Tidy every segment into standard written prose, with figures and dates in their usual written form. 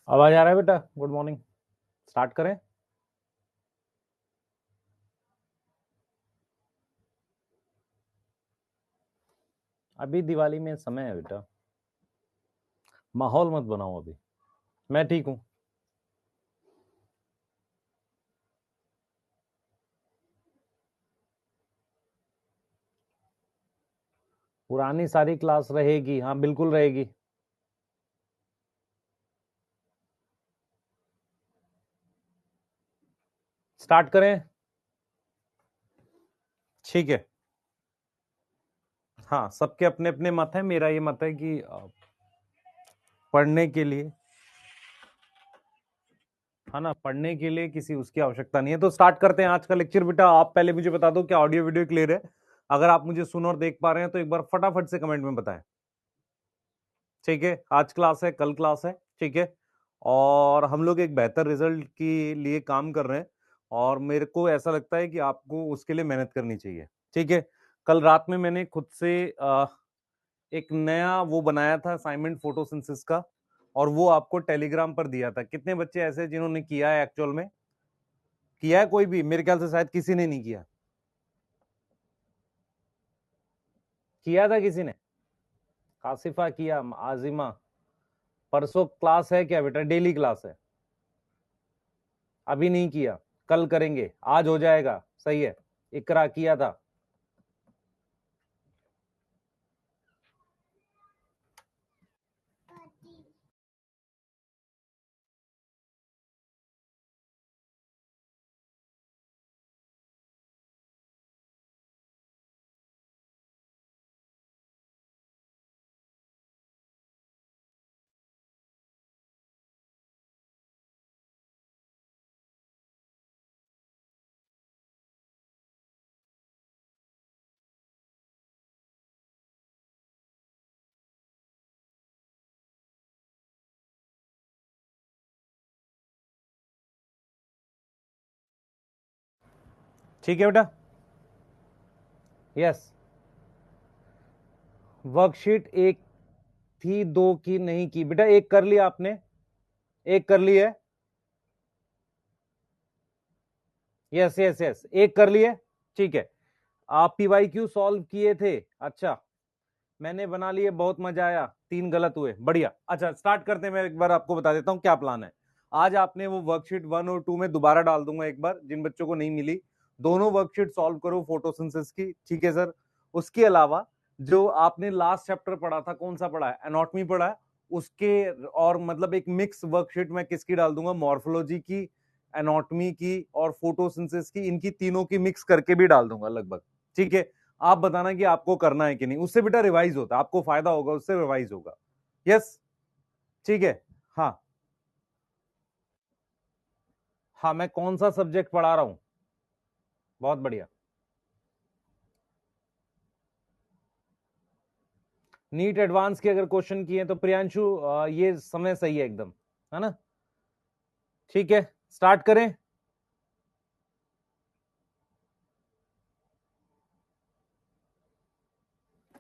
आवाज आ रहा है बेटा? Good morning. स्टार्ट करें। अभी दिवाली में समय है बेटा, माहौल मत बनाओ अभी। मैं ठीक हूँ। पुरानी सारी क्लास रहेगी, हाँ बिल्कुल रहेगी। स्टार्ट करें। ठीक है। हाँ, सबके अपने अपने मत है। मेरा ये मत है कि पढ़ने के लिए, है ना, पढ़ने के लिए किसी उसकी आवश्यकता नहीं है। तो स्टार्ट करते हैं आज का लेक्चर। बेटा आप पहले मुझे बता दो क्या ऑडियो वीडियो क्लियर है? अगर आप मुझे सुन और देख पा रहे हैं तो एक बार फटाफट से कमेंट में बताएं। ठीक है, आज क्लास है, कल क्लास है। ठीक है, और हम लोग एक बेहतर रिजल्ट के लिए काम कर रहे हैं, और मेरे को ऐसा लगता है कि आपको उसके लिए मेहनत करनी चाहिए। ठीक है, कल रात में मैंने खुद से एक नया वो बनाया था असाइनमेंट फोटोसिंथेसिस का, और वो आपको टेलीग्राम पर दिया था। कितने बच्चे ऐसे जिन्होंने किया है? एक्चुअल में किया है कोई भी? मेरे ख्याल से शायद किसी ने नहीं किया। किया था किसी ने? कासिफा किया, आजिमा। परसों क्लास है क्या बेटा? डेली क्लास है। अभी नहीं किया, कल करेंगे, आज हो जाएगा। सही है। इकरा किया था। ठीक है बेटा। यस। वर्कशीट एक थी, दो की नहीं की बेटा? एक कर लिया आपने? एक कर ली है? यस यस यस, एक कर लिए। ठीक है, आप पीवाईक्यू सॉल्व किए थे? अच्छा, मैंने बना लिए, बहुत मजा आया। तीन गलत हुए, बढ़िया। अच्छा स्टार्ट करते हैं। मैं एक बार आपको बता देता हूँ क्या प्लान है। आज आपने वो वर्कशीट 1 और 2 में दोबारा डाल दूंगा एक बार, जिन बच्चों को नहीं मिली। दोनों वर्कशीट सॉल्व करो फोटोसिंथेसिस की। ठीक है सर। उसके अलावा जो आपने लास्ट चैप्टर पढ़ा था, कौन सा पढ़ा है? एनाटॉमी पढ़ा है। उसके और मतलब एक मिक्स वर्कशीट मैं किसकी डाल दूंगा? मॉर्फोलॉजी की, एनाटॉमी की और फोटोसिंथेसिस की, इनकी तीनों की मिक्स करके भी डाल दूंगा लगभग। ठीक है, आप बताना कि आपको करना है कि नहीं। उससे बेटा रिवाइज होता है, आपको फायदा होगा, उससे रिवाइज होगा। यस। ठीक है। हाँ हाँ, मैं कौन सा सब्जेक्ट पढ़ा रहा हूं? बहुत बढ़िया। नीट एडवांस के अगर क्वेश्चन किए तो प्रियांशु ये समय सही है एकदम, है ना? ठीक है, स्टार्ट करें।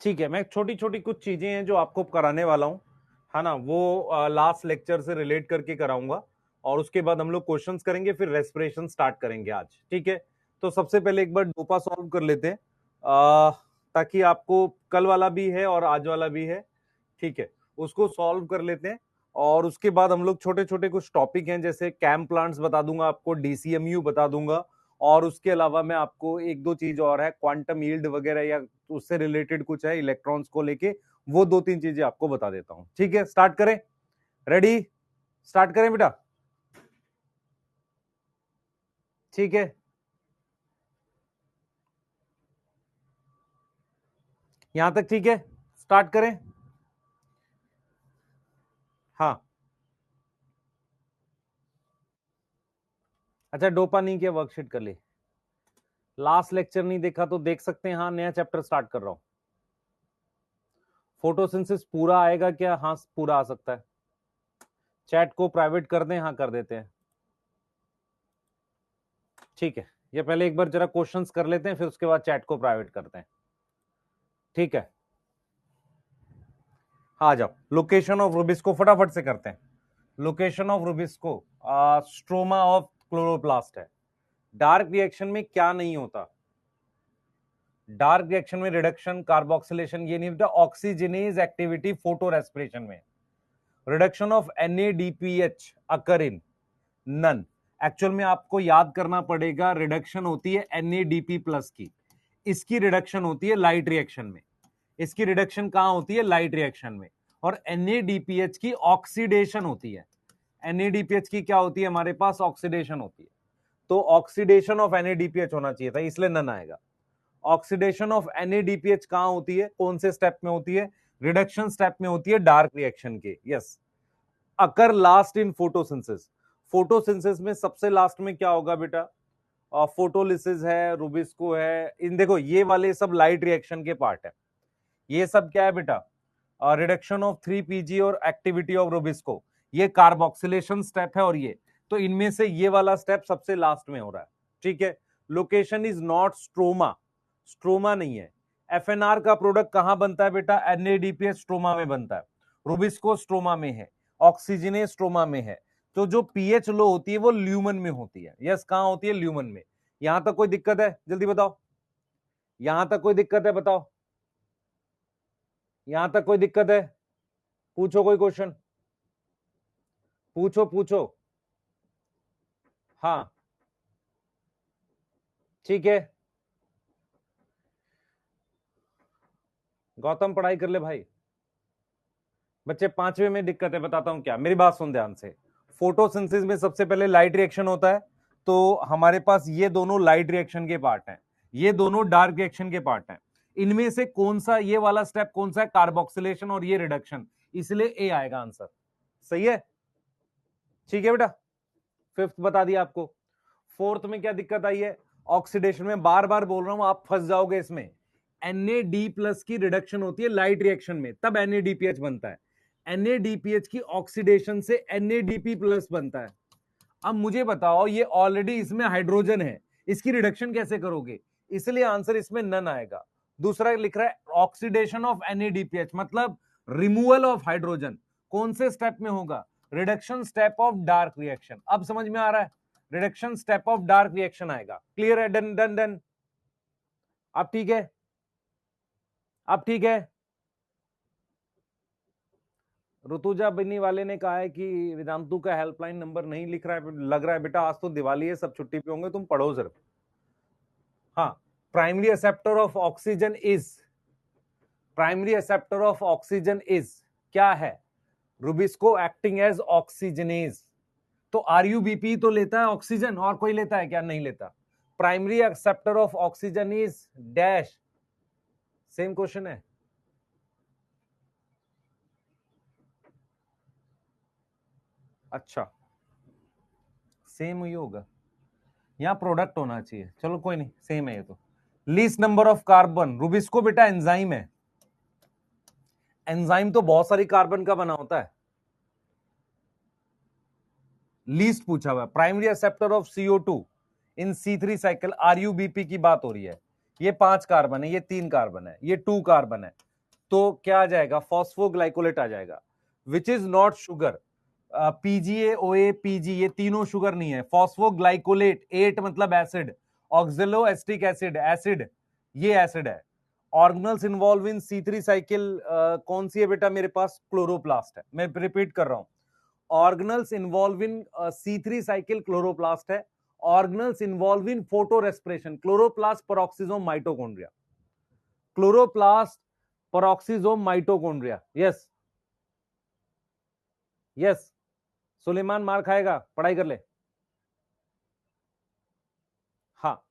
ठीक है, मैं छोटी छोटी कुछ चीजें हैं जो आपको कराने वाला हूं, है ना, वो लास्ट लेक्चर से रिलेट करके कराऊंगा। और उसके बाद हम लोग क्वेश्चंस करेंगे, फिर रेस्पिरेशन स्टार्ट करेंगे आज। ठीक है, तो सबसे पहले एक बार डोपा सॉल्व कर लेते हैं, ताकि आपको कल वाला भी है और आज वाला भी है। ठीक है, उसको सॉल्व कर लेते हैं। और उसके बाद हम लोग छोटे छोटे कुछ टॉपिक हैं, जैसे कैम प्लांट्स बता दूंगा आपको, डीसीएमयू बता दूंगा। और उसके अलावा मैं आपको एक दो चीज और है, क्वांटम यील्ड वगैरह या उससे रिलेटेड कुछ है इलेक्ट्रॉन्स को लेके, वो दो तीन चीजें आपको बता देता हूं। ठीक है, स्टार्ट करें। रेडी? स्टार्ट करें बेटा? ठीक है, यहां तक ठीक है? स्टार्ट करें। हाँ। अच्छा, डोपा नहीं किया, वर्कशीट कर ली। लास्ट लेक्चर नहीं देखा तो देख सकते हैं। हाँ, नया चैप्टर स्टार्ट कर रहा हूं। फोटोसिंथेसिस पूरा आएगा क्या? हाँ पूरा आ सकता है। चैट को प्राइवेट कर दें? हाँ कर देते हैं। ठीक है, ये पहले एक बार जरा क्वेश्चंस कर लेते हैं, फिर उसके बाद चैट को प्राइवेट करते हैं। ठीक है, आ जाओ। लोकेशन ऑफ रूबिस को फटाफट से करते हैं। Location of rubisco, stroma of chloroplast है। डार्क रिएक्शन में क्या नहीं होता? डार्क रिएक्शन में रिडक्शन, कार्बोक्सिलेशन ये नहीं होता। ऑक्सीजनेज एक्टिविटी फोटो रेस्पिरेशन में। Reduction of NADPH occur in none. Actual में आपको याद करना पड़ेगा, रिडक्शन होती है NADP प्लस की, इसकी रिडक्शन होती है लाइट रिएक्शन में। इसकी रिडक्शन कहां होती है? लाइट रिएक्शन में। और NADPH की ऑक्सीडेशन होती है। NADPH की क्या होती है हमारे पास? ऑक्सीडेशन होती है। तो ऑक्सीडेशन ऑफ NADPH होना चाहिए था, इसलिए नन आएगा। ऑक्सीडेशन ऑफ NADPH कहां होती है? कौन से स्टेप में होती है? रिडक्शन स्टेप में होती है डार्क रिएक्शन के। Yes. Occur last in photosynthesis. Photosynthesis में सबसे लास्ट में क्या होगा बेटा? फोटोलिसिस है, रुबिस्को है। इन देखो ये वाले सब लाइट रिएक्शन के पार्ट है। ये सब क्या है बेटा? रिडक्शन ऑफ 3PG और एक्टिविटी ऑफ रुबिस्को, ये कार्बोक्सिलेशन स्टेप है। और ये तो इनमें से ये वाला स्टेप सबसे लास्ट में हो रहा है। ठीक है। Location is not stroma, stroma नहीं है। FNR का प्रोडक्ट कहां बनता है बेटा? NADPH स्ट्रोमा में बनता है, रुबिस्को स्ट्रोमा में है, ऑक्सीजनेज स्ट्रोमा में है। तो जो पीएच लो होती है वो ल्यूमन में होती है। यस, कहां होती है? ल्यूमन में। यहां तक कोई दिक्कत है? जल्दी बताओ, यहां तक कोई दिक्कत है? बताओ, यहां तक कोई दिक्कत है? पूछो कोई क्वेश्चन, पूछो पूछो। हाँ ठीक है। गौतम पढ़ाई कर ले भाई। बच्चे 5वें में दिक्कत है, बताता हूं क्या। मेरी बात सुन ध्यान से। फोटोसिंथेसिस में सबसे पहले लाइट रिएक्शन होता है। तो हमारे पास ये दोनों लाइट रिएक्शन के पार्ट हैं, ये दोनों डार्क रिएक्शन के पार्ट हैं। इनमें से कौन सा ये वाला स्टेप कौन सा है? कार्बोक्सिलेशन और ये रिडक्शन, इसलिए ए आएगा आंसर। सही है? ठीक है बेटा, फिफ्थ बता दिया आपको। फोर्थ में क्या दिक्कत आई है? ऑक्सीडेशन में। बार बार बोल रहा हूं, आप फंस जाओगे इसमें। NAD प्लस की रिडक्शन होती है लाइट रिएक्शन में, तब NADPH बनता है। NADPH की ऑक्सीडेशन से NADP प्लस बनता है। अब मुझे बताओ, ये ऑलरेडी इसमें हाइड्रोजन है, इसकी रिडक्शन कैसे करोगे? इसलिए आंसर इसमें नन आएगा। दूसरा लिख रहा है ऑक्सीडेशन ऑफ NADPH, मतलब रिमूवल ऑफ हाइड्रोजन। कौन से स्टेप में होगा? Reduction step of dark reaction. अब समझ में आ रहा है? Reduction step of dark reaction आएगा। क्लियर है? Done done done. अब ठीक है, अब ठीक है। ऋतुजा बनी वाले ने कहा है कि वेदांतु का हेल्पलाइन नंबर नहीं लिख रहा है। लग रहा है बेटा आज तो दिवाली है, सब छुट्टी पे होंगे, तुम पढ़ो सिर्फ। हाँ, primary acceptor of oxygen is, primary acceptor of oxygen is क्या है? Rubisco acting as oxygenase. तो RUBP तो लेता है ऑक्सीजन, और कोई लेता है क्या? नहीं लेता। Primary acceptor of oxygen is dash. Same question है। अच्छा, सेम ही होगा, यहां प्रोडक्ट होना चाहिए। चलो कोई नहीं, सेम है ये तो। Least number of carbon, Rubisco बेटा एंजाइम है। एंजाइम तो बहुत सारी कार्बन का बना होता है। लीस्ट पूछा हुआ। Primary acceptor of CO2 in C3 cycle, RUBP की बात हो रही है। ये 5 कार्बन है, ये 3 कार्बन है, ये 2 कार्बन है। तो क्या आ जाएगा? फॉस्फोग्लाइकोलेट आ जाएगा। Which is not sugar. PGA, OA, PG ये तीनों शुगर नहीं है। फॉस्फोग्लाइकोलेट 8 मतलब acid. Oxalo acetic acid, acid, ये एसिड है। Organelles involve in C3 cycle कौन सी है बेटा? मेरे पास क्लोरोप्लास्ट है। मैं रिपीट कर रहा हूं, organelles involve in C3 cycle chloroplast है। Organelles involve in photorespiration, chloroplast, peroxisome, mitochondria. Chloroplast, peroxisome, mitochondria. Yes yes. Suleman मार खाएगा, पढ़ाई कर ले। हाँ,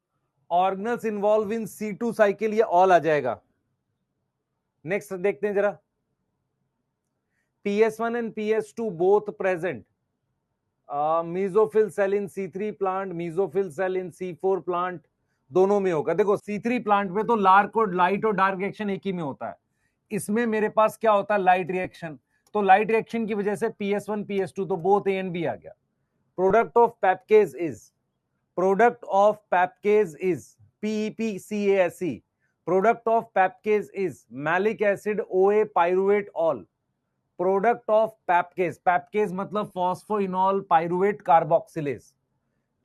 organelles involve in C2 cycle, ये ऑल आ जाएगा। नेक्स्ट देखते हैं जरा। PS1 and PS2 both present. Mesophyll cell in C3 plant, mesophyll cell in C4 plant, दोनों में होगा। देखो C3 प्लांट में तो लार्क और लाइट और डार्क रिएक्शन एक ही में होता है। इसमें मेरे पास क्या होता है? Light reaction. तो लाइट रिएक्शन की वजह से PS1 PS2 तो बोथ A एंड B आ गया। Product of PEPcase is, product of PEPcase is PEPCASE। Product of PEPcase is malic acid, OA, pyruvate, all. Product of PEPcase, PEPcase मतलब phosphoenol pyruvate carboxylase,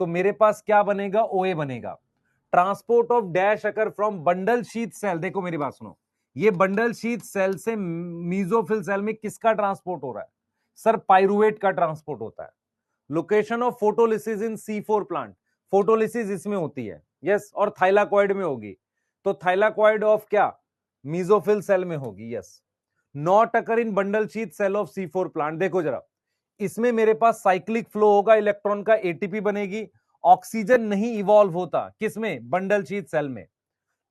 तो मेरे पास क्या बनेगा, OA बनेगा। Transport of dash occur from bundle sheath cell, देखो मेरी बात सुनो, ये बंडल शीथ सेल से मीजोफिल सेल में किसका ट्रांसपोर्ट हो रहा है, सर पाइरुवेट का ट्रांसपोर्ट होता है। Location of photolysis in C4 plant, photolysis इसमें होती है, यस, और थाइलाकॉइड में होगी, तो थाइलाकॉइड ऑफ क्या, मीजोफिल सेल में होगी, yes. Not occur in bundle sheath cell of C4 plant, देखो जरा, इसमें मेरे पास साइक्लिक फ्लो होगा, इलेक्ट्रॉन का एटीपी बनेगी, ऑक्सीजन नहीं इवॉल्व होता, किसमें, बंडल शीथ सेल में।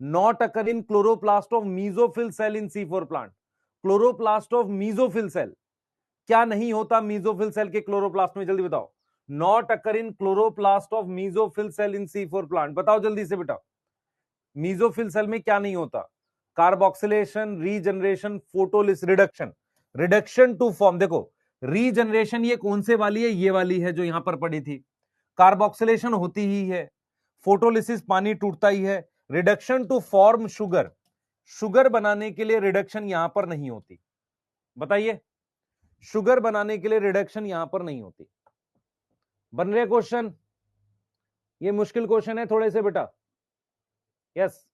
Not occur in chloroplast of mesophyll cell in C4 plant, chloroplast of mesophyll cell, क्या नहीं होता मीजोफिल सेल के क्लोरोप्लास्ट में, जल्दी बताओ। Not occur in chloroplast of mesophyll cell in C4 plant, बताओ जल्दी से बेटा, मीजोफिल सेल में क्या नहीं होता, carboxylation, regeneration, photolysis, reduction, reduction to form, देखो रीजनरेशन ये कौन से वाली है, ये वाली है जो यहां पर पड़ी थी, कार्बोक्सिलेशन होती ही है, फोटोलिसिस पानी टूटता ही है, reduction to form sugar, sugar बनाने के लिए रिडक्शन यहां पर नहीं होती, बताइए, शुगर बनाने के लिए रिडक्शन यहां पर नहीं होती। बन रहे क्वेश्चन, ये मुश्किल क्वेश्चन है थोड़े से बेटा, यस।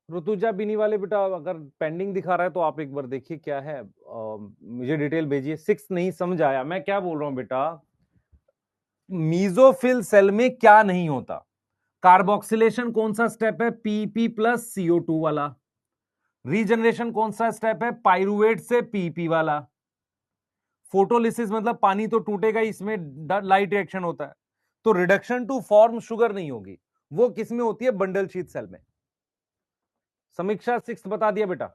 ऋतुजा बीनी वाले बेटा अगर पेंडिंग दिखा रहा है तो आप एक बार देखिए क्या है, मुझे डिटेल भेजिए। 6 नहीं समझ आया, मैं क्या बोल रहा हूं बेटा, मीजोफिल सेल में क्या नहीं होता, कार्बोक्सिलेशन कौन सा स्टेप है, पीपी प्लस CO2 वाला, रीजनरेशन कौन सा स्टेप है, पाइरुवेट से पीपी वाला, फोटोलिसिस मतलब पानी तो टूटेगा, इसमें लाइट रिएक्शन होता है, तो रिडक्शन टू फॉर्म शुगर नहीं होगी, वो किसमें होती है, बंडल शीथ सेल में। समीक्षा 6 बता दिया बेटा।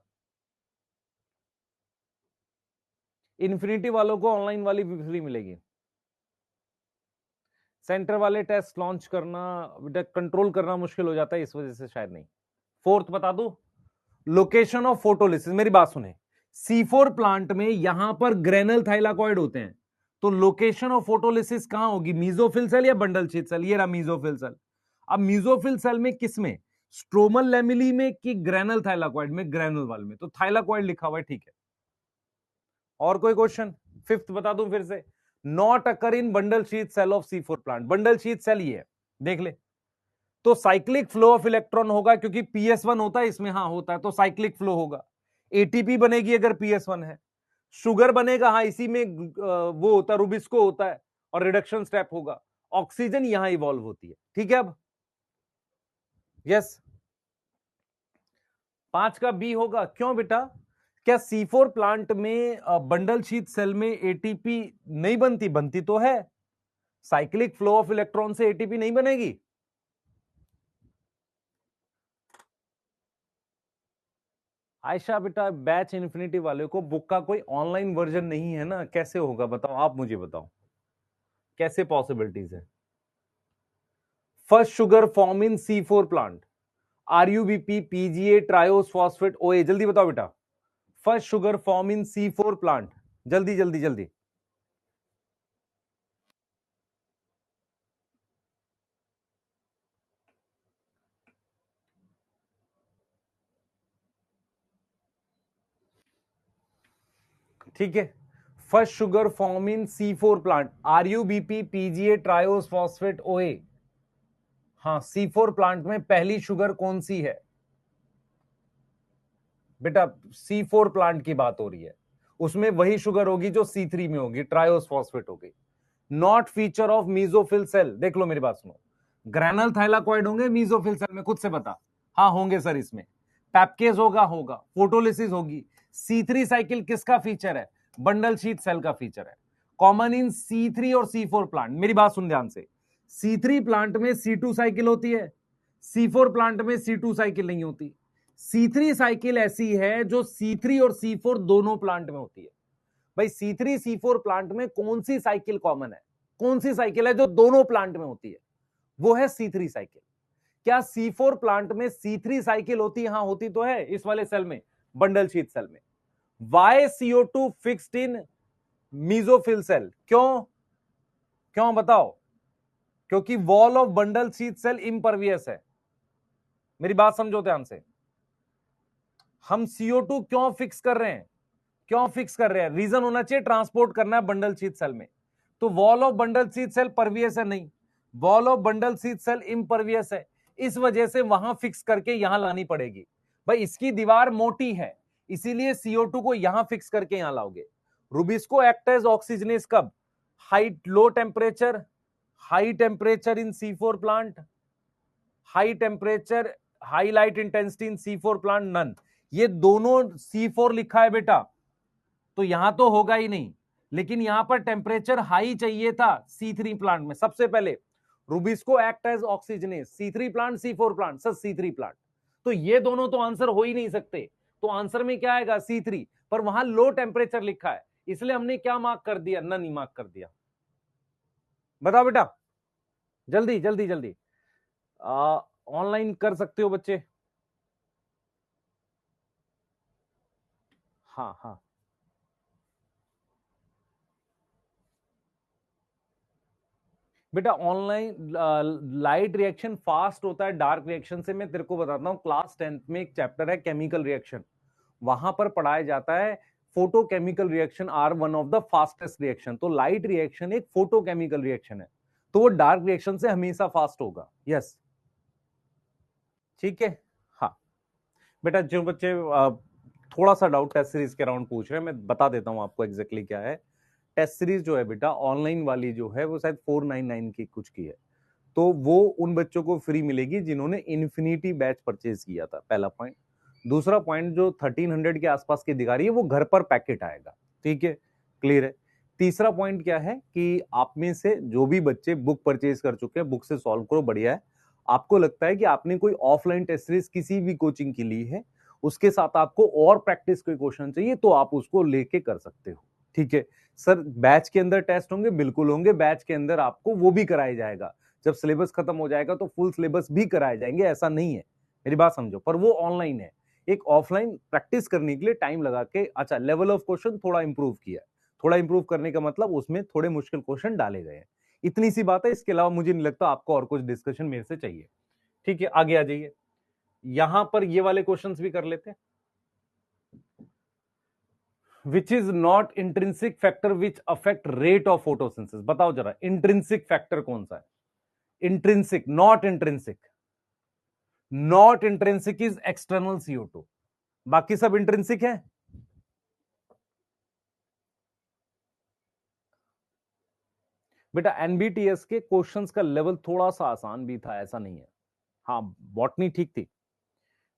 इन्फिनिटी वालों को ऑनलाइन वाली फ्री मिलेगी, सेंटर वाले टेस्ट लॉन्च करना बेटा कंट्रोल करना मुश्किल हो जाता है, इस वजह से शायद नहीं। 4th बता दो, लोकेशन ऑफ फोटोलिसिस, मेरी बात सुने, C4 प्लांट में यहां पर ग्रेनल थाइलाकॉइड होते हैं, तो लोकेशन ऑफ फोटोलिसिस कहां होगी, मीजोफिल सेल या बंडल शीथ सेल, ये रहा मीजोफिल सेल। अब मीजोफिल सेल में किसमें, स्ट्रोमल लैमेली में कि ग्रेनल थाइलाकॉइड में, ग्रेनल वाल में, तो थाइलाकॉइड लिखा हुआ है, ठीक है। और कोई क्वेश्चन, 5th बता दूं फिर से, not occur in bundle sheath cell of C4 plant, bundle sheath cell ये है, देख ले, तो साइक्लिक फ्लो ऑफ इलेक्ट्रॉन होगा, क्योंकि PS1 होता है इसमें, हाँ होता है, तो साइक्लिक फ्लो होगा, एटीपी बनेगी अगर PS1 है, शुगर बनेगा, हाँ इसी में वो होता है, रुबिस्को होता है, और रिडक्शन स्टेप होगा, ऑक्सीजन यहां इवॉल्व होती है, ठीक है। अब यस, 5 का बी होगा, क्यों बेटा, क्या C4 प्लांट में बंडल शीथ सेल में एटीपी नहीं बनती, बनती तो है, साइक्लिक फ्लो ऑफ इलेक्ट्रॉन से एटीपी नहीं बनेगी। आयशा बेटा बैच इन्फिनिटी वाले को बुक का कोई ऑनलाइन वर्जन नहीं है ना, कैसे होगा बताओ, आप मुझे बताओ कैसे पॉसिबिलिटीज है। First sugar form in C4 plant, RUBP, PGA, triose phosphate, OA, जल्दी बताओ बेटा, first sugar form in C4 plant, जल्दी जल्दी जल्दी। ठीक है, first sugar form in C4 plant, RUBP, PGA, triose phosphate, OA, हाँ C4 प्लांट में पहली शुगर कौन सी है बेटा, C4 प्लांट की बात हो रही है, उसमें वही शुगर होगी जो C3 में होगी, ट्रायोस फॉस्फेट होगी। Not feature of mesophyll cell, देख लो मेरी बात सुनो, ग्रैनल थाइलाकॉइड होंगे मीजोफिल सेल में, खुद से बता, हाँ होंगे सर, इसमें पैपकेज होगा, होगा फोटोलिसिस होगी। C3 साइकिल किसका फीचर है, बंडल शीथ सेल का फीचर है, कॉमन इन C3 और C4 प्लांट। मेरी बात सुन ध्यान से, C3 प्लांट में C2 साइकिल होती है, C4 प्लांट में C2 साइकिल नहीं होती। C3 साइकिल ऐसी है जो C3 और C4 दोनों प्लांट में होती है। भाई C3 C4 प्लांट में कौन सी साइकिल कॉमन है, कौन सी साइकिल है जो दोनों प्लांट में होती है, वो है C3 साइकिल। क्या C4 प्लांट में C3 साइकिल होती है, हाँ होती तो है, इस वाले सेल में, बंडल शीथ सेल में। Why CO2 fixed in mesophyll cell, क्यों, क्यों बताओ, क्योंकि wall of bundle sheath cell impervious है। मेरी बात समझो ध्यान से, हम CO2 क्यों फिक्स कर रहे हैं, क्यों फिक्स कर रहे हैं? रीजन होना चाहिए ट्रांसपोर्ट करना है बंडल शीथ सेल में। तो wall of bundle sheath cell pervious है नहीं, wall of bundle sheath cell impervious है, इस वजह से वहां फिक्स करके यहां लानी पड़ेगी। भाई इसकी दीवार मोटी है, इसीलिए CO2 को यहां फिक्स करके यहां लाओगे। रुबिस्को एक्ट एज ऑक्सीजनेस कब? High low temperature, high temperature in C4 plant, high temperature high light intensity in C4 plant none. ये दोनों C4 लिखा है बेटा, तो यहां तो होगा ही नहीं, लेकिन यहां पर टेम्परेचर हाई चाहिए था C3 प्लांट में। सबसे पहले rubisco act as oxygenase, C3 plant C4 plant, sir C3 plant, तो ये दोनों तो आंसर हो ही नहीं सकते। तो आंसर में क्या आएगा? C3, पर वहां लो टेम्परेचर लिखा है, इसलिए हमने क्या मार्क कर दिया? नन ही मार्क कर दिया। बताओ बेटा, जल्दी जल्दी जल्दी। ऑनलाइन कर सकते हो बच्चे? हाँ हाँ, बेटा ऑनलाइन लाइट रिएक्शन फास्ट होता है डार्क रिएक्शन से। मैं तेरे को बताता हूँ, क्लास 10th में एक चैप्टर है केमिकल रिएक्शन, वहां पर पढ़ाया जाता है photochemical reaction are one of the fastest reaction. तो लाइट रिएक्शन एक फोटोकेमिकल रिएक्शन है, तो वो डार्क रिएक्शन से हमेशा फास्ट होगा। यस, ठीक है। हाँ बेटा, जो बच्चे थोड़ा सा डाउट टेस्ट सीरीज के राउंड पूछ रहे हैं, मैं बता देता हूं आपको एग्जैक्टली क्या है। टेस्ट सीरीज जो है बेटा ऑनलाइन वाली जो है वो शायद 499 की कुछ की है, तो वो उन बच्चों को फ्री मिलेगी जिन्होंने इन्फिनिटी बैच परचेज किया था, पहला पॉइंट। दूसरा पॉइंट, जो 1300 के आसपास की दिखा रही है वो घर पर पैकेट आएगा, ठीक है, क्लियर है। तीसरा पॉइंट क्या है कि आप में से जो भी बच्चे बुक परचेज कर चुके हैं, बुक से सॉल्व करो, बढ़िया है। आपको लगता है कि आपने कोई ऑफलाइन टेस्ट सीरीज किसी भी कोचिंग की ली है, उसके साथ आपको और प्रैक्टिस के क्वेश्चन चाहिए, तो आप उसको लेके कर सकते हो, ठीक है। सर बैच के अंदर टेस्ट होंगे? बिल्कुल होंगे, बैच के अंदर आपको वो भी कराया जाएगा। जब सिलेबस खत्म हो जाएगा तो फुल सिलेबस भी कराए जाएंगे, ऐसा नहीं है, मेरी बात समझो, पर वो ऑनलाइन है। एक ऑफलाइन प्रैक्टिस करने के लिए टाइम लगा के, अच्छा लेवल ऑफ क्वेश्चन थोड़ा इंप्रूव किया, थोड़ा इंप्रूव करने का मतलब उसमें थोड़े मुश्किल क्वेश्चन डाले गए हैं, इतनी सी बात है। इसके अलावा मुझे नहीं लगता आपको और कुछ डिस्कशन मेरे से चाहिए, ठीक है। आगे आ जाइए, यहां पर ये वाले क्वेश्चंस भी कर लेते हैं। Which is not intrinsic factor which affect rate of photosynthesis? बताओ जरा, इंट्रिंसिक फैक्टर कौन सा है? Intrinsic, not intrinsic. Not intrinsic is external CO2, बाकी सब इंट्रिंसिक है। बेटा NBTS के क्वेश्चंस का लेवल थोड़ा सा आसान भी था, ऐसा नहीं है। हाँ बॉटनी ठीक थी।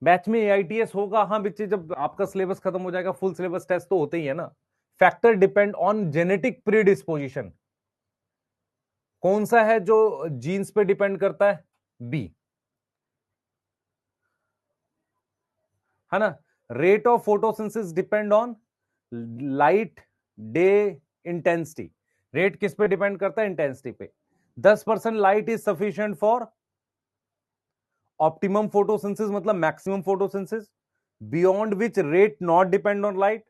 बैच में AITS होगा, हाँ बच्चे, जब आपका सिलेबस खत्म हो जाएगा, फुल सिलेबस टेस्ट तो होते ही है ना। Factor depend on genetic predisposition, कौन सा है जो जीन्स पे डिपेंड करता है? बी, है ना। Rate of photosynthesis depend on light day intensity. Rate किस पे डिपेंड करता है? इंटेंसिटी पे। 10% light is sufficient for optimum photosynthesis, मतलब maximum photosynthesis, beyond which rate not depend on light.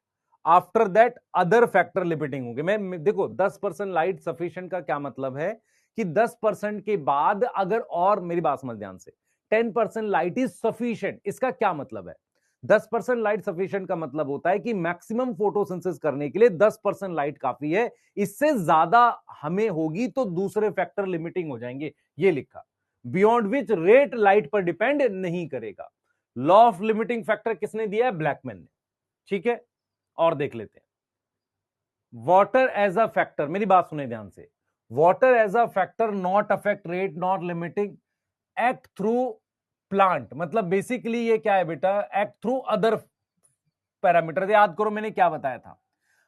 After that other factor limiting होंगे। मैं देखो 10% light sufficient का क्या मतलब है कि 10% के बाद अगर, और मेरी बात समझ ध्यान से, 10% लाइट इज सफिशिएंट, इसका क्या मतलब है? 10% लाइट सफिशिएंट का मतलब होता है कि मैक्सिमम फोटोसिंथेसिस करने के लिए 10% लाइट काफी है, इससे ज्यादा हमें होगी तो दूसरे फैक्टर लिमिटिंग हो जाएंगे, ये लिखा। बियॉन्ड विच रेट लाइट पर डिपेंड नहीं करेगा। लॉ ऑफ लिमिटिंग फैक्टर किसने दिया है? ब्लैकमैन ने, ठीक है। और देख लेते हैं, वाटर एज अ फैक्टर, मेरी बात सुने ध्यान से, water as a factor not affect rate not limiting, act through plant, मतलब बेसिकली ये क्या है बेटा? Act through other parameter. याद करो मैंने क्या बताया था।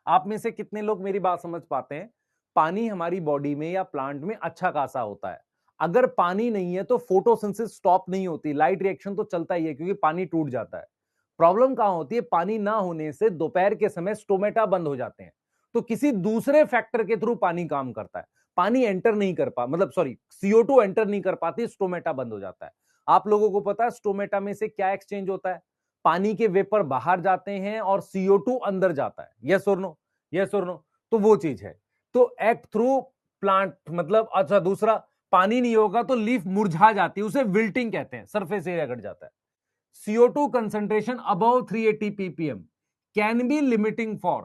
आप में से कितने लोग मेरी बात समझ पाते हैं? पानी हमारी बॉडी में या प्लांट में अच्छा खासा होता है, अगर पानी नहीं है तो फोटोसिंथेसिस स्टॉप नहीं होती, लाइट रिएक्शन तो चलता ही है क्योंकि पानी टूट जाता है। प्रॉब्लम कहां होती है? पानी ना होने से दोपहर के समय स्टोमेटा बंद हो जाते हैं, तो किसी दूसरे फैक्टर के थ्रू पानी काम करता है, पानी एंटर नहीं कर पा, मतलब सॉरी CO2 एंटर नहीं कर पाती, स्टोमेटा बंद हो जाता है। आप लोगों को पता है स्टोमेटा में से क्या एक्सचेंज होता है? पानी के वेपर बाहर जाते हैं और CO2 अंदर जाता है, यस और नो, यस और नो, तो वो चीज है। तो एक्ट थ्रू प्लांट मतलब, अच्छा दूसरा, पानी नहीं होगा तो लीफ मुरझा जाती है, उसे विल्टिंग कहते हैं, सरफेस एरिया घट जाता है। CO2 concentration above 380 ppm, can be limiting for,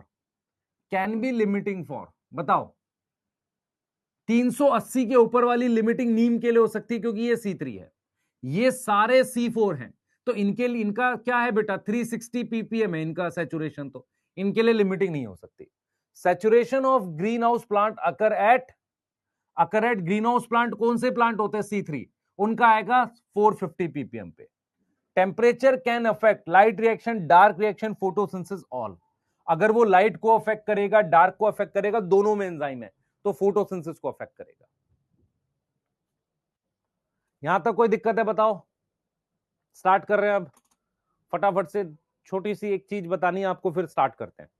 can be limiting for, बताओ 380 के ऊपर वाली लिमिटिंग नीम के लिए हो सकती है क्योंकि ये C3 है, ये सारे C4 हैं, तो इनके लिए इनका क्या है बेटा 360 ppm है इनका सैचुरेशन, तो इनके लिए लिमिटिंग नहीं हो सकती। Saturation of green house plant occur at green house plant, कौन से प्लांट होते हैं C3, उनका आएगा 450 ppm पे। Temperature can affect light reaction, dark reaction, photosynthesis all, अगर वो लाइट को अफेक्ट करेगा, डार्क को अफेक्ट करेगा, दोनों में एंजाइम है, तो फोटोसिंथेसिस को अफेक्ट करेगा। यहां तक कोई दिक्कत है बताओ? स्टार्ट कर रहे हैं अब, फटाफट से छोटी सी एक चीज बतानी है आपको, फिर स्टार्ट करते हैं,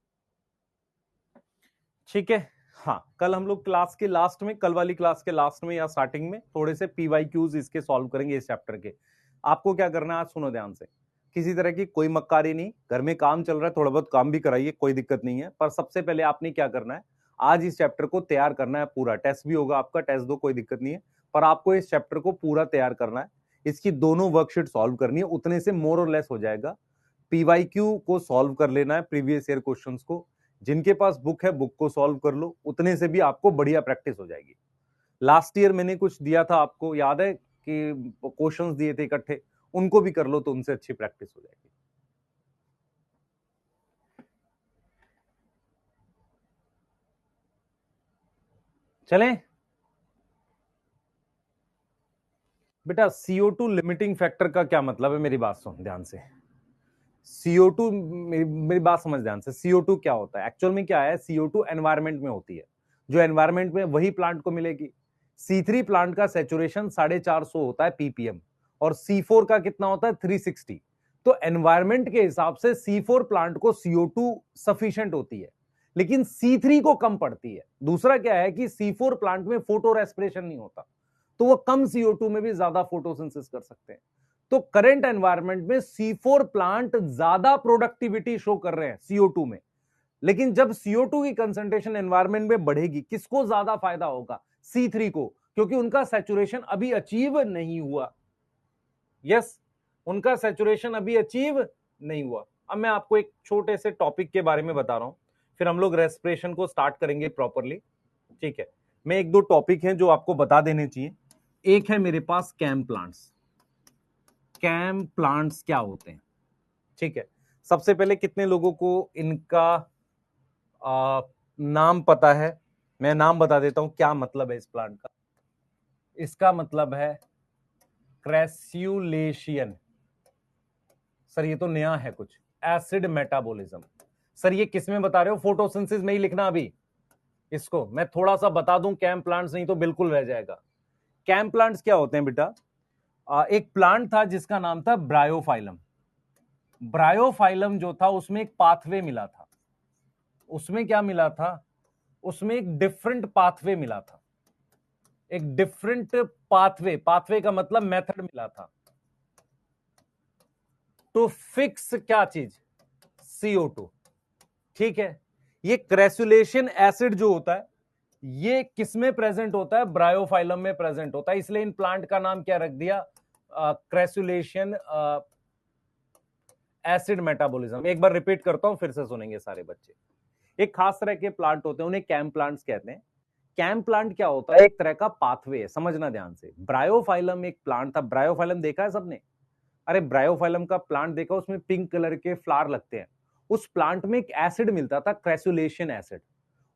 ठीक है? हाँ, कल हम लोग क्लास के लास्ट में, कल वाली क्लास के लास्ट में या स्टार्टिंग में थोड़े से PYQs इसके सॉल्व करेंगे इस चैप्टर के। आपको क्या करना है आज सुनो ध्यान से, किसी तरह की कोई मक्कारी नहीं, घर में काम चल रहा है, थोड़ा बहुत काम भी कराइए, कोई दिक्कत नहीं है, पर सबसे पहले आपने क्या करना है, आज इस चैप्टर को तैयार करना है पूरा। टेस्ट भी होगा आपका, टेस्ट दो, कोई दिक्कत नहीं है, पर आपको इस चैप्टर को पूरा तैयार करना है, इसकी दोनों वर्कशीट सॉल्व करनी है, उतने से मोर और लेस हो जाएगा। PYQ को सॉल्व कर लेना है, प्रीवियस ईयर क्वेश्चंस को, जिनके पास बुक है बुक को सॉल्व कर लो, उतने से भी आपको बढ़िया प्रैक्टिस हो जाएगी। लास्ट ईयर मैंने कुछ दिया था आपको, याद है कि क्वेश्चंस दिए थे इकट्ठे, उनको भी कर लो तो उनसे अच्छी प्रैक्टिस हो जाएगी। चलें बेटा, CO2 लिमिटिंग फैक्टर का क्या मतलब है, मेरी बात सुन ध्यान से। CO2, मेरी बात समझ ध्यान से, CO2 क्या होता है एक्चुअल में, क्या है, CO2 एनवायरमेंट में होती है, जो एनवायरमेंट में वही प्लांट को मिलेगी। C3 प्लांट का सैचुरेशन 450 होता है ppm, और C4 का कितना होता है 360। तो एनवायरमेंट के हिसाब से C4 प्लांट को CO2 सफिशिएंट होती है, लेकिन C3 को कम पड़ती है। दूसरा क्या है कि C4 प्लांट में फोटो रेस्पिरेशन नहीं होता, तो वो कम CO2 में भी ज्यादा फोटोसिंथेसिस कर सकते हैं। तो करंट एनवायरनमेंट में C4 प्लांट ज्यादा प्रोडक्टिविटी शो कर रहे हैं CO2 में, लेकिन जब CO2 की कंसंट्रेशन एनवायरनमेंट में बढ़ेगी, किसको ज्यादा फायदा होगा, C3 को, क्योंकि उनका सैचुरेशन अभी अचीव नहीं हुआ। यस, उनका सैचुरेशन अभी अचीव नहीं हुआ। अब मैं आपको एक छोटे से टॉपिक के बारे में बता रहा हूं, फिर हम लोग रेस्पिरेशन को स्टार्ट करेंगे प्रॉपरली, ठीक है? मैं एक दो टॉपिक हैं जो आपको बता देने चाहिए। एक है मेरे पास कैम प्लांट्स। कैम प्लांट्स क्या होते हैं, ठीक है? सबसे पहले कितने लोगों को इनका नाम पता है? मैं नाम बता देता हूं, क्या मतलब है इस प्लांट का। इसका मतलब है क्रैस्युलेशियन। सर ये तो नया है कुछ, एसिड मेटाबॉलिज्म। सर ये किस में बता रहे हो, फोटोसिंथेसिस में ही लिखना। अभी इसको मैं थोड़ा सा बता दूं, कैम प्लांट्स नहीं तो बिल्कुल रह जाएगा। कैम प्लांट्स क्या होते हैं बेटा, एक प्लांट था जिसका नाम था ब्रायोफाइलम। ब्रायोफाइलम जो था उसमें एक पाथवे मिला था। उसमें क्या मिला था, उसमें एक डिफरेंट पाथवे मिला था, एक डिफरेंट पाथवे, पाथवे का मतलब मेथड मिला था टू फिक्स क्या चीज, CO2, ठीक है? ये क्रैसुलेशन एसिड जो होता है ये किसमें प्रेजेंट होता है, ब्रायोफाइलम में प्रेजेंट होता है, इसलिए इन प्लांट का नाम क्या रख दिया, क्रैसुलेशन एसिड मेटाबॉलिज्म। एक बार रिपीट करता हूं, फिर से सुनेंगे सारे बच्चे। एक खास तरह के प्लांट होते हैं, उन्हें कैम प्लांट्स कहते हैं। कैम प्लांट क्या होता है, एक तरह का पाथवे है, समझना ध्यान से। ब्रायोफाइलम एक प्लांट था, ब्रायोफाइलम देखा है सबने? अरे ब्रायोफाइलम का प्लांट देखा, उसमें पिंक कलर के फ्लावर लगते हैं। उस प्लांट में एक एसिड मिलता था, क्रैसुलेशन एसिड।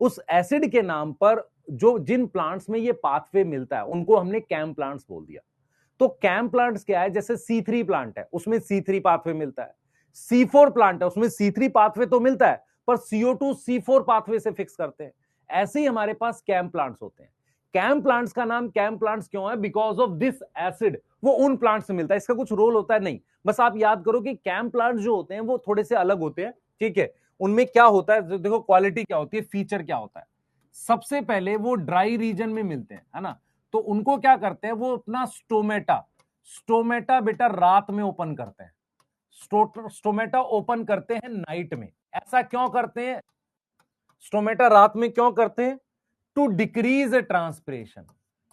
उस एसिड के नाम पर जो जिन प्लांट्स में ये पाथवे मिलता है उनको हमने कैम प्लांट्स बोल दिया। तो कैम प्लांट्स क्या है, जैसे C3 प्लांट है उसमें C3 पाथवे मिलता है, C4 प्लांट है उसमें C3 पाथवे तो मिलता है, पर CO2 C4 पाथवे से फिक्स करते हैं। ऐसे ही हमारे पास कैम प्लांट्स होते हैं। कैम प्लांट्स का नाम कैम प्लांट्स क्यों है, बिकॉज ऑफ दिस एसिड। वो उन प्लांट्स से मिलता है, इसका कुछ रोल होता है नहीं, बस आप याद करो कि कैम प्लांट्स जो होते हैं वो थोड़े से अलग होते हैं, ठीक है? उनमें क्या होता है, देखो क्वालिटी क्या होती है, फीचर क्या होता है। सबसे पहले वो ड्राई रीजन में मिलते हैं, है ना? तो उनको क्या करते हैं, वो अपना स्टोमेटा बेटा रात में ओपन करते हैं। स्टोमेटा ओपन करते हैं नाइट में। ऐसा क्यों करते हैं, स्टोमेटा रात में क्यों करते हैं, टू डिक्रीज ट्रांसपिरेशन।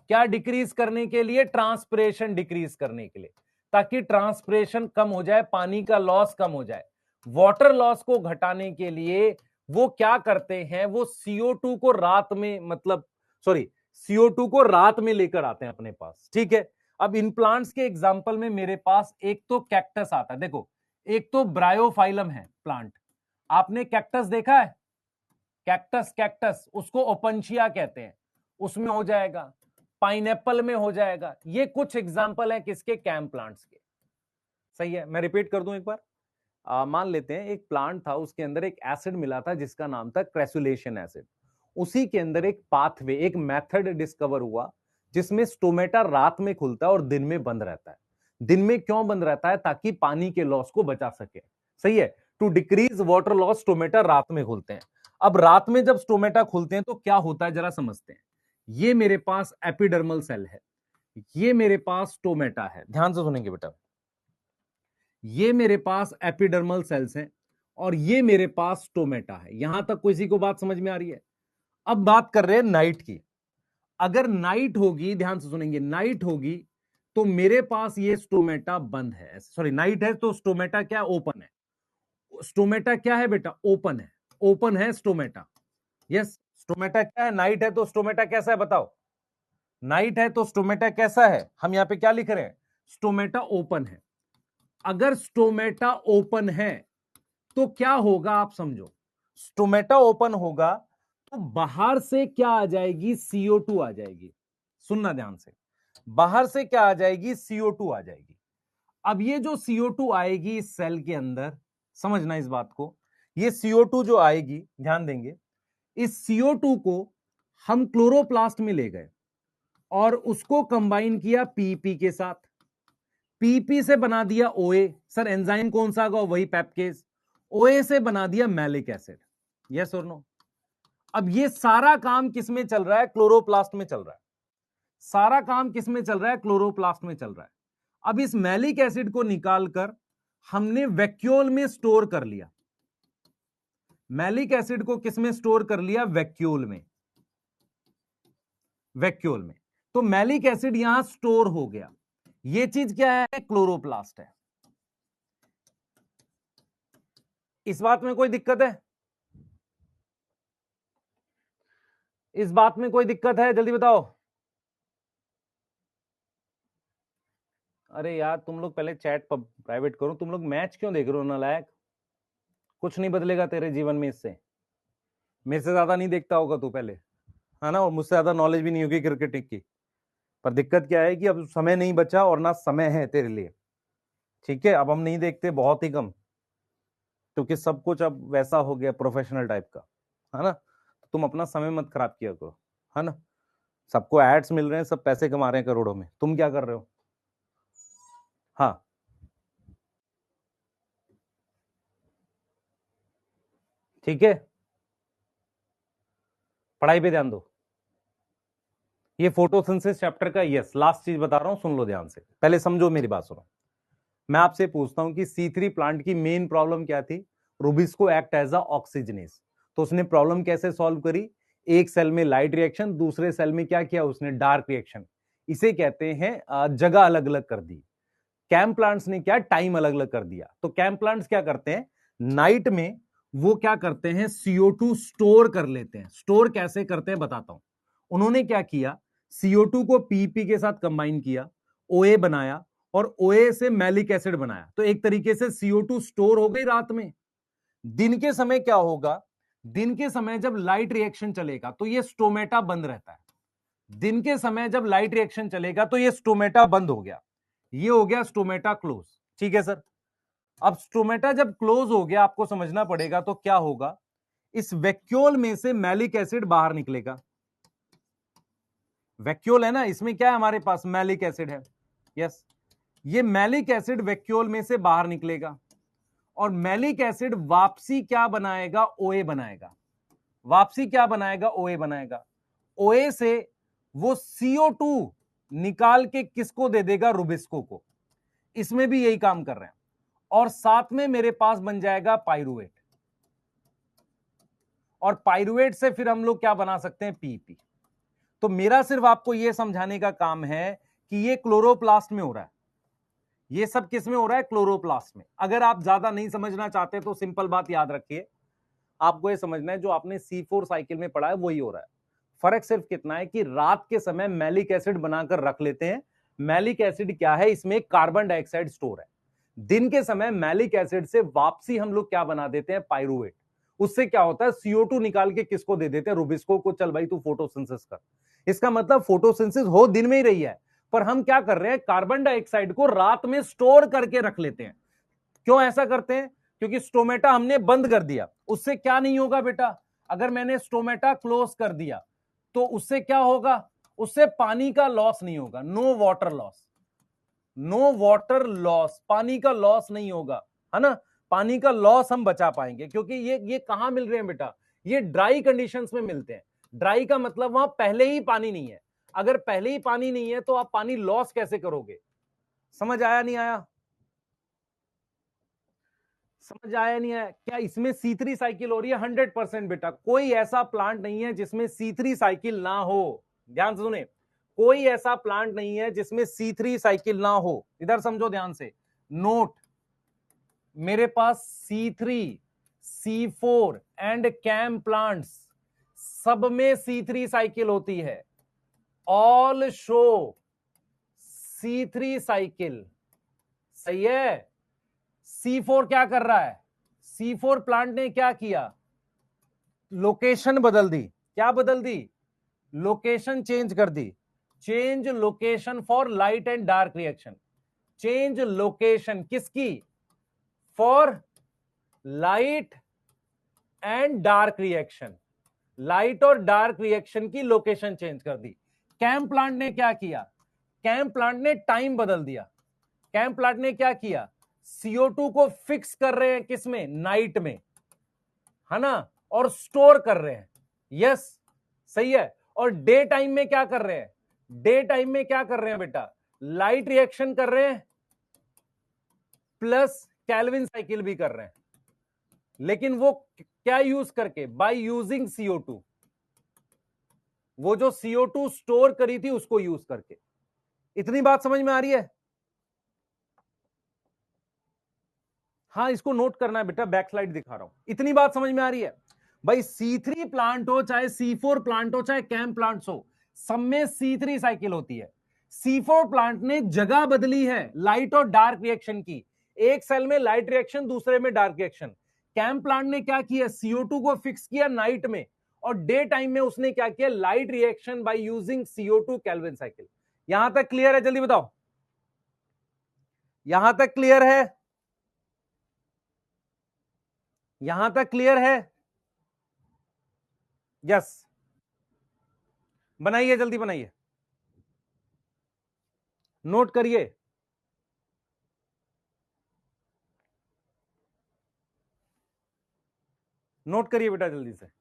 क्या डिक्रीज करने के लिए, ट्रांसपिरेशन डिक्रीज करने के लिए, ताकि ट्रांसपिरेशन कम हो जाए, पानी का लॉस कम हो जाए। वाटर लॉस को घटाने के लिए वो क्या करते हैं, वो CO2 को रात में, मतलब सॉरी, CO2 को रात में लेकर आते हैं अपने पास, ठीक है। अब इन प्लांट्स के एग्जांपल में मेरे पास एक तो कैक्टस आता है, देखो, एक तो ब्रायोफाइलम है प्लांट, आपने कैक्टस देखा है, कैक्टस, कैक्टस उसको ओपनशिया कहते हैं, उसमें हो जाएगा, पाइनएप्पल में हो जाएगा। ये कुछ एग्जांपल है किसके, कैम प्लांट्स के, सही है। मैं रिपीट कर दूं एक बार, मान लेते हैं एक प्लांट था, उसके अंदर एक एसिड मिला था जिसका नाम था क्रेसुलेशन एसिड। उसी के अंदर एक पाथवे, एक मेथड डिस्कवर हुआ जिसमें स्टोमेटा रात में खुलता है और दिन में बंद रहता है। दिन में क्यों बंद रहता है, ताकि पानी के लॉस को बचा सके, सही है। To decrease water loss stomata रात में खुलते हैं। अब रात में जब स्टोमेटा खुलते हैं तो क्या होता है जरा समझते हैं। ये मेरे पास एपिडर्मल सेल है, ये मेरे पास स्टोमेटा है, ध्यान से सुनेंगे बेटा। ये मेरे पास एपिडर्मल सेल्स हैं और ये मेरे पास स्टोमेटा है। यहां तक किसी को बात समझ में आ रही है। अब बात कर रहे हैं नाइट की। अगर नाइट होगी, ध्यान से सुनेंगे, नाइट होगी तो मेरे पास ये स्टोमेटा बंद है, सॉरी नाइट है तो स्टोमेटा क्या, ओपन है। स्टोमेटा क्या है बेटा, ओपन है, ओपन है स्टोमेटा। यस, स्टोमेटा क्या है, नाइट है तो स्टोमेटा कैसा है बताओ, नाइट है तो स्टोमेटा कैसा है, हम यहां पे क्या लिख रहे हैं, स्टोमेटा ओपन है। अगर स्टोमेटा ओपन है तो क्या होगा आप समझो, स्टोमेटा ओपन होगा तो बाहर से क्या आ जाएगी, CO2 आ जाएगी। सुनना ध्यान से, बाहर से क्या आ जाएगी, CO2 आ जाएगी। अब ये जो CO2 आएगी इस सेल के अंदर, समझना इस बात को, ये CO2 जो आएगी, ध्यान देंगे, इस CO2 को हम क्लोरोप्लास्ट में ले गए और उसको कंबाइन किया पीपी के साथ, पीपी से बना दिया OA। सर एंजाइम कौन सा होगा, वही पेप्केज। OA से बना दिया मैलिक एसिड, यस और नो। अब ये सारा काम किस में चल रहा है, क्लोरोप्लास्ट में चल रहा है। सारा काम किस में चल रहा है, क्लोरोप्लास्ट में चल रहा है। अब इस मैलिक एसिड को निकालकर हमने वैक्यूल में स्टोर कर लिया। मैलिक एसिड को किस में स्टोर कर लिया, वैक्यूल में, वैक्यूल में। तो मैलिक एसिड यहां स्टोर हो गया। ये चीज क्या है, क्लोरोप्लास्ट है। इस बात में कोई दिक्कत है, इस बात में कोई दिक्कत है, जल्दी बताओ। अरे यार तुम लोग पहले चैट प्राइवेट करो, तुम लोग मैच क्यों देख रहे हो नालायक। कुछ नहीं बदलेगा तेरे जीवन में इससे। मेरे से ज्यादा नहीं देखता होगा तू पहले, है ना, और मुझसे ज्यादा नॉलेज भी नहीं होगी क्रिकेट की। पर दिक्कत क्या है कि अब समय नहीं बचा और ना समय है तेरे लिए, ठीक है। अब हम नहीं देखते, बहुत ही कम, क्योंकि सब कुछ अब वैसा हो गया प्रोफेशनल टाइप का, है ना। तुम अपना समय मत खराब किया करो, है ना। सबको एड्स मिल रहे हैं, सब पैसे कमा रहे हैं करोड़ों में, तुम क्या कर रहे हो। हाँ, ठीक है, पढ़ाई पे ध्यान दो। ये फोटोसिंथेसिस चैप्टर का यस लास्ट चीज बता रहा हूं, सुन लो ध्यान से, पहले समझो मेरी बात सुनो। मैं आपसे पूछता हूं कि C3 प्लांट की मेन प्रॉब्लम क्या थी, rubisco act as a oxygenase. तो उसने प्रॉब्लम कैसे सॉल्व करी, एक सेल में लाइट रिएक्शन, दूसरे सेल में क्या किया उसने, डार्क रिएक्शन। इसे कहते हैं जगह अलग अलग कर दी। कैम प्लांट्स ने क्या, टाइम अलग अलग कर दिया। तो कैम प्लांट्स क्या करते हैं, नाइट में वो क्या करते हैं, CO2 स्टोर कर लेते हैं। स्टोर कैसे करते हैं बताता हूं। उन्होंने क्या किया, CO2 को पीपी के साथ कंबाइन किया, OA बनाया और OA से मैलिक एसिड बनाया। तो एक तरीके से CO2 स्टोर हो गई रात में। दिन के समय क्या होगा, दिन के समय जब लाइट रिएक्शन चलेगा तो ये स्टोमेटा बंद रहता है। दिन के समय जब लाइट रिएक्शन चलेगा तो ये स्टोमेटा बंद हो गया, ये हो गया स्टोमेटा क्लोज, ठीक है सर। अब स्टोमेटा जब क्लोज हो गया, आपको समझना पड़ेगा तो क्या होगा, इस वैक्यूल में से मैलिक एसिड बाहर निकलेगा। वैक्यूल है ना, इसमें क्या है हमारे पास, मैलिक एसिड है, यस। ये मैलिक एसिड वैक्यूल में से बाहर निकलेगा और मैलिक एसिड वापसी क्या बनाएगा, OA बनाएगा। वापसी क्या बनाएगा, OA बनाएगा। OA से वो CO2 निकाल के किसको दे देगा, रुबिस्को को। इसमें भी यही काम कर रहे हैं। और साथ में मेरे पास बन जाएगा पाइरुवेट, और पाइरुवेट से फिर हम लोग क्या बना सकते हैं, पीपी। तो मेरा सिर्फ आपको यह समझाने का काम है कि ये क्लोरोप्लास्ट में हो रहा है, ये सब किस में हो रहा है? क्लोरोप्लास्ट में। अगर आप ज्यादा नहीं समझना चाहते तो सिंपल बात याद रखिए, आपको ये समझना है जो आपने C4 साइकिल में पढ़ा है वही हो रहा है। फर्क सिर्फ कितना है कि रात के समय मैलिक एसिड बनाकर रख लेते हैं। मैलिक एसिड क्या है? इसमें कार्बन डाइऑक्साइड स्टोर है। दिन के समय मैलिक एसिड से वापसी हम लोग क्या बना देते हैं? पाइरुवेट। उससे क्या होता है? CO2 निकाल के किसको दे देते हैं? रुबिस्को को। चल भाई तू फोटोसिंथेसिस कर। इसका मतलब फोटोसिंथेसिस हो दिन में ही रही है, पर हम क्या कर रहे हैं? कार्बन डाइऑक्साइड को रात में स्टोर करके रख लेते हैं। क्यों ऐसा करते हैं? क्योंकि स्टोमेटा हमने बंद कर दिया। उससे क्या नहीं होगा बेटा? अगर मैंने स्टोमेटा क्लोज कर दिया तो उससे क्या होगा? उससे पानी का लॉस नहीं होगा। No water loss, no water loss, पानी का लॉस नहीं होगा, है ना। पानी का लॉस हम बचा पाएंगे, क्योंकि ये कहां मिल रहे हैं बेटा? ये ड्राई कंडीशंस में मिलते हैं। ड्राई का मतलब वहां पहले ही पानी नहीं है। अगर पहले ही पानी नहीं है तो आप पानी लॉस कैसे करोगे? समझ आया नहीं आया? समझ आया नहीं आया? क्या इसमें C3 साइकिल हो रही है? 100% बेटा। कोई ऐसा प्लांट नहीं है जिसमें C3 साइकिल ना हो। ध्यान से सुने, कोई ऐसा प्लांट नहीं है जिसमें C3 साइकिल ना हो। इधर समझो ध्यान से। नोट, मेरे पास C3, C4 and cam plants सब में C3 साइकिल होती है। All show C3 cycle. सही है। C4 क्या कर रहा है? C4 प्लांट ने क्या किया? लोकेशन बदल दी। क्या बदल दी? लोकेशन चेंज कर दी। Change location for light and dark reaction. Change location किसकी? For light and dark reaction. Light और डार्क रिएक्शन की लोकेशन चेंज कर दी। कैम प्लांट ने क्या किया? कैम प्लांट ने टाइम बदल दिया। कैम प्लांट ने क्या किया? CO2 को फिक्स कर रहे हैं किसमें? नाइट में, है ना, और स्टोर कर रहे हैं। यस, सही है। और डे टाइम में क्या कर रहे हैं? डे टाइम में क्या कर रहे हैं बेटा? लाइट रिएक्शन कर रहे हैं प्लस कैल्विन साइकिल भी कर रहे हैं। लेकिन वो क्या यूज करके? By using CO2। वो जो CO2 स्टोर करी थी उसको यूज करके। इतनी बात समझ में आ रही है? हाँ, इसको नोट करना है बेटा, बैक स्लाइड दिखा रहा हूं। इतनी बात समझ में आ रही है? भाई C3 प्लांट हो चाहे C4 प्लांट हो चाहे कैम प्लांट्स हो, सब में C3 साइकिल होती है। C4 प्लांट ने जगह बदली है लाइट और डार्क रिएक्शन की। एक सेल में लाइट रिएक्शन, दूसरे में डार्क रिएक्शन। कैम प्लांट ने क्या किया? CO2 को फिक्स किया नाइट में, और डे टाइम में उसने क्या किया? Light reaction by using CO2 Calvin cycle. यहां तक क्लियर है? जल्दी बताओ, यहां तक क्लियर है? यहां तक क्लियर है? यस, बनाइए, जल्दी बनाइए, नोट करिए। नोट करिए बेटा जल्दी से।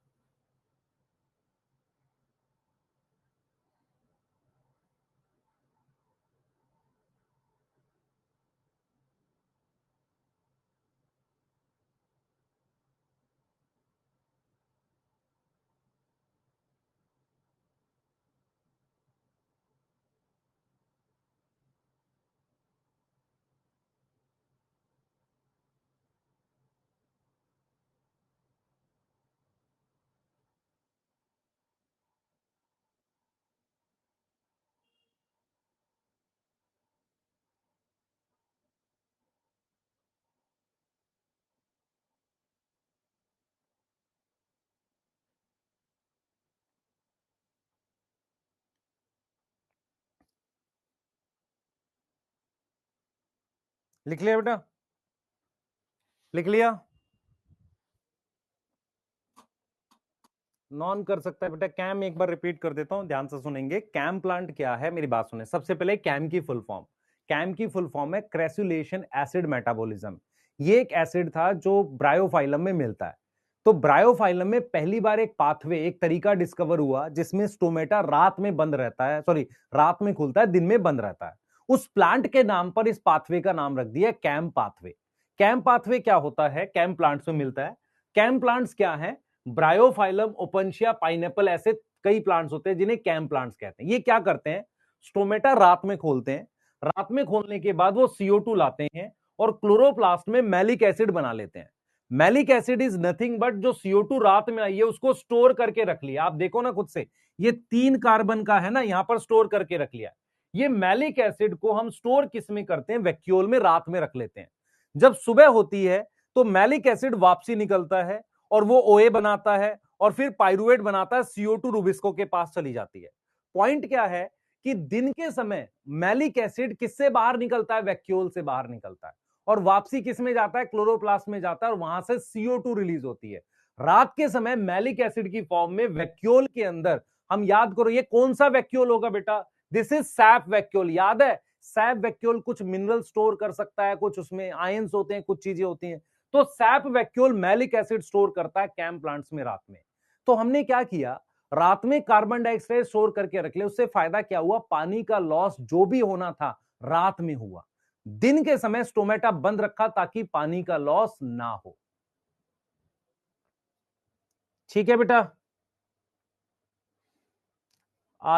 लिख लिया बेटा? लिख लिया? नॉन कर सकता है बेटा। कैम एक बार रिपीट कर देता हूं, ध्यान से सुनेंगे। कैम प्लांट क्या है, मेरी बात सुने। सबसे पहले कैम की फुल फॉर्म। कैम की फुल फॉर्म है क्रेसुलेशन एसिड मेटाबॉलिज्म। ये एक एसिड था जो ब्रायोफाइलम में मिलता है। तो ब्रायोफाइलम में पहली बार एक पाथवे, एक तरीका डिस्कवर हुआ जिसमें स्टोमेटा रात में बंद रहता है, सॉरी रात में खुलता है, दिन में बंद रहता है। उस प्लांट के नाम पर इस पाथवे का नाम रख दिया कैम पाथवे। कैम पाथवे क्या होता है? कैम प्लांट्स में मिलता है। कैम प्लांट्स क्या है? ब्रायोफाइलम, ओपनशिया, पाइनएप्पल, ऐसे कई प्लांट्स होते हैं जिन्हें कैम प्लांट्स कहते हैं। ये क्या करते हैं? स्टोमेटा रात में खोलते हैं। रात में खोलने के बाद वो CO2 लाते हैं और क्लोरोप्लास्ट में मैलिक एसिड बना लेते हैं। Malic acid is nothing but जो CO2 रात में आई है उसको स्टोर करके रख लिया। आप देखो ना खुद से, ये 3 कार्बन का है ना, यहां पर स्टोर करके रख लिया। ये मैलिक एसिड को हम स्टोर किस में करते हैं? वैक्यूल में रात में रख लेते हैं। जब सुबह होती है तो मैलिक एसिड वापसी निकलता है और वो OA बनाता है और फिर पाइरुवेट बनाता है, CO2 रुबिस्को के पास चली जाती है। पॉइंट क्या है कि दिन के समय मैलिक एसिड किससे बाहर निकलता है? वैक्यूल से बाहर निकलता है और वापसी किस में जाता है? क्लोरोप्लास्ट में जाता है और वहां से CO2 रिलीज होती है। रात के समय मैलिक एसिड की फॉर्म में वैक्यूल के अंदर, हम याद करो ये कौन सा वैक्यूल होगा बेटा? This is SAP vacuole. याद है सैप वैक्यूल कुछ मिनरल स्टोर कर सकता है, कुछ उसमें आयंस होते हैं, कुछ चीजें होती हैं। तो SAP vacuole malic acid store करता है कैम प्लांट्स में रात में। तो हमने क्या किया, रात में कार्बन डाइऑक्साइड स्टोर करके रख ले। उससे फायदा क्या हुआ? पानी का लॉस जो भी होना था रात में हुआ। दिन के समय स्टोमेटा बंद रखा ताकि पानी का लॉस ना हो। ठीक है बेटा।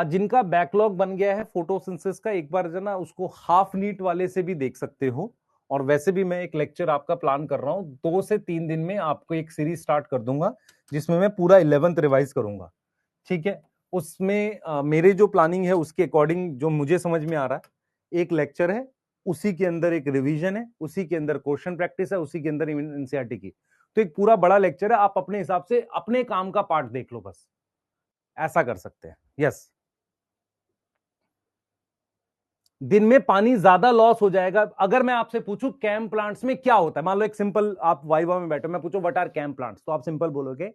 जिनका बैकलॉग बन गया है फोटोसिंथेसिस का, एक बार जना उसको हाफ नीट वाले से भी देख सकते हो। और वैसे भी मैं एक लेक्चर आपका प्लान कर रहा हूं, 2 से 3 दिन में आपको एक सीरीज स्टार्ट कर दूंगा जिसमें मैं पूरा 11th रिवाइज करूंगा। ठीक है, उसमें मेरे जो प्लानिंग है उसके अकॉर्डिंग जो मुझे समझ में आ रहा है, एक लेक्चर है, उसी के अंदर एक रिवीजन है, उसी के अंदर क्वेश्चन प्रैक्टिस है, उसी के अंदर एनसीईआरटी की। तो एक पूरा बड़ा लेक्चर है, आप अपने हिसाब से अपने काम का पार्ट देख लो, बस ऐसा कर सकते हैं। यस, दिन में पानी ज्यादा लॉस हो जाएगा। अगर मैं आपसे पूछूं कैम प्लांट्स में क्या होता है, मान लो एक सिंपल, आप वाइवा में बैठे, मैं पूछूं व्हाट आर कैम प्लांट्स, तो आप सिंपल बोलोगे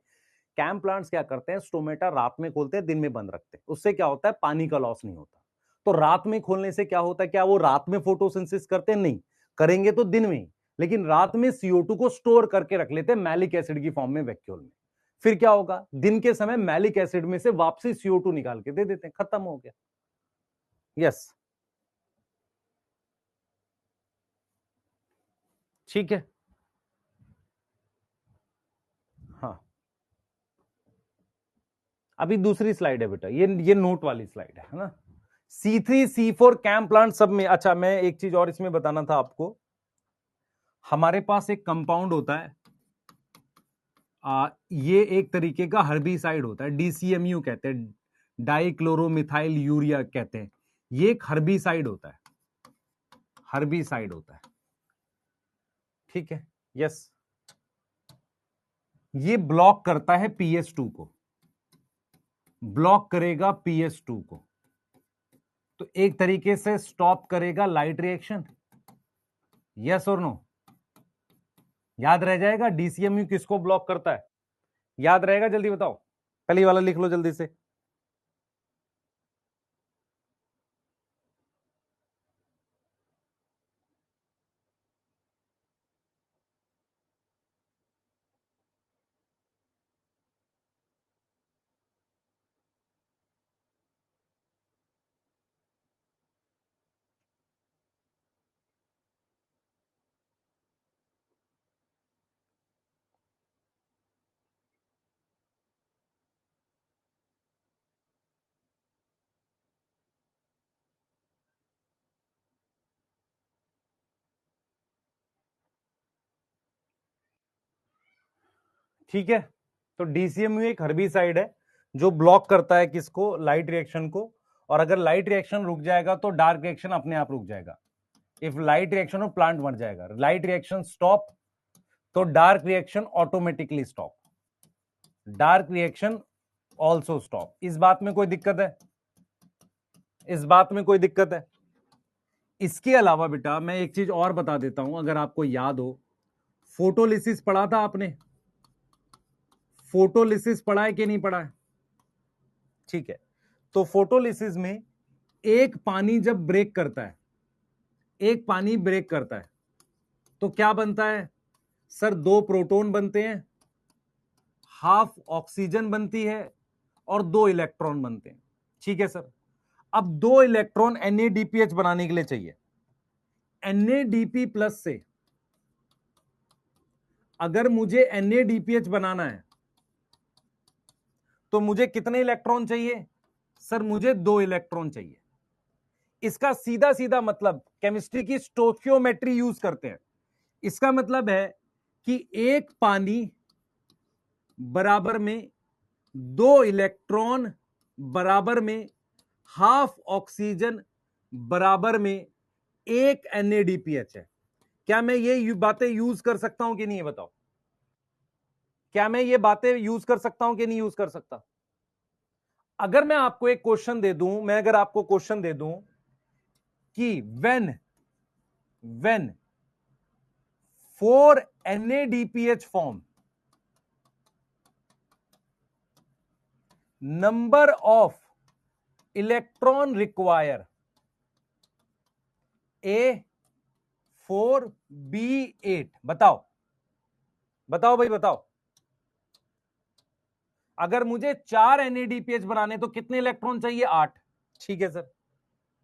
कैम प्लांट्स क्या करते हैं? स्टोमेटा रात में खोलते हैं, दिन में बंद रखते हैं। उससे क्या होता है? पानी का लॉस नहीं होता। तो रात में खोलने से क्या होता है? क्या वो रात में फोटोसिंथेसिस करते हैं? नहीं, करेंगे तो दिन में ही, लेकिन रात में CO2 को स्टोर करके रख लेते हैं मैलिक एसिड की फॉर्म में वैक्यूल में। फिर क्या होगा? दिन के समय मैलिक एसिड में से वापसी CO2 निकाल के दे देते हैं, खत्म हो गया। यस, ठीक है। हाँ, अभी दूसरी स्लाइड है बेटा, ये नोट वाली स्लाइड है ना। C3 C4 कैम प्लांट सब में। अच्छा, मैं एक चीज और इसमें बताना था आपको, हमारे पास एक कंपाउंड होता है, ये एक तरीके का हर्बिसाइड होता है, DCMU कहते हैं, डाइक्लोरोमिथाइल यूरिया कहते हैं। ये एक हर्बिसाइड होता है, हर्बिसाइड होता है। ठीक है, यस, ये ब्लॉक करता है PS2 को, ब्लॉक करेगा PS2 को, तो एक तरीके से स्टॉप करेगा लाइट रिएक्शन। यस और नो? याद रह जाएगा DCMU किसको ब्लॉक करता है? याद रहेगा? जल्दी बताओ, पहली वाला लिख लो जल्दी से। ठीक है, तो DCMU एक हर्बिसाइड है जो ब्लॉक करता है किसको? लाइट रिएक्शन को। और अगर लाइट रिएक्शन रुक जाएगा तो डार्क रिएक्शन अपने आप रुक जाएगा। इफ लाइट रिएक्शन हो प्लांट मर जाएगा। लाइट रिएक्शन स्टॉप तो dark reaction automatically stop, dark reaction also stop. इस बात में कोई दिक्कत है? इस बात में कोई दिक्कत है? इसके अलावा बेटा मैं एक चीज और बता देता हूं, अगर आपको याद हो, फोटोलिसिस पढ़ा था आपने? फोटोलिसिस पढ़ा है कि नहीं पढ़ा है? ठीक है, तो फोटोलिसिस में एक पानी जब ब्रेक करता है, एक पानी ब्रेक करता है तो क्या बनता है? सर 2 प्रोटॉन बनते हैं, हाफ ऑक्सीजन बनती है और 2 इलेक्ट्रॉन बनते हैं। ठीक है सर, अब 2 इलेक्ट्रॉन NADPH बनाने के लिए चाहिए। NADP प्लस से अगर मुझे NADPH बनाना है तो मुझे कितने इलेक्ट्रॉन चाहिए? सर मुझे 2 इलेक्ट्रॉन चाहिए। इसका सीधा सीधा मतलब केमिस्ट्री की स्टोइकियोमेट्री यूज करते हैं। इसका मतलब है कि एक पानी बराबर में 2 इलेक्ट्रॉन बराबर में हाफ ऑक्सीजन बराबर में 1 NaDPH है। क्या मैं ये बातें यूज कर सकता हूं कि नहीं, बताओ? क्या मैं ये बातें यूज कर सकता हूं कि नहीं यूज कर सकता? अगर मैं आपको एक क्वेश्चन दे दूं, मैं अगर आपको क्वेश्चन दे दूं कि when 4 NaDPH form, number of electron require A4 B8, बताओ बताओ भाई बताओ। अगर मुझे 4 NaDPH बनाने तो कितने इलेक्ट्रॉन चाहिए? 8। ठीक है सर,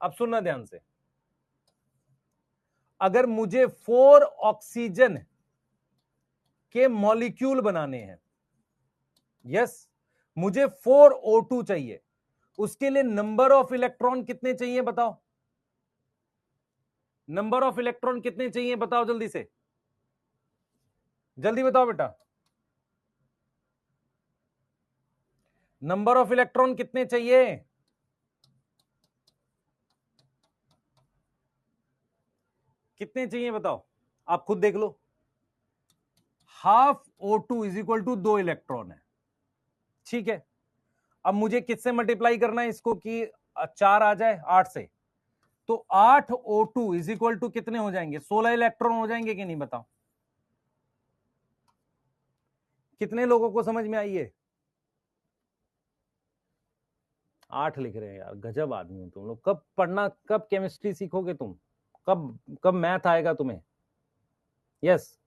अब सुनना ध्यान से। अगर मुझे 4 ऑक्सीजन के मॉलिक्यूल बनाने हैं, यस, मुझे 4 O2 चाहिए, उसके लिए नंबर ऑफ इलेक्ट्रॉन कितने चाहिए बताओ? नंबर ऑफ इलेक्ट्रॉन कितने चाहिए बताओ जल्दी से, जल्दी बताओ बेटा। नंबर ऑफ इलेक्ट्रॉन कितने चाहिए? कितने चाहिए बताओ, आप खुद देख लो। Half O2 is equal to 2 electron है, ठीक है। अब मुझे किससे मल्टीप्लाई करना है इसको कि 4 आ जाए 8 से, तो 8 O2 इज इक्वल टू कितने हो जाएंगे? 16 इलेक्ट्रॉन हो जाएंगे कि नहीं, बताओ? कितने लोगों को समझ में आई है? 8 लिख रहे हैं यार, गजब आदमी हो तुम लोग। कब पढ़ना, कब केमिस्ट्री सीखोगे तुम? कब कब मैथ आएगा तुम्हें? यस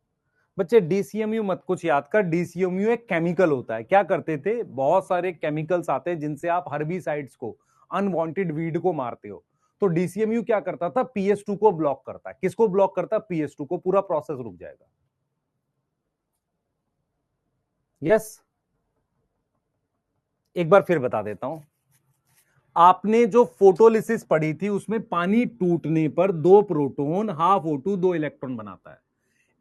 बच्चे, डीसीएमयू मत कुछ याद कर। डीसीएमयू एक केमिकल होता है। क्या करते थे, बहुत सारे केमिकल्स आते हैं जिनसे आप हर्बिसाइड्स को, अनवांटेड वीड को मारते हो। तो डीसीएमयू क्या करता था? PS2 को ब्लॉक करता है। किसको ब्लॉक करता है? PS2 को। पूरा प्रोसेस रुक जाएगा। यस एक बार फिर बता देता हूं। आपने जो फोटोलिसिस पढ़ी थी उसमें पानी टूटने पर 2 प्रोटॉन हाफ O2 2 इलेक्ट्रॉन बनाता है।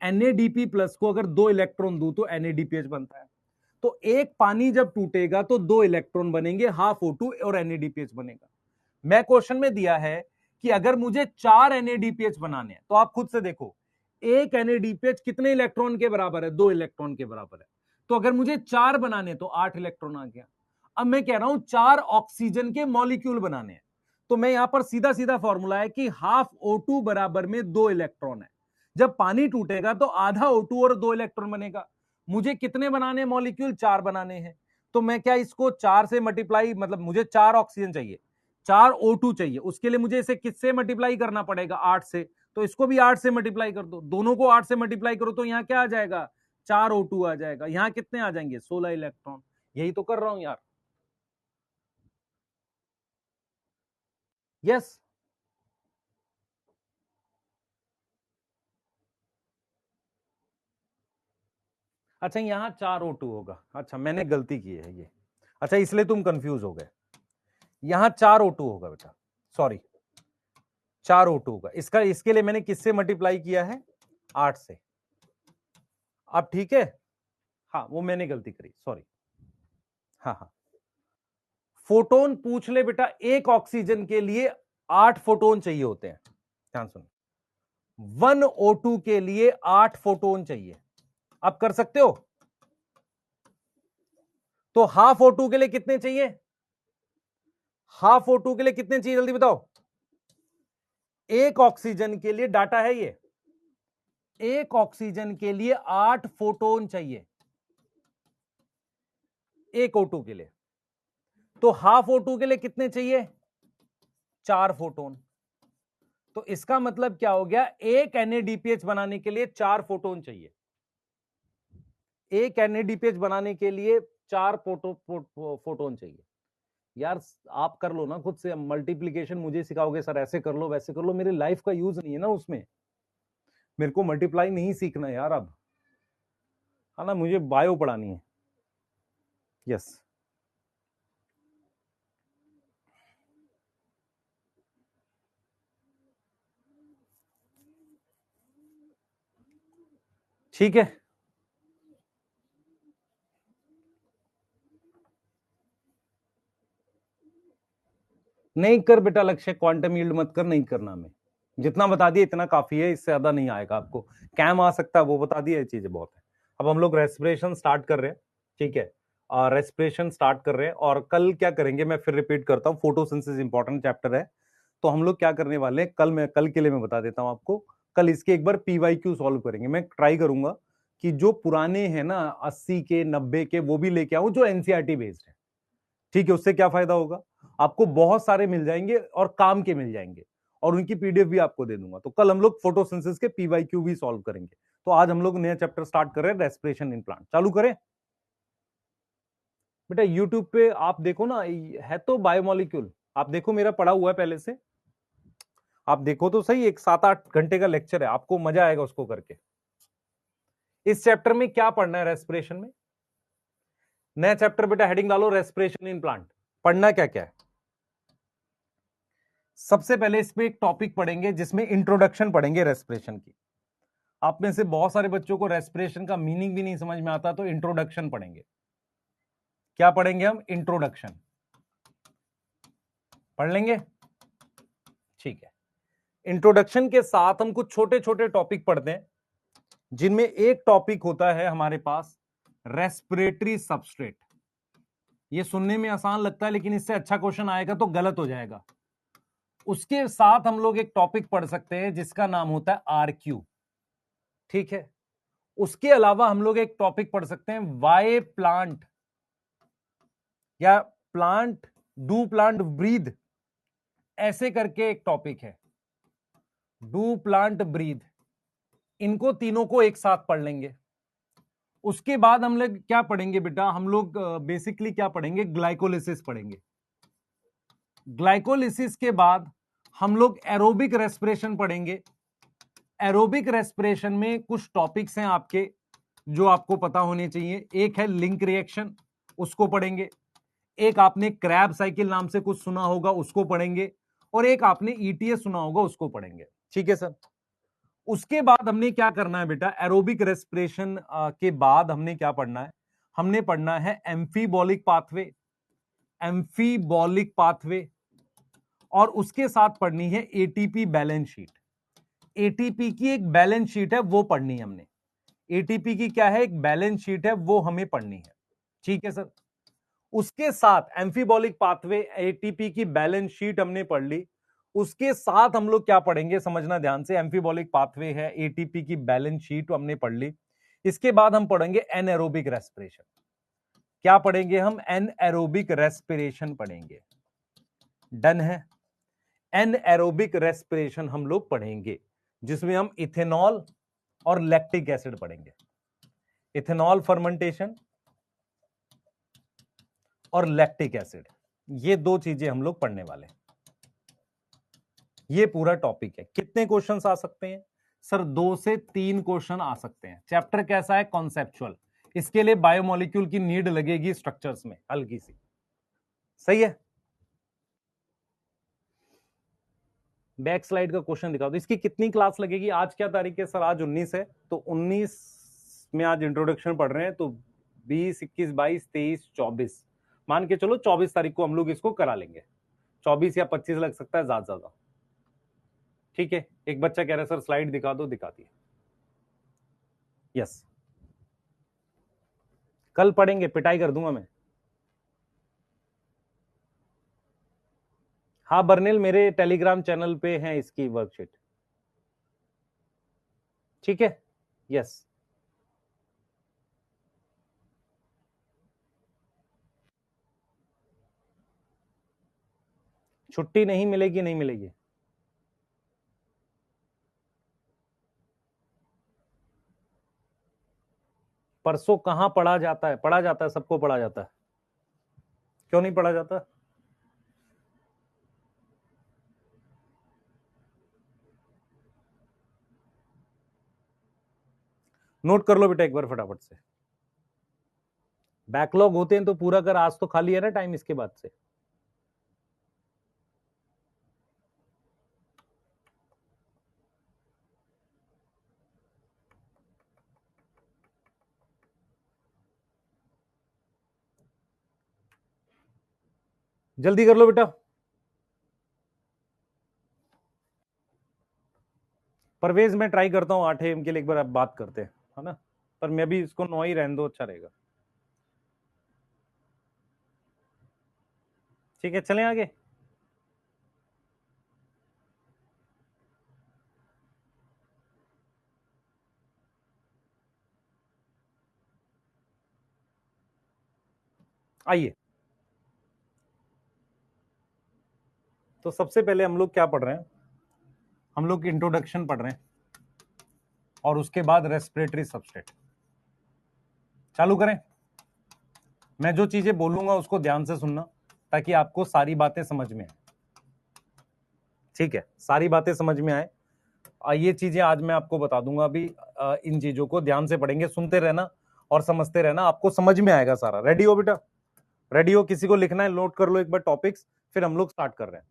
NADP प्लस को अगर 2 इलेक्ट्रॉन दूं तो NADPH बनता है। तो एक पानी जब टूटेगा तो 2 इलेक्ट्रॉन बनेंगे, हाफ O2 और NADPH बनेगा। मैं क्वेश्चन में दिया है कि अगर मुझे 4 NADPH बनाने हैं, तो आप खुद से देखो, एक NADPH कितने इलेक्ट्रॉन के बराबर है? 2 इलेक्ट्रॉन के बराबर है। तो अगर मुझे 4 बनाने तो 8 इलेक्ट्रॉन आ गया। अब मैं कह रहा हूं 4 ऑक्सीजन के मॉलिक्यूल बनाने हैं, तो मैं यहां पर सीधा सीधा फॉर्मूला है कि हाफ O2 बराबर में 2 इलेक्ट्रॉन है। जब पानी टूटेगा तो आधा O2 और 2 इलेक्ट्रॉन बनेगा। मुझे कितने बनाने मॉलिक्यूल? 4 बनाने हैं। तो मैं क्या इसको 4 से मल्टीप्लाई, मतलब मुझे 4 ऑक्सीजन चाहिए, 4 O2 चाहिए, उसके लिए मुझे इसे किससे मल्टीप्लाई करना पड़ेगा? 8 से। तो इसको भी 8 से मल्टीप्लाई कर दो, दोनों को 8 से मल्टीप्लाई करो तो यहां क्या आ जाएगा? 4 O2 आ जाएगा। यहां कितने आ जाएंगे? 16 इलेक्ट्रॉन। यही तो कर रहा हूं यार। यस अच्छा, यहां 4 O2 होगा। अच्छा मैंने गलती की है ये, अच्छा इसलिए तुम कंफ्यूज हो गए। यहां 4 O2 होगा बेटा, सॉरी 4 O2 होगा। इसका, इसके लिए मैंने किससे मल्टीप्लाई किया है? 8 से। अब ठीक है, हाँ वो मैंने गलती करी, सॉरी। हाँ हाँ, फोटोन पूछ ले बेटा, एक ऑक्सीजन के लिए 8 फोटोन चाहिए होते हैं। ध्यान सुनो, 1 O2 के लिए 8 फोटोन चाहिए। आप कर सकते हो? तो हाफ O2 के लिए कितने चाहिए? हाफ O2 के लिए कितने चाहिए जल्दी बताओ? एक ऑक्सीजन के लिए, डाटा है ये, एक ऑक्सीजन के लिए 8 फोटोन चाहिए एक O2 के लिए। तो हाफ O2 के लिए कितने चाहिए? 4 फोटोन। तो इसका मतलब क्या हो गया? एक NADPH बनाने के लिए 4 फोटोन चाहिए। एक NADPH बनाने के लिए 4 फोटोन चाहिए। यार आप कर लो ना खुद से, मल्टीप्लीकेशन मुझे सिखाओगे सर ऐसे कर लो वैसे कर लो, मेरी लाइफ का यूज नहीं है ना उसमें। मेरे को मल्टीप्लाई नहीं सीखना यार अब, है ना, मुझे बायो पढ़ानी है। यस ठीक है, नहीं कर बेटा लक्ष्य, क्वांटम यील्ड मत कर, नहीं करना हमें, जितना बता दिया इतना काफी है, इससे ज्यादा नहीं आएगा आपको। कैम आ सकता है वो बता दिया, ये चीजें बहुत है। अब हम लोग रेस्पिरेशन स्टार्ट कर रहे हैं, ठीक है, और रेस्पिरेशन स्टार्ट कर रहे हैं, और कल क्या करेंगे मैं फिर रिपीट करता हूँ, फोटोसिंथेसिस इंपॉर्टेंट चैप्टर है। तो हम लोग क्या करने वाले हैं, कल के लिए मैं बता देता हूँ आपको, कल इसके एक बार पीवाईक्यू सॉल्व करेंगे। मैं ट्राई करूंगा कि जो पुराने हैं ना 80 के 90 के वो भी लेके आऊं, जो एनसीईआरटी बेस्ड है, ठीक है। उससे क्या फायदा होगा, आपको बहुत सारे मिल जाएंगे और काम के मिल जाएंगे, और उनकी पीडीएफ भी आपको दे दूंगा। तो कल हम लोग फोटोसिंथेसिस के पीवाईक्यू भी सॉल्व करेंगे। तो आज हम लोग नया चैप्टर स्टार्ट कर रहे हैं, रेस्पिरेशन इन प्लांट। चालू करें बेटा, यूट्यूब पे आप देखो ना, है तो बायोमोलिक्यूल, आप देखो मेरा पढ़ा हुआ है पहले से, आप देखो तो सही, एक 7-8 घंटे का लेक्चर है, आपको मजा आएगा उसको करके। इस चैप्टर में क्या पढ़ना है रेस्पिरेशन में, नया चैप्टर बेटा, हेडिंग डालो रेस्पिरेशन इन प्लांट। पढ़ना क्या क्या है, सबसे पहले इस पे एक टॉपिक पढ़ेंगे जिसमें इंट्रोडक्शन पढ़ेंगे रेस्पिरेशन की। आप में से बहुत सारे बच्चों को रेस्पिरेशन का मीनिंग भी नहीं समझ में आता, तो इंट्रोडक्शन पढ़ेंगे। क्या पढ़ेंगे हम, इंट्रोडक्शन पढ़ लेंगे, ठीक है। इंट्रोडक्शन के साथ हम कुछ छोटे छोटे टॉपिक पढ़ते हैं, जिनमें एक टॉपिक होता है हमारे पास रेस्पिरेटरी सबस्ट्रेट। ये सुनने में आसान लगता है, लेकिन इससे अच्छा क्वेश्चन आएगा तो गलत हो जाएगा। उसके साथ हम लोग एक टॉपिक पढ़ सकते हैं जिसका नाम होता है आरक्यू, ठीक है। उसके अलावा हम लोग एक टॉपिक पढ़ सकते हैं वाई प्लांट, या प्लांट डू प्लांट ब्रीथ, ऐसे करके एक टॉपिक है, डू प्लांट ब्रीथ। इनको तीनों को एक साथ पढ़ लेंगे। उसके बाद हम लोग क्या पढ़ेंगे बेटा, हम लोग बेसिकली क्या पढ़ेंगे, ग्लाइकोलिसिस पढ़ेंगे। ग्लाइकोलिसिस के बाद हम लोग एरोबिक रेस्पिरेशन पढ़ेंगे। एरोबिक रेस्पिरेशन में कुछ टॉपिक्स हैं आपके जो आपको पता होने चाहिए। एक है लिंक रिएक्शन, उसको पढ़ेंगे। एक आपने क्रैब साइकिल नाम से कुछ सुना होगा, उसको पढ़ेंगे। और एक आपने ईटीएस सुना होगा, उसको पढ़ेंगे, ठीक है सर। उसके बाद हमने क्या करना है बेटा, एरोबिक रेस्पिरेशन के बाद हमने क्या पढ़ना है, हमने पढ़ना है एम्फीबॉलिक पाथवे, एम्फीबॉलिक पाथवे। और उसके साथ पढ़नी है एटीपी बैलेंस शीट। एटीपी की एक बैलेंस शीट है, वो पढ़नी है हमने। एटीपी की क्या है, एक बैलेंस शीट है, वो हमें पढ़नी है, ठीक है सर। उसके साथ एम्फीबॉलिक पाथवे, एटीपी की बैलेंस शीट हमने पढ़ ली। उसके साथ हम लोग क्या पढ़ेंगे, समझना ध्यान से, एम्फीबॉलिक पाथवे है, एटीपी की बैलेंस शीट हमने पढ़ ली। इसके बाद हम पढ़ेंगे एनएरोबिक रेस्पिरेशन। क्या पढ़ेंगे हम, एनएरोबिक रेस्पिरेशन पढ़ेंगे। डन है, एनएरोबिक रेस्पिरेशन हम लोग पढ़ेंगे, जिसमें हम इथेनॉल और लैक्टिक एसिड पढ़ेंगे। इथेनॉल फर्मेंटेशन और लैक्टिक एसिड, ये दो चीजें हम लोग पढ़ने वाले हैं। ये पूरा टॉपिक है। कितने क्वेश्चंस आ सकते हैं सर, 2 से 3 क्वेश्चन आ सकते हैं। चैप्टर कैसा है, कॉन्सेप्चुअल। इसके लिए बायोमोलिक्यूल की नीड लगेगी स्ट्रक्चर्स में हल्की सी, सही है। बैक स्लाइड का क्वेश्चन दिखा दो। इसकी कितनी क्लास लगेगी, आज क्या तारीख है सर, आज 19 है, तो 19 में आज इंट्रोडक्शन पढ़ रहे हैं, तो 20, 21, 22, 23, 24, मान के चलो 24 तारीख को हम लोग इसको करा लेंगे। 24 या 25 लग सकता है ज्यादा ज्यादा, ठीक है। एक बच्चा कह रहा है सर स्लाइड दिखा दो, दिखाती है। यस, कल पढ़ेंगे, पिटाई कर दूंगा मैं। हाँ बर्नेल, मेरे टेलीग्राम चैनल पे है इसकी वर्कशीट, ठीक है। यस, छुट्टी नहीं मिलेगी, नहीं मिलेगी। परसों कहां पढ़ा जाता है, पढ़ा जाता है, सबको पढ़ा जाता है, क्यों नहीं पढ़ा जाता। नोट कर लो बेटा एक बार फटाफट से। बैकलॉग होते हैं तो पूरा कर, आज तो खाली है ना टाइम इसके बाद से। जल्दी कर लो बेटा। परवेज मैं ट्राई करता हूँ 8 AM के लिए एक बार आप बात करते हैं, है ना, पर मैं भी इसको 9 ही रहने दो, अच्छा रहेगा। ठीक है, चलें आगे। आइए, तो सबसे पहले हम लोग क्या पढ़ रहे हैं, हम लोग इंट्रोडक्शन पढ़ रहे हैं और उसके बाद रेस्पिरेटरी सबस्ट्रेट। चालू करें। मैं जो चीजें बोलूंगा उसको ध्यान से सुनना ताकि आपको सारी बातें समझ में आए। ठीक है, सारी बातें समझ में आए। ये चीजें आज मैं आपको बता दूंगा। अभी इन चीजों को ध्यान से पढ़ेंगे, सुनते रहना और समझते रहना, आपको समझ में आएगा सारा। रेडी हो बेटा? रेडी हो? किसी को लिखना है नोट कर लो एक बार टॉपिक्स, फिर हम लोग स्टार्ट कर रहे हैं।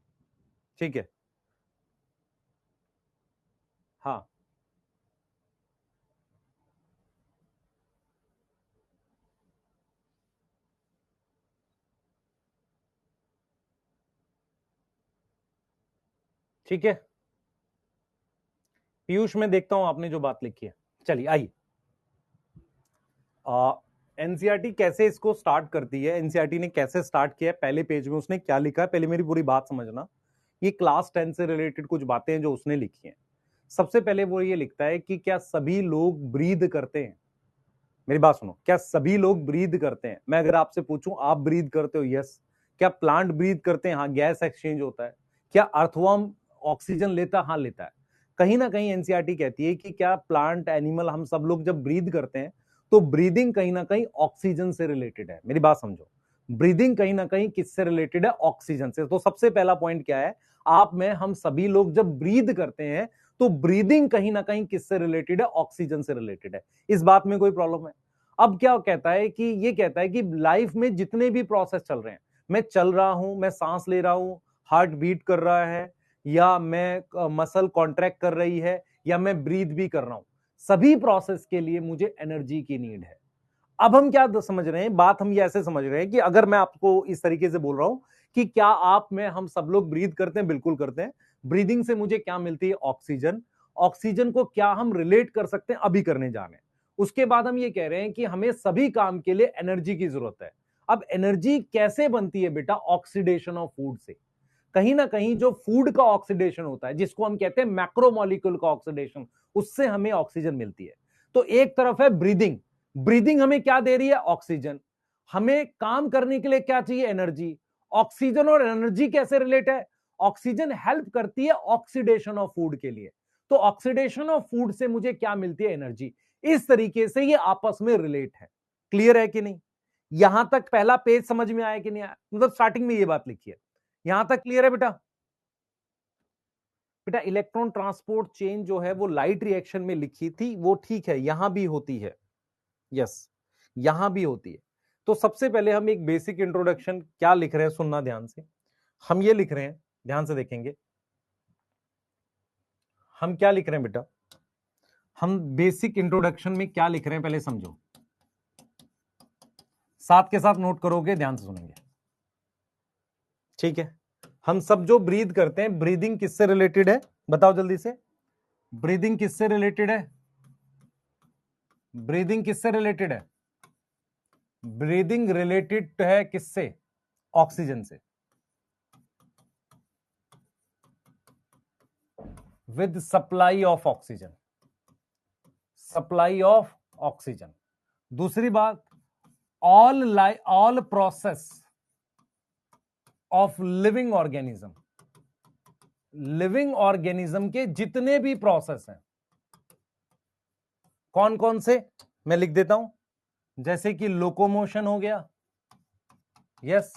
ठीक है, हाँ ठीक है। पीयूष, मैं देखता हूं आपने जो बात लिखी है। चलिए आइए। एनसीईआरटी कैसे इसको स्टार्ट करती है, एनसीईआरटी ने कैसे स्टार्ट किया है, पहले पेज में उसने क्या लिखा है, पहले मेरी पूरी बात समझना। ये क्लास 10 से रिलेटेड कुछ बातें हैं जो उसने लिखी हैं। सबसे पहले वो ये लिखता है कि क्या सभी लोग ब्रीद करते हैं। मेरी बात सुनो, क्या सभी लोग ब्रीद करते हैं? मैं अगर आपसे पूछूं आप ब्रीद करते हो? यस। क्या प्लांट ब्रीद करते हैं? हाँ, गैस एक्सचेंज होता है। क्या अर्थवर्म ऑक्सीजन लेता है? हाँ, लेता है। कहीं ना कहीं एनसीईआरटी कहती है कि क्या प्लांट, एनिमल, हम सब लोग जब ब्रीद करते हैं तो ब्रीदिंग कहीं ना कहीं ऑक्सीजन से रिलेटेड है। मेरी बात समझो, ब्रीदिंग कहीं ना कहीं किससे रिलेटेड है? ऑक्सीजन से। तो सबसे पहला पॉइंट क्या है, आप में हम सभी लोग जब ब्रीद करते हैं तो ब्रीदिंग कहीं ना कहीं किससे रिलेटेड है? ऑक्सीजन से रिलेटेड है। इस बात में कोई प्रॉब्लम है? अब क्या कहता है कि ये कहता है कि लाइफ में जितने भी प्रोसेस चल रहे हैं, मैं चल रहा हूं, मैं सांस ले रहा हूं, हार्ट बीट कर रहा है, या मैं मसल कॉन्ट्रैक्ट कर रही है, या मैं ब्रीथ भी कर रहा हूं, सभी प्रोसेस के लिए मुझे एनर्जी की नीड है। अब हम क्या समझ रहे हैं, बात हम ये ऐसे समझ रहे हैं कि अगर मैं आपको इस तरीके से बोल रहा हूं कि क्या आप में हम सब लोग ब्रीथ करते हैं? बिल्कुल करते हैं। ब्रीदिंग से मुझे क्या मिलती है? ऑक्सीजन। ऑक्सीजन को क्या हम रिलेट कर सकते हैं? अभी करने जा रहे हैं। उसके बाद हम ये कह रहे हैं कि हमें सभी काम के लिए एनर्जी की जरूरत है। अब एनर्जी कैसे बनती है बेटा? ऑक्सीडेशन ऑफ फूड से। कहीं ना कहीं जो फूड का ऑक्सीडेशन होता है, जिसको हम कहते हैं मैक्रोमोलिक्यूल का ऑक्सीडेशन, उससे हमें ऑक्सीजन मिलती है। तो एक तरफ है ब्रीदिंग। ब्रीदिंग हमें क्या दे रही है? ऑक्सीजन। हमें काम करने के लिए क्या चाहिए? एनर्जी। ऑक्सीजन और एनर्जी कैसे रिलेट है? ऑक्सीजन हेल्प करती है ऑक्सीडेशन ऑफ फूड के लिए, तो ऑक्सीडेशन ऑफ फूड से मुझे क्या मिलती है? एनर्जी। इस तरीके से ये आपस में रिलेट है। क्लियर है कि नहीं? यहां तक पहला पेज समझ में आया कि नहीं आया? मतलब स्टार्टिंग में ये बात लिखी है, यहां तक क्लियर है बेटा? बेटा इलेक्ट्रॉन ट्रांसपोर्ट चेन जो है वो लाइट रिएक्शन में लिखी थी, वो ठीक है, यहां भी होती है। यस, यहां भी होती है। तो सबसे पहले हम एक बेसिक इंट्रोडक्शन क्या लिख रहे हैं, सुनना ध्यान से। हम ये लिख रहे हैं, ध्यान से देखेंगे हम क्या लिख रहे हैं बेटा। हम बेसिक इंट्रोडक्शन में क्या लिख रहे हैं पहले समझो, साथ के साथ नोट करोगे, ध्यान से सुनेंगे। ठीक है, हम सब जो ब्रीद करते हैं, ब्रीदिंग किससे रिलेटेड है? बताओ जल्दी से। ब्रीदिंग किससे रिलेटेड है? ब्रीदिंग किससे रिलेटेड है? ब्रीदिंग रिलेटेड है किससे? ऑक्सीजन से। With supply of oxygen, supply of oxygen. दूसरी बात, all process of living organism, living organism के जितने भी प्रोसेस हैं, कौन कौन से मैं लिख देता हूं, जैसे कि लोकोमोशन हो गया, यस,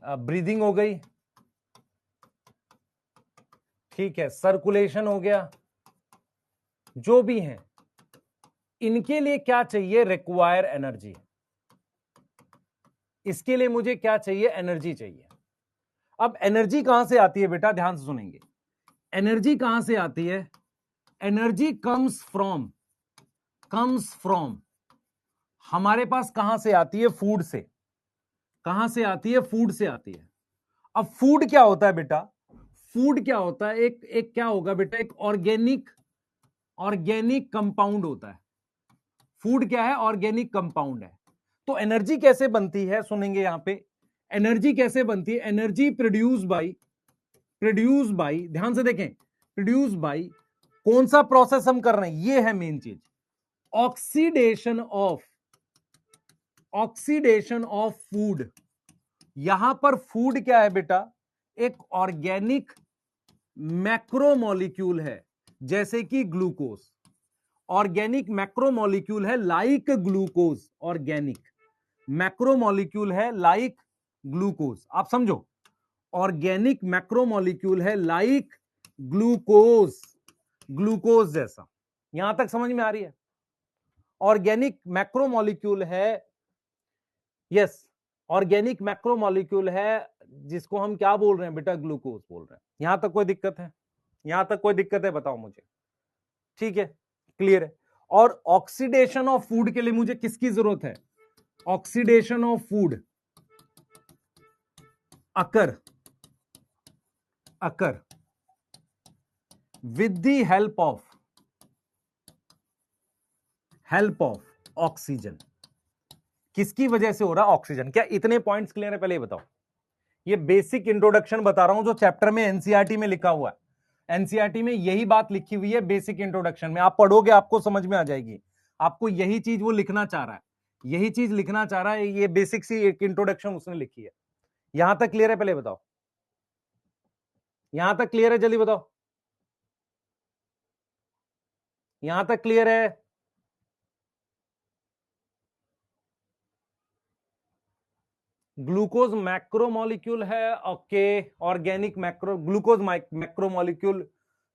ब्रीदिंग हो गई, ठीक है, सर्कुलेशन हो गया, जो भी हैं इनके लिए क्या चाहिए? Require energy. इसके लिए मुझे क्या चाहिए? एनर्जी चाहिए। अब एनर्जी कहां से आती है बेटा? ध्यान से सुनेंगे। एनर्जी कहां से आती है? एनर्जी कम्स फ्रॉम हमारे पास कहां से आती है? फूड से। कहां से आती है? फूड से आती है। अब फूड क्या होता है बेटा, फूड क्या होता है, एक एक क्या होगा बेटा, एक ऑर्गेनिक ऑर्गेनिक कंपाउंड होता है। फूड क्या है, ऑर्गेनिक कंपाउंड है। तो एनर्जी कैसे बनती है, सुनेंगे यहां पे, एनर्जी कैसे बनती है, एनर्जी प्रोड्यूस बाई, ध्यान से देखें, प्रोड्यूस बाई, कौन सा प्रोसेस हम कर रहे हैं, ये है मेन चीज, ऑक्सीडेशन ऑफ फूड। यहां पर फूड क्या है बेटा, एक ऑर्गेनिक मैक्रोमोलिक्यूल है, जैसे कि ग्लूकोज, ऑर्गेनिक मैक्रोमोलिक्यूल है लाइक ग्लूकोज, ऑर्गेनिक मैक्रोमोलिक्यूल है लाइक ग्लूकोज, आप समझो, ऑर्गेनिक मैक्रोमोलिक्यूल है लाइक ग्लूकोज, ग्लूकोज जैसा। यहां तक समझ में आ रही है, ऑर्गेनिक मैक्रोमोलिक्यूल है, यस, ऑर्गेनिक मैक्रोमोलिक्यूल है, जिसको हम क्या बोल रहे हैं बेटा, ग्लूकोज बोल रहे हैं। यहां तक कोई दिक्कत है, यहां तक कोई दिक्कत है, बताओ मुझे, ठीक है, क्लियर है। और ऑक्सीडेशन ऑफ फूड के लिए मुझे किसकी जरूरत है, oxidation of food occur occur with the help of oxygen. किसकी वजह से हो रहा, ऑक्सीजन। क्या इतने पॉइंट्स क्लियर है, पहले ये बताओ। ये बेसिक इंट्रोडक्शन बता रहा हूं जो चैप्टर में एनसीईआरटी में लिखा हुआ है, एनसीईआरटी में यही बात लिखी हुई है बेसिक इंट्रोडक्शन में, आप पढ़ोगे आपको समझ में आ जाएगी। आपको यही चीज वो लिखना चाह रहा है, यही चीज लिखना चाह रहा है, ये बेसिक सी एक इंट्रोडक्शन उसने लिखी है। यहां तक क्लियर है, पहले बताओ, यहां तक क्लियर है, जल्दी बताओ, यहां तक क्लियर है। ग्लूकोज मैक्रोमोलिक्यूल है, ओके, ऑर्गेनिक ग्लूकोज मैक्रोमोलिक्यूल।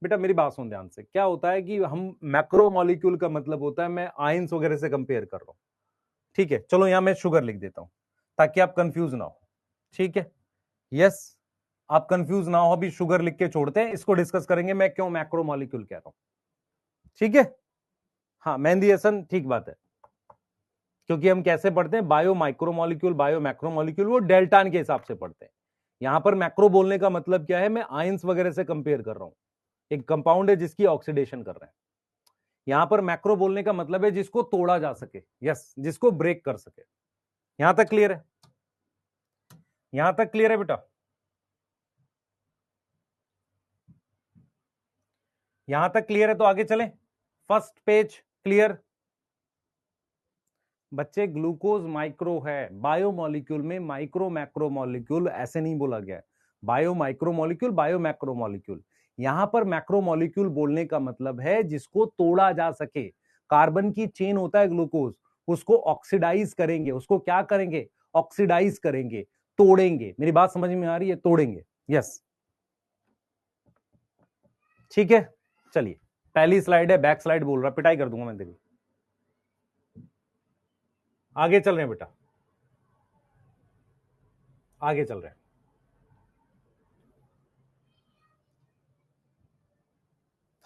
बेटा मेरी बात सुन ध्यान से, क्या होता है कि हम मैक्रोमोलिक्यूल का मतलब होता है, मैं आयंस वगैरह से कंपेयर कर रहा हूं, ठीक है। चलो यहां मैं शुगर लिख देता हूं ताकि आप कंफ्यूज ना हो, ठीक है, यस, आप कंफ्यूज ना हो, अभी शुगर लिख के छोड़ते हैं, इसको डिस्कस करेंगे मैं क्यों मैक्रोमोलिक्यूल कह रहा हूं, ठीक है। हाँ मेहंदी हसन, ठीक बात है, क्योंकि हम कैसे पढ़ते हैं, बायो माइक्रोमोलिक्यूल, बायो मैक्रोमोलिक्यूल, वो डेल्टान के हिसाब से पढ़ते हैं। यहां पर मैक्रो बोलने का मतलब क्या है, मैं आयंस वगैरह से कंपेयर कर रहा हूं, एक कंपाउंड है जिसकी ऑक्सीडेशन कर रहे हैं। यहां पर मैक्रो बोलने का मतलब है जिसको तोड़ा जा सके, यस, जिसको ब्रेक कर सके। यहां तक क्लियर है, यहां तक क्लियर है बेटा, यहां तक क्लियर है तो आगे चलें, फर्स्ट पेज क्लियर। बच्चे ग्लूकोज माइक्रो है, बायोमोलिक्यूल में माइक्रो मैक्रोमोलिक्यूल ऐसे नहीं बोला गया है, बायो माइक्रोमोलिक्यूल, बायो मैक्रोमोलिक्यूल। यहां पर मैक्रोमोलिक्यूल बोलने का मतलब है जिसको तोड़ा जा सके, कार्बन की चेन होता है ग्लूकोज, उसको ऑक्सीडाइज करेंगे, उसको क्या करेंगे, ऑक्सीडाइज करेंगे, तोड़ेंगे। मेरी बात समझ में आ रही है, तोड़ेंगे, यस, ठीक है। चलिए पहली स्लाइड है, बैक स्लाइड बोल रहा, पिटाई कर दूंगा मैं तेरी। आगे चल रहे हैं बेटा, आगे चल रहे हैं,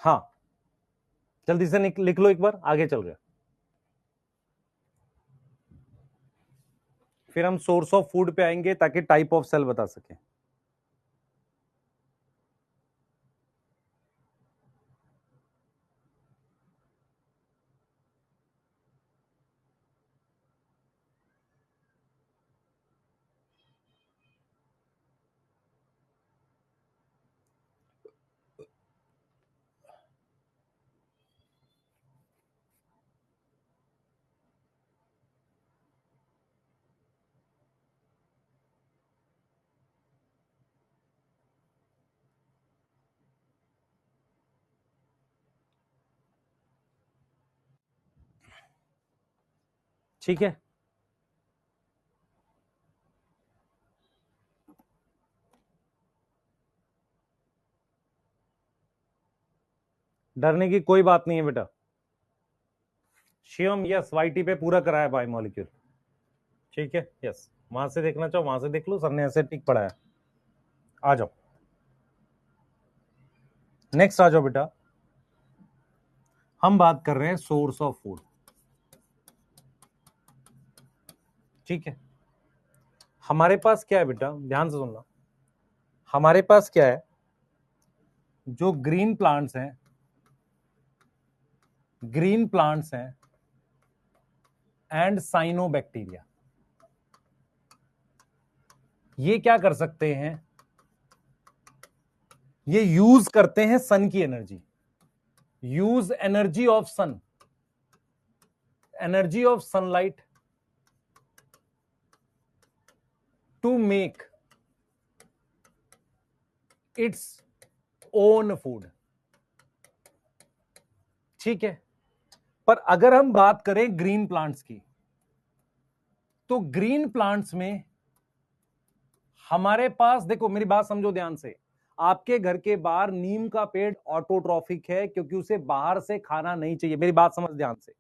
हाँ जल्दी से लिख लो एक बार, आगे चल रहे हैं। फिर हम सोर्स ऑफ फूड पे आएंगे ताकि टाइप ऑफ सेल बता सके। ठीक है, डरने की कोई बात नहीं है बेटा। शिवम यस, वाईटी पे पूरा कराया बाय मॉलिक्यूल, ठीक है, यस, वहां से देखना चाहो वहां से देख लो, सर ने ऐसे टिक पढ़ाया। आ जाओ, नेक्स्ट आ जाओ बेटा, हम बात कर रहे हैं सोर्स ऑफ फूड, ठीक है। हमारे पास क्या है बेटा, ध्यान से सुनना, हमारे पास क्या है, जो ग्रीन प्लांट्स हैं, ग्रीन प्लांट्स हैं एंड साइनोबैक्टीरिया, ये क्या कर सकते हैं, ये यूज करते हैं सन की energy, use energy of sun, energy of sunlight to make its own food. ठीक है, पर अगर हम बात करें ग्रीन प्लांट्स की, तो ग्रीन प्लांट्स में हमारे पास, देखो मेरी बात समझो ध्यान से, आपके घर के बाहर नीम का पेड़ ऑटोट्रॉफिक है क्योंकि उसे बाहर से खाना नहीं चाहिए। मेरी बात समझ ध्यान से,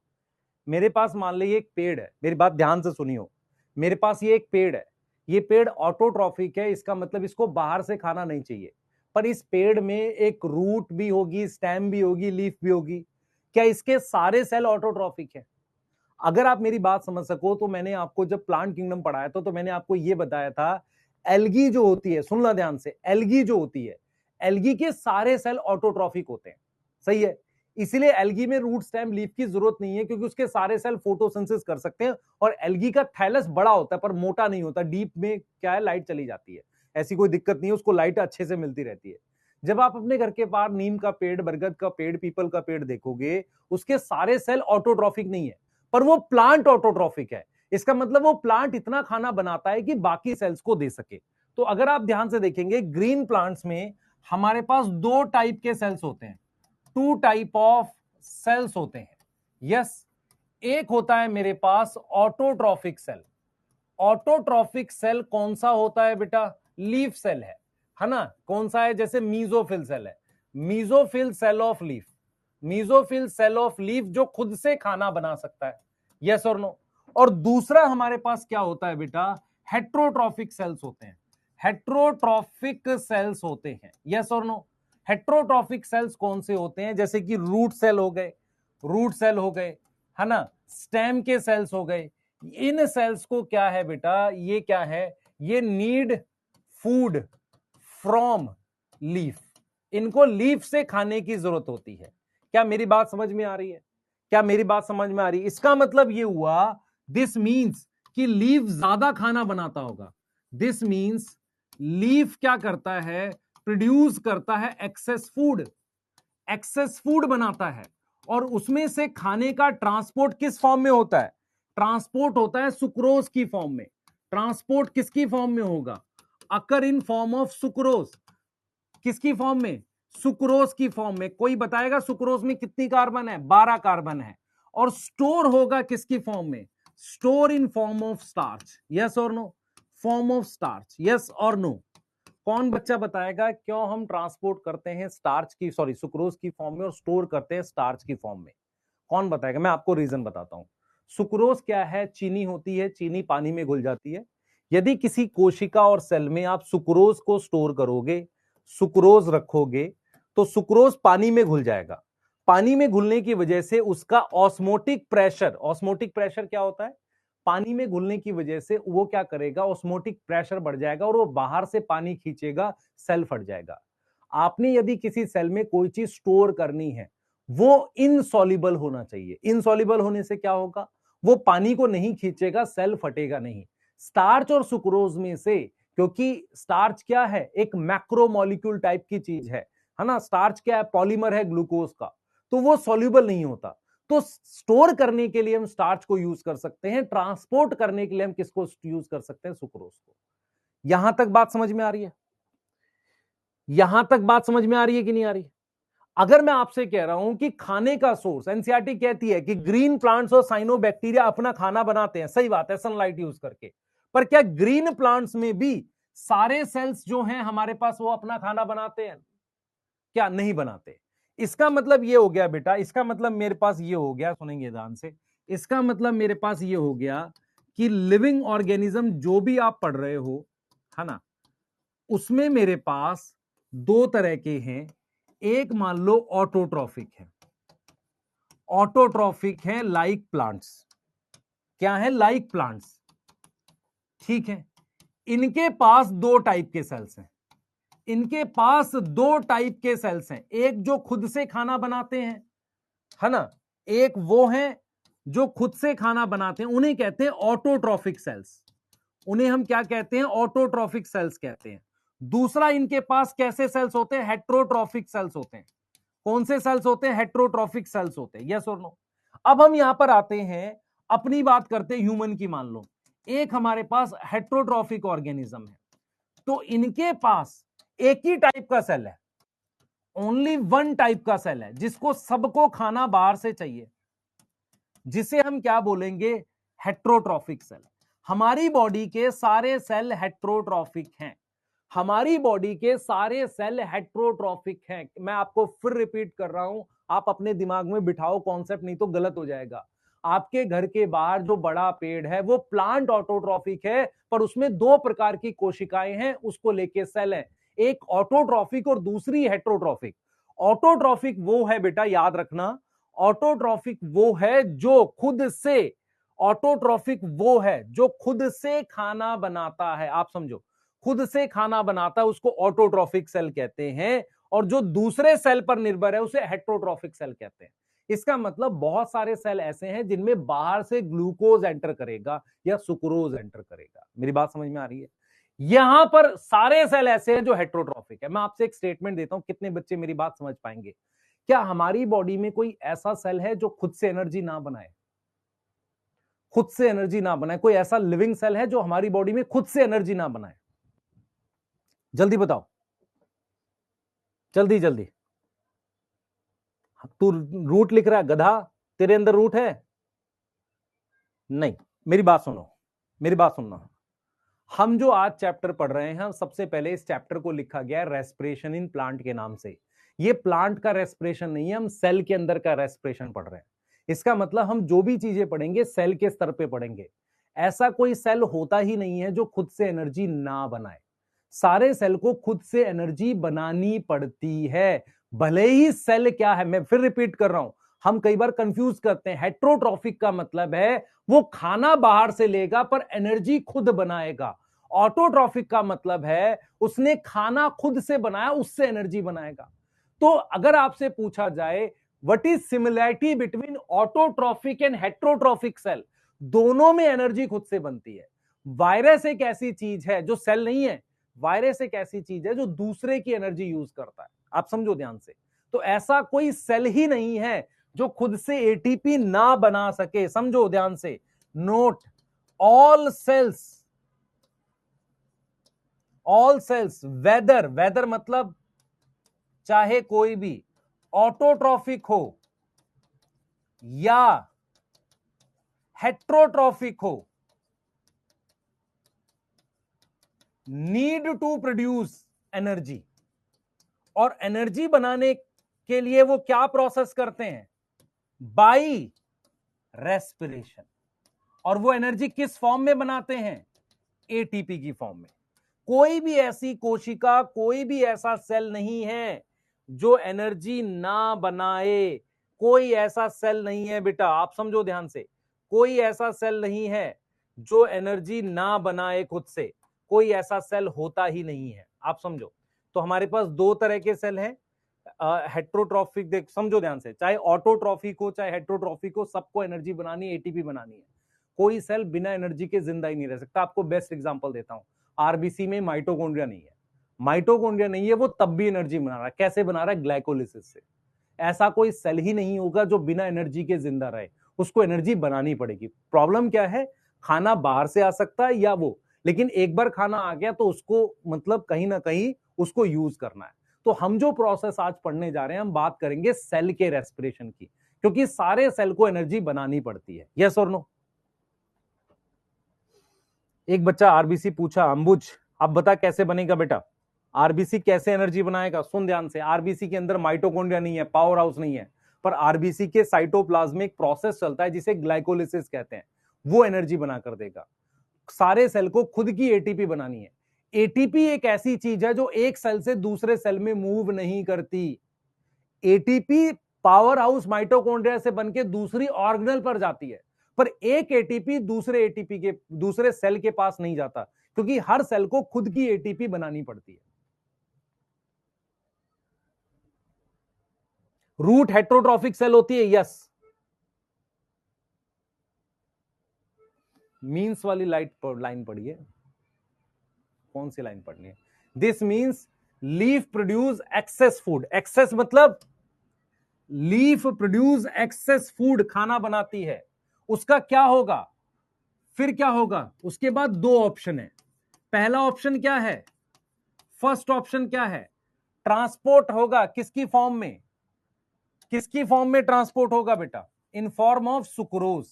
मेरे पास मान लीजिए एक पेड़ है, मेरी बात ध्यान से सुनियो, मेरे पास ये एक पेड़ है, ये पेड़ ऑटोट्रॉफिक है, इसका मतलब इसको बाहर से खाना नहीं चाहिए, पर इस पेड़ में एक रूट भी होगी, स्टेम भी होगी, लीफ भी होगी, क्या इसके सारे सेल ऑटोट्रॉफिक है? अगर आप मेरी बात समझ सको तो मैंने आपको जब प्लांट किंगडम पढ़ाया था तो मैंने आपको यह बताया था, एल्गी जो होती है, सुनना ध्यान से, एल्गी जो होती है, एल्गी के सारे सेल ऑटोट्रॉफिक होते हैं, सही है, इसीलिए एल्गी में रूट स्टेम लीफ की जरूरत नहीं है क्योंकि उसके सारे सेल फोटोसिंथेसिस कर सकते हैं, और एल्गी का थैलस बड़ा होता है पर मोटा नहीं होता, डीप में क्या है, लाइट चली जाती है, ऐसी कोई दिक्कत नहीं है, उसको लाइट अच्छे से मिलती रहती है। जब आप अपने घर के पास नीम का पेड़, बरगद का पेड़, पीपल का पेड़ देखोगे, उसके सारे सेल ऑटोट्रॉफिक नहीं है, पर वो प्लांट ऑटोट्रॉफिक है, इसका मतलब वो प्लांट इतना खाना बनाता है कि बाकी सेल्स को दे सके। तो अगर आप ध्यान से देखेंगे ग्रीन प्लांट्स में हमारे पास दो टाइप के सेल्स होते हैं, टू टाइप ऑफ सेल्स होते हैं, यस। एक होता है मेरे पास ऑटोट्रॉफिक सेल। ऑटोट्रॉफिक सेल कौन सा होता है बेटा? लीफ सेल है ना? कौन सा है? जैसे मीजोफिल सेल है, mesophyll cell of leaf, mesophyll cell of leaf जो खुद से खाना बना सकता है, यस और नो। और दूसरा हमारे पास क्या होता है बेटा? हेट्रोट्रॉफिक सेल्स होते हैं, हेट्रोट्रॉफिक सेल्स होते हैं, यस और नो। हेट्रोट्रॉफिक सेल्स कौन से होते हैं? जैसे कि रूट सेल हो गए, रूट सेल हो गए, है ना, स्टेम के सेल्स हो गए। इन सेल्स को क्या है बेटा, ये क्या है, ये नीड फूड फ्रॉम लीफ, इनको लीफ से खाने की जरूरत होती है। क्या मेरी बात समझ में आ रही है? क्या मेरी बात समझ में आ रही है? इसका मतलब ये हुआ, दिस मींस कि लीफ ज्यादा खाना बनाता होगा, दिस मींस लीफ क्या करता है, प्रोड्यूस करता है एक्सेस फूड, एक्सेस फूड बनाता है, और उसमें से खाने का ट्रांसपोर्ट किस फॉर्म में होता है? ट्रांसपोर्ट होता है सुक्रोज की फॉर्म में। ट्रांसपोर्ट किसकी फॉर्म में होगा? अकर इन फॉर्म ऑफ सुक्रोज। किसकी फॉर्म में? सुक्रोज की फॉर्म में। कोई बताएगा सुक्रोज में कितनी कार्बन है? 12 कार्बन है। और स्टोर होगा किसकी फॉर्म में? Store in form of starch, yes और no? Form of starch, yes और नो? कौन बच्चा बताएगा क्यों हम ट्रांसपोर्ट करते हैं स्टार्च की, सॉरी सुक्रोज की फॉर्म में, और स्टोर करते हैं स्टार्च की फॉर्म में? कौन बताएगा? मैं आपको रीजन बताता हूं। सुक्रोज क्या है? चीनी होती है, चीनी पानी में घुल जाती है। यदि किसी कोशिका और सेल में आप सुक्रोज को स्टोर करोगे, सुक्रोज रखोगे, तो सुक्रोज पानी में घुल जाएगा। पानी में घुलने की वजह से उसका ऑस्मोटिक प्रेशर, ऑस्मोटिक प्रेशर क्या होता है? पानी में घुलने की वजह से वो क्या करेगा, ऑस्मोटिक प्रेशर बढ़ जाएगा और वो बाहर से पानी खींचेगा, सेल फट जाएगा। आपने यदि किसी सेल में कोई चीज स्टोर करनी है, वो इनसॉल्युबल होना चाहिए। इनसॉल्युबल होने से क्या होगा? वो पानी को नहीं खींचेगा, सेल फटेगा नहीं। स्टार्च और सुक्रोज में से, क्योंकि स्टार्च क्या है, एक मैक्रोमोलिक्यूल टाइप की चीज है ना, स्टार्च क्या है, पॉलीमर है ग्लूकोज का, तो वो सॉल्युबल नहीं होता। तो स्टोर करने के लिए हम स्टार्च को यूज कर सकते हैं, ट्रांसपोर्ट करने के लिए हम किसको यूज कर सकते हैं? सुक्रोज को। यहां तक बात समझ में आ रही है? यहां तक बात समझ में आ रही है कि नहीं आ रही? अगर मैं आपसे कह रहा हूं कि खाने का सोर्स, एनसीईआरटी कहती है कि ग्रीन प्लांट्स और साइनोबैक्टीरिया अपना खाना बनाते हैं, सही बात है, सनलाइट यूज करके, पर क्या ग्रीन प्लांट्स में भी सारे सेल्स जो हैं हमारे पास वो अपना खाना बनाते हैं? क्या नहीं बनाते? इसका मतलब ये हो गया बेटा, इसका मतलब मेरे पास ये हो गया, सुनेंगे ध्यान से, इसका मतलब मेरे पास ये हो गया कि लिविंग ऑर्गेनिज्म जो भी आप पढ़ रहे हो, है ना, उसमें मेरे पास दो तरह के हैं। एक मान लो ऑटोट्रॉफिक है, ऑटोट्रॉफिक है लाइक प्लांट्स। क्या है? लाइक प्लांट्स, ठीक है। इनके पास दो टाइप के सेल्स हैं, इनके पास दो टाइप के सेल्स हैं, एक जो खुद से खाना बनाते हैं, है ना, एक वो हैं जो खुद से खाना बनाते हैं, उन्हें कहते हैं ऑटोट्रॉफिक सेल्स। उन्हें हम क्या कहते हैं? ऑटोट्रॉफिक सेल्स कहते हैं। दूसरा इनके पास कैसे सेल्स होते हैं? हेट्रोट्रॉफिक सेल्स होते हैं। कौन से सेल्स होते हैं? हेट्रोट्रॉफिक सेल्स होते हैं। यस और नो? अब हम यहां पर आते हैं, अपनी बात करते हैं ह्यूमन की। मान लो एक हमारे पास हेट्रोट्रॉफिक ऑर्गेनिज्म है, तो इनके पास एक ही टाइप का सेल है, ओनली वन टाइप का सेल है, जिसको सबको खाना बाहर से चाहिए, जिसे हम क्या बोलेंगे? Heterotrophic cell. हमारी बॉडी के सारे सेल हेट्रोट्रॉफिक हैं। हमारी बॉडी के सारे सेल हेट्रोट्रॉफिक हैं। मैं आपको फिर रिपीट कर रहा हूं, आप अपने दिमाग में बिठाओ कॉन्सेप्ट, नहीं तो गलत हो जाएगा। आपके घर के बाहर जो बड़ा पेड़ है वो प्लांट ऑटोट्रॉफिक है, पर उसमें दो प्रकार की कोशिकाएं हैं, उसको लेके सेल है, एक ऑटोट्रॉफिक और दूसरी हेट्रोट्रॉफिक। ऑटोट्रॉफिक वो है बेटा, याद रखना, ऑटोट्रॉफिक वो है जो खुद से, ऑटोट्रॉफिक वो है जो खुद से खाना बनाता है। आप समझो, खुद से खाना बनाता है उसको ऑटोट्रॉफिक सेल कहते हैं, और जो दूसरे सेल पर निर्भर है उसे हेट्रोट्रॉफिक सेल कहते हैं। इसका मतलब बहुत सारे सेल ऐसे हैं जिनमें बाहर से ग्लूकोज एंटर करेगा या सुक्रोज एंटर करेगा। मेरी बात समझ में आ रही है? यहां पर सारे सेल ऐसे हैं जो हेट्रोट्रॉफिक है। मैं आपसे एक स्टेटमेंट देता हूं, कितने बच्चे मेरी बात समझ पाएंगे? क्या हमारी बॉडी में कोई ऐसा सेल है जो खुद से एनर्जी ना बनाए? खुद से एनर्जी ना बनाए कोई ऐसा लिविंग सेल है जो हमारी बॉडी में खुद से एनर्जी ना बनाए? जल्दी बताओ, जल्दी जल्दी। तू रूट लिख रहा है गधा, तेरे अंदर रूट है? नहीं। मेरी बात सुनो, मेरी बात सुनना। हम जो आज चैप्टर पढ़ रहे हैं, सबसे पहले इस चैप्टर को लिखा गया है रेस्पिरेशन इन प्लांट के नाम से। ये प्लांट का रेस्पिरेशन नहीं है, हम सेल के अंदर का रेस्पिरेशन पढ़ रहे हैं। इसका मतलब हम जो भी चीजें पढ़ेंगे सेल के स्तर पे पढ़ेंगे। ऐसा कोई सेल होता ही नहीं है जो खुद से एनर्जी ना बनाए। सारे सेल को खुद से एनर्जी बनानी पड़ती है, भले ही सेल क्या है। मैं फिर रिपीट कर रहा हूं, हम कई बार कंफ्यूज करते हैं। हेट्रोट्रॉफिक का मतलब है वो खाना बाहर से लेगा पर एनर्जी खुद बनाएगा। ऑटोट्रॉफिक का मतलब है उसने खाना खुद से बनाया, उससे एनर्जी बनाएगा। तो अगर आपसे पूछा जाए what is similarity between autotrophic and heterotrophic cell, दोनों में एनर्जी खुद से बनती है। वायरस एक ऐसी चीज है जो सेल नहीं है, वायरस एक ऐसी चीज है जो दूसरे की एनर्जी यूज करता है। आप समझो ध्यान से। तो ऐसा कोई सेल ही नहीं है जो खुद से एटीपी ना बना सके। समझो ध्यान से, note, all cells, all cells, whether, whether मतलब चाहे कोई भी ऑटोट्रॉफिक हो या हेट्रोट्रॉफिक हो, नीड टू प्रोड्यूस एनर्जी। और एनर्जी बनाने के लिए वो क्या प्रोसेस करते हैं? By respiration. और वो एनर्जी किस फॉर्म में बनाते हैं? एटीपी की फॉर्म में। कोई भी ऐसी कोशिका, कोई भी ऐसा सेल नहीं है जो एनर्जी ना बनाए। कोई ऐसा सेल नहीं है बेटा, आप समझो ध्यान से, कोई ऐसा सेल नहीं है जो एनर्जी ना बनाए खुद से। कोई ऐसा सेल होता ही नहीं है, आप समझो। तो हमारे पास दो तरह के सेल हैं, हेट्रोट्रॉफिक, देख समझो ध्यान से, चाहे ऑटोट्रॉफिक हो चाहे हेट्रोट्रॉफिक हो, सबको एनर्जी बनानी है, एटीपी बनानी है। कोई सेल बिना एनर्जी के जिंदा ही नहीं रह सकता। आपको बेस्ट एग्जांपल देता हूं, आरबीसी में माइटोकॉन्ड्रिया नहीं है। माइटोकॉन्ड्रिया नहीं है, वो तब भी एनर्जी बना रहा है। कैसे बना रहा है? ग्लाइकोलिसिस से। ऐसा कोई सेल ही नहीं होगा जो बिना एनर्जी के जिंदा रहे, उसको एनर्जी बनानी पड़ेगी। प्रॉब्लम क्या है? खाना बाहर से आ सकता है या वो, लेकिन एक बार खाना आ गया तो उसको मतलब कहीं ना कहीं उसको यूज करना है। तो हम जो प्रोसेस आज पढ़ने जा रहे हैं, हम बात करेंगे सेल के रेस्पिरेशन की, क्योंकि सारे सेल को एनर्जी बनानी पड़ती है। यस और नो? एक बच्चा आरबीसी पूछा, अंबुज अब बता कैसे बनेगा बेटा? आरबीसी कैसे एनर्जी बनाएगा? सुन ध्यान से, आरबीसी के अंदर माइटोकॉन्ड्रिया नहीं है, पावर हाउस नहीं है, पर आरबीसी के साइटोप्लाज्म में एक प्रोसेस चलता है जिसे ग्लाइकोलिसिस कहते हैं, वो एनर्जी बना कर देगा। सारे सेल को खुद की एटीपी बनानी है। एटीपी एक ऐसी चीज है जो एक सेल से दूसरे सेल में मूव नहीं करती। एटीपी पावर हाउस माइटोकॉन्ड्रिया से बनके दूसरी ऑर्गेनल पर जाती है, पर एक एटीपी दूसरे एटीपी के, दूसरे सेल के पास नहीं जाता, क्योंकि हर सेल को खुद की एटीपी बनानी पड़ती है। रूट हेट्रोट्रॉफिक सेल होती है, यस। मीन्स वाली लाइन पढ़िए, कौन सी लाइन पढ़नी है? This means leaf produce excess food. Excess मतलब लीफ प्रोड्यूस एक्सेस फूड, खाना बनाती है। उसका क्या होगा, फिर क्या होगा? उसके बाद दो ऑप्शन है। पहला ऑप्शन क्या है? फर्स्ट ऑप्शन क्या है? ट्रांसपोर्ट होगा। किसकी फॉर्म में? किसकी फॉर्म में ट्रांसपोर्ट होगा बेटा? इन फॉर्म ऑफ सुक्रोज।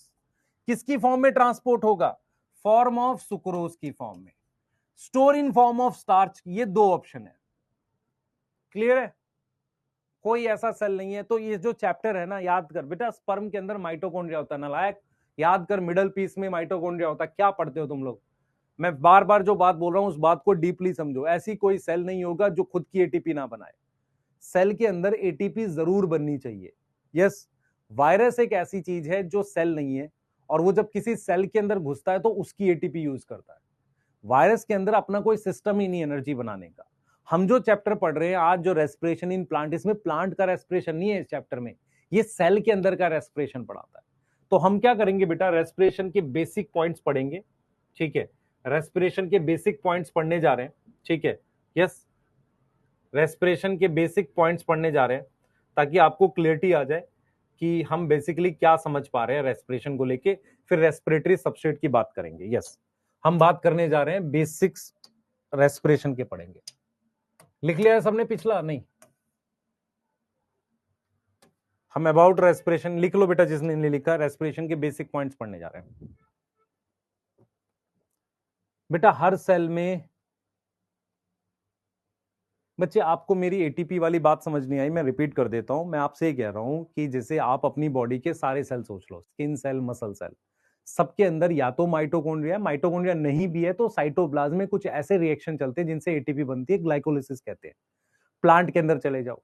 किसकी फॉर्म में ट्रांसपोर्ट होगा? फॉर्म ऑफ सुक्रोज की फॉर्म में। Store in form of starch. ये दो ऑप्शन है। क्लियर है? कोई ऐसा सेल नहीं है। तो ये जो चैप्टर है ना, याद कर बेटा, स्पर्म के अंदर माइटोकॉन्ड्रिया होता है। नालायक, याद कर, मिडल पीस में माइटोकॉन्ड्रिया होता है। क्या पढ़ते हो तुम लोग? मैं बार बार जो बात बोल रहा हूं उस बात को डीपली समझो। ऐसी कोई सेल नहीं होगा जो खुद की एटीपी ना बनाए। सेल के अंदर एटीपी जरूर बननी चाहिए। यस, वायरस एक ऐसी चीज है जो सेल नहीं है, और वो जब किसी सेल के अंदर घुसता है तो उसकी एटीपी यूज करता है। वायरस के अंदर अपना कोई सिस्टम ही नहीं एनर्जी बनाने का। हम जो चैप्टर पढ़ रहे हैं आज, जो रेस्पिरेशन इन प्लांट, इसमें प्लांट का रेस्पिरेशन नहीं है इस चैप्टर में, ये सेल के अंदर का रेस्पिरेशन पढ़ाता है। तो हम क्या करेंगे बेटा, रेस्पिरेशन के बेसिक पॉइंट्स पढ़ेंगे। ठीक है, रेस्पिरेशन के बेसिक पॉइंट्स पढ़ने जा रहे हैं। ठीक है, यस, रेस्पिरेशन के बेसिक पॉइंट्स पढ़ने जा रहे हैं ताकि आपको क्लियरिटी आ जाए कि हम बेसिकली क्या समझ पा रहे हैं रेस्पिरेशन को लेके। फिर रेस्पिरेटरी सबस्ट्रेट की बात करेंगे। यस, हम बात करने जा रहे हैं बेसिक्स रेस्पिरेशन के पढ़ेंगे। लिख लिया है सबने पिछला? नहीं, हम अबाउट रेस्पिरेशन लिख लो बेटा, जिसने नहीं लिखा। रेस्पिरेशन के बेसिक पॉइंट्स पढ़ने जा रहे हैं बेटा। हर सेल में बच्चे, आपको मेरी एटीपी वाली बात समझ नहीं आई, मैं रिपीट कर देता हूं। मैं आपसे कह रहा हूं कि जैसे आप अपनी बॉडी के सारे सेल सोच लो, स्किन सेल, मसल सेल, सबके अंदर या तो माइटोकॉन्ड्रिया, माइटोकॉन्ड्रिया नहीं भी है तो साइटोप्लाज्म में कुछ ऐसे रिएक्शन चलते हैं जिनसे एटीपी बनती है, ग्लाइकोलिसिस कहते हैं। प्लांट के अंदर चले जाओ,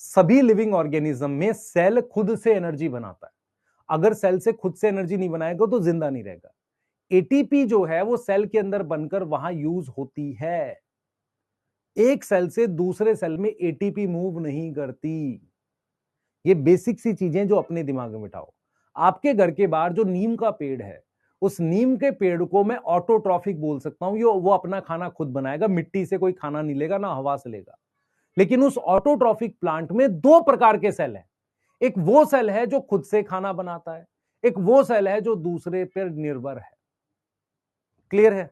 सभी लिविंग ऑर्गेनिज्म में सेल खुद से एनर्जी बनाता है। अगर सेल से खुद से एनर्जी नहीं बनाएगा तो जिंदा नहीं रहेगा। एटीपी जो है वो सेल के अंदर बनकर वहां यूज होती है। एक सेल से दूसरे सेल में एटीपी मूव नहीं करती। ये बेसिक सी चीजें जो अपने दिमाग में बिठाओ। आपके घर के बाहर जो नीम का पेड़ है, उस नीम के पेड़ को मैं ऑटोट्रॉफिक बोल सकता हूं। वो अपना खाना खुद बनाएगा, मिट्टी से कोई खाना नहीं लेगा, ना हवा से लेगा। लेकिन उस ऑटोट्रॉफिक प्लांट में दो प्रकार के सेल हैं। एक वो सेल है जो खुद से खाना बनाता है, एक वो सेल है जो दूसरे पर निर्भर है। क्लियर है?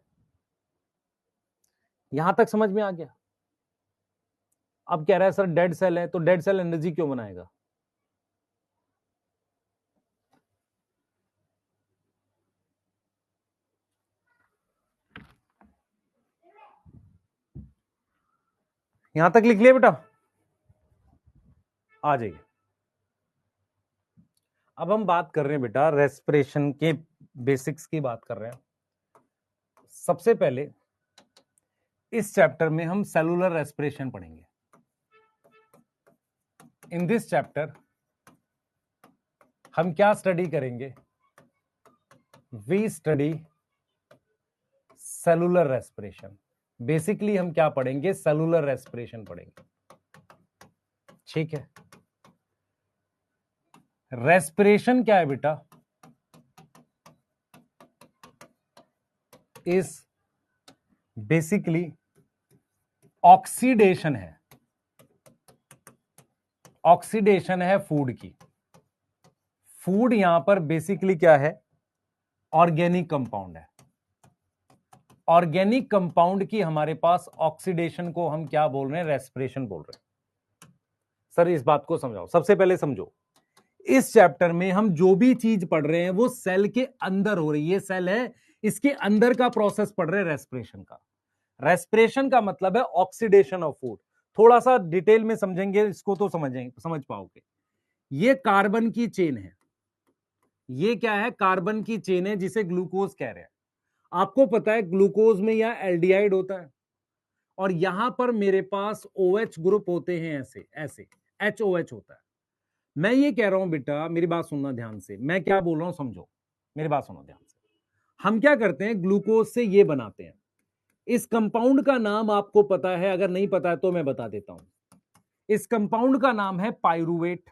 यहां तक समझ में आ गया? अब कह रहा है सर डेड सेल है, तो डेड सेल एनर्जी क्यों बनाएगा? यहां तक लिख लिया बेटा? आ जाइए। अब हम बात कर रहे हैं बेटा रेस्पिरेशन के बेसिक्स की बात कर रहे हैं। सबसे पहले इस चैप्टर में हम सेलुलर रेस्पिरेशन पढ़ेंगे। इन दिस चैप्टर हम क्या स्टडी करेंगे? We study cellular respiration. Basically हम क्या पढ़ेंगे? सेलुलर रेस्पिरेशन पढ़ेंगे। ठीक है, रेस्पिरेशन क्या है बेटा? इस बेसिकली ऑक्सीडेशन है। ऑक्सीडेशन है फूड की। फूड यहां पर बेसिकली क्या है? ऑर्गेनिक कंपाउंड है। ऑर्गेनिक कंपाउंड की हमारे पास ऑक्सीडेशन को हम क्या बोल रहे हैं? रेस्पिरेशन बोल रहे हैं। सर इस बात को समझाओ। सबसे पहले समझो, इस चैप्टर में हम जो भी चीज पढ़ रहे हैं वो सेल के अंदर हो रही है। सेल है, इसके अंदर का प्रोसेस पढ़ रहे हैं रेस्पिरेशन का। रेस्पिरेशन का मतलब है ऑक्सीडेशन ऑफ फूड। थोड़ा सा डिटेल में समझेंगे इसको तो समझ पाओगे। ये कार्बन की चेन है। ये क्या है? कार्बन की चेन है जिसे ग्लूकोज कह रहे हैं। आपको पता है ग्लूकोज में यह एल्डिहाइड होता है, और यहां पर मेरे पास OH ग्रुप होते हैं, ऐसे ऐसे HOH होता है। मैं ये कह रहा हूं बेटा, मेरी बात सुनना ध्यान से, मैं क्या बोल रहा हूं समझो, मेरी बात सुनो ध्यान से। हम क्या करते हैं? ग्लूकोज से ये बनाते हैं। इस कंपाउंड का नाम आपको पता है? अगर नहीं पता है तो मैं बता देता हूं। इस कंपाउंड का नाम है पाइरूवेट।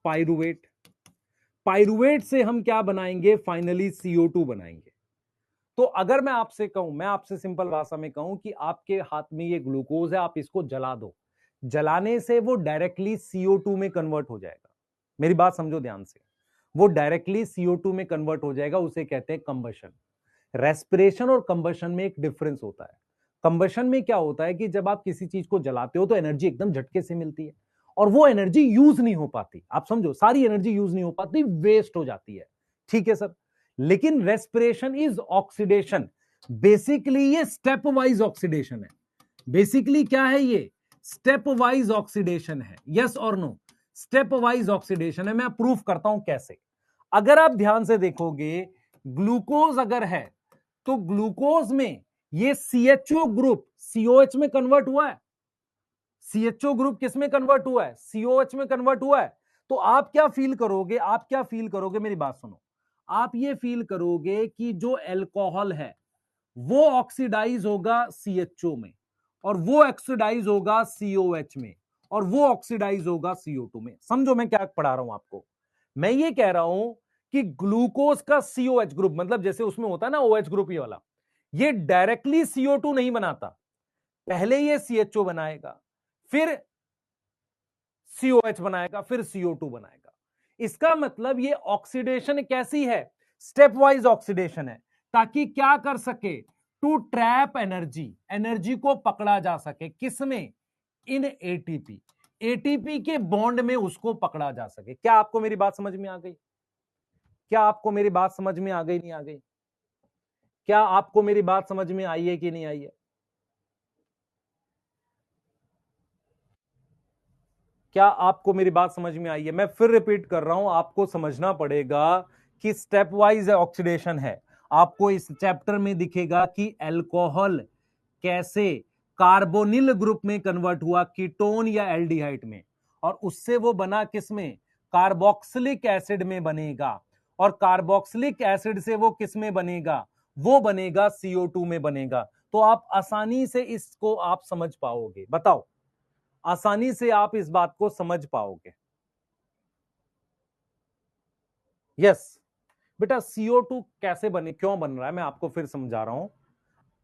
पाइरुवेट, पाइरुवेट से हम क्या बनाएंगे, फाइनली CO2 बनाएंगे। तो अगर मैं आपसे कहूं, मैं आपसे सिंपल भाषा में कहूं कि आपके हाथ में ये ग्लूकोज है, आप इसको जला दो, जलाने से वो डायरेक्टली CO2 में कन्वर्ट हो जाएगा। मेरी बात समझो ध्यान से, वो डायरेक्टली CO2 में कन्वर्ट हो जाएगा, उसे कहते हैं कंबशन। रेस्पिरेशन और कंबशन में एक डिफरेंस होता है। कंबशन में क्या होता है कि जब आप किसी चीज को जलाते हो तो एनर्जी एकदम झटके से मिलती है और वो एनर्जी यूज नहीं हो पाती। आप समझो, सारी एनर्जी यूज नहीं हो पाती, वेस्ट हो जाती है। ठीक है सर। लेकिन रेस्पिरेशन इज ऑक्सीडेशन। बेसिकली ये स्टेप वाइज ऑक्सीडेशन है। बेसिकली क्या है ये, स्टेप वाइज ऑक्सीडेशन है। यस और नो, स्टेप वाइज ऑक्सीडेशन है। मैं प्रूफ करता हूं कैसे। अगर आप ध्यान से देखोगे, ग्लूकोज अगर है तो ग्लूकोज में ये CHO ग्रुप COH में कन्वर्ट हुआ है। CHO ग्रुप किस में कन्वर्ट हुआ है, COH में कन्वर्ट हुआ है। तो आप क्या फील करोगे, आप क्या फील करोगे, मेरी बात सुनो, आप ये फील करोगे कि जो अल्कोहल है वो ऑक्सीडाइज होगा CHO में, और वो ऑक्सीडाइज होगा COH में, और वो ऑक्सीडाइज होगा CO2 में। समझो मैं क्या पढ़ा रहा हूं आपको। मैं ये कह रहा हूं कि ग्लूकोज का COH ग्रुप, मतलब जैसे उसमें होता है ना OH ग्रुप, ये वाला, ये डायरेक्टली CO2 नहीं बनाता, पहले ये CHO बनाएगा, फिर COH बनाएगा, फिर CO2 बनाएगा। इसका मतलब ये ऑक्सीडेशन कैसी है, स्टेप वाइज ऑक्सीडेशन है, ताकि क्या कर सके, टू ट्रैप एनर्जी, एनर्जी को पकड़ा जा सके। किसमें, इन ATP, ATP के बॉन्ड में उसको पकड़ा जा सके। क्या आपको मेरी बात समझ में आ गई, क्या आपको मेरी बात समझ में आ गई, नहीं आ गई, क्या आपको मेरी बात समझ में आई है कि नहीं आई है? क्या आपको मेरी बात समझ में आई है? मैं फिर रिपीट कर रहा हूं, आपको समझना पड़ेगा कि स्टेप वाइज ऑक्सीडेशन है। आपको इस चैप्टर में दिखेगा कि अल्कोहल कैसे कार्बोनिल ग्रुप में कन्वर्ट हुआ, कीटोन या एल्डिहाइड में, और उससे वो बना किसमें, कार्बोक्सिलिक एसिड में बनेगा, और कार्बोक्सिलिक एसिड से वो किस में बनेगा, वो बनेगा CO2 में बनेगा। तो आप आसानी से इसको आप समझ पाओगे, बताओ, आसानी से आप इस बात को समझ पाओगे। यस बेटा, CO2 कैसे बने, क्यों बन रहा है, मैं आपको फिर समझा रहा हूं।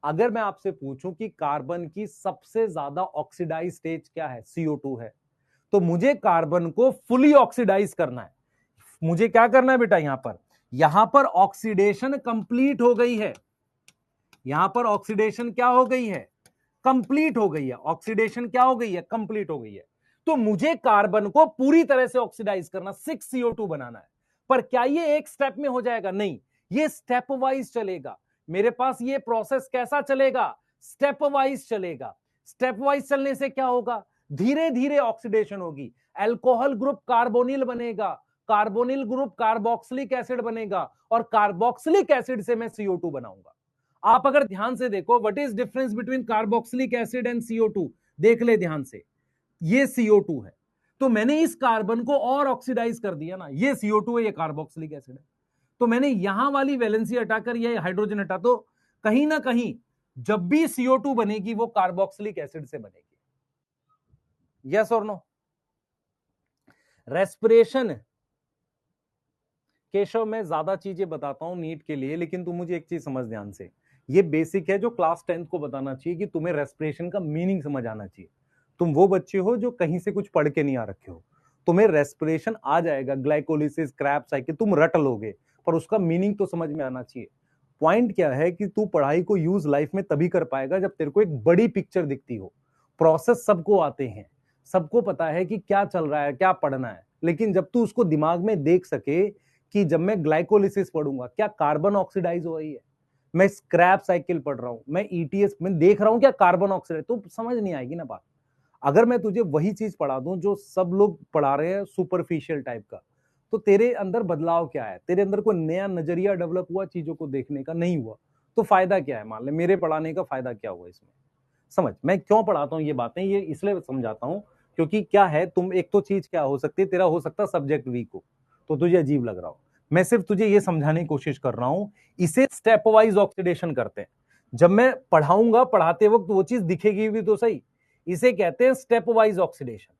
अगर मैं आपसे पूछूं कि कार्बन की सबसे ज्यादा ऑक्सीडाइज स्टेज क्या है, CO2 है, तो मुझे कार्बन को फुली ऑक्सीडाइज करना है। मुझे क्या करना है बेटा, यहां पर ऑक्सीडेशन कंप्लीट हो गई है, यहां पर ऑक्सीडेशन क्या हो गई है, कंप्लीट हो गई है। ऑक्सीडेशन क्या हो गई है, कंप्लीट हो गई है। तो मुझे कार्बन को पूरी तरह से ऑक्सीडाइज करना, 6CO2 बनाना है। पर क्या ये एक स्टेप में हो जाएगा, नहीं, ये स्टेप वाइज चलेगा। मेरे पास ये प्रोसेस कैसा चलेगा, स्टेप वाइज चलेगा। स्टेप वाइज चलने से क्या होगा, धीरे धीरे ऑक्सीडेशन होगी। अल्कोहल ग्रुप कार्बोनिल बनेगा, कार्बोनिल ग्रुप कार्बोक्सिलिक एसिड बनेगा, और कार्बोक्सिलिक एसिड से मैं CO2 बनाऊंगा। आप अगर ध्यान से देखो, what is difference between carboxylic acid and CO2, देख ले ध्यान से, ये CO2 है, तो मैंने इस कार्बन को और ऑक्सीडाइज कर दिया ना, ये CO2 है, ये कार्बोक्सिलिक एसिड है। तो मैंने यहां वाली वैलेंसी हटाकर ये हाइड्रोजन हटा, तो कहीं ना कहीं जब भी CO2 बनेगी वो कार्बोक्सिलिक एसिड से बनेगी। यस और नो। रेस्पिरेशन, केशव मैं ज्यादा चीजें बताता हूं नीट के लिए, लेकिन तुम मुझे एक चीज समझ ध्यान से, ये बेसिक है जो क्लास 10th को बताना चाहिए कि तुम्हें रेस्पिरेशन का मीनिंग समझ आना चाहिए। तुम वो बच्चे हो जो कहीं से कुछ पढ़ के नहीं आ रखे हो, तुम्हें रेस्पिरेशन आ जाएगा, ग्लाइकोलिसिस, क्रैब साइकिल तुम रट लोगे, पर उसका मीनिंग तो समझ में आना चाहिए। पॉइंट क्या है कि तू पढ़ाई को यूज लाइफ में तभी कर पाएगा जब तेरे को एक बड़ी पिक्चर दिखती हो। प्रोसेस सबको आते हैं, सबको पता है कि क्या चल रहा है, क्या पढ़ना है, लेकिन जब तू उसको दिमाग में देख सके कि जब मैं ग्लाइकोलिसिस पढ़ूंगा क्या कार्बन ऑक्सीडाइज हो रही है, मैं स्क्रैप साइकिल पढ़ रहा हूं, मैं ETS में देख रहा हूं क्या कार्बन ऑक्सीडाइज, तो समझ नहीं आएगी ना बात। अगर मैं तुझे वही चीज पढ़ा दूं जो सब लोग पढ़ा रहे हैं, सुपरफिशियल टाइप का, तो तेरे अंदर बदलाव क्या है, तेरे अंदर कोई नया नजरिया डेवलप हुआ चीजों को देखने का, नहीं हुआ, तो फायदा क्या है, मान ले मेरे पढ़ाने का फायदा क्या हुआ इसमें। समझ, मैं क्यों पढ़ाता हूँ ये बातें, ये इसलिए समझाता हूँ क्योंकि क्या है, तुम एक तो चीज क्या हो सकती है, तेरा हो सकता है सब्जेक्ट वीक हो तो तुझे अजीब लग रहा हो, मैं सिर्फ तुझे ये समझाने की कोशिश कर रहा हूं। इसे स्टेप वाइज ऑक्सीडेशन करते हैं। जब मैं पढ़ाऊंगा, पढ़ाते वक्त वो चीज दिखेगी भी तो सही, इसे कहते हैं स्टेप वाइज ऑक्सीडेशन।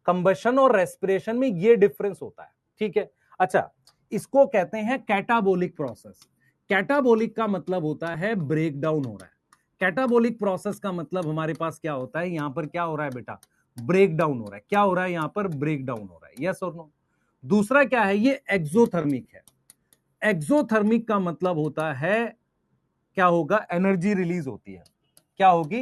कंबशन और रेस्पिरेशन में ये डिफरेंस होता है, ठीक है। अच्छा, इसको कहते हैं कैटाबोलिक प्रोसेस। कैटाबोलिक का मतलब होता है ब्रेक डाउन हो रहा है। कैटाबोलिक प्रोसेस का मतलब हमारे पास क्या होता है, यहां पर क्या हो रहा है बेटा, ब्रेक डाउन हो रहा है। क्या हो रहा है यहां पर, ब्रेक डाउन हो रहा है, यस और नो। दूसरा क्या है, ये एक्सोथर्मिक है। एक्सोथर्मिक का मतलब होता है, क्या होगा, एनर्जी रिलीज होती है। क्या होगी,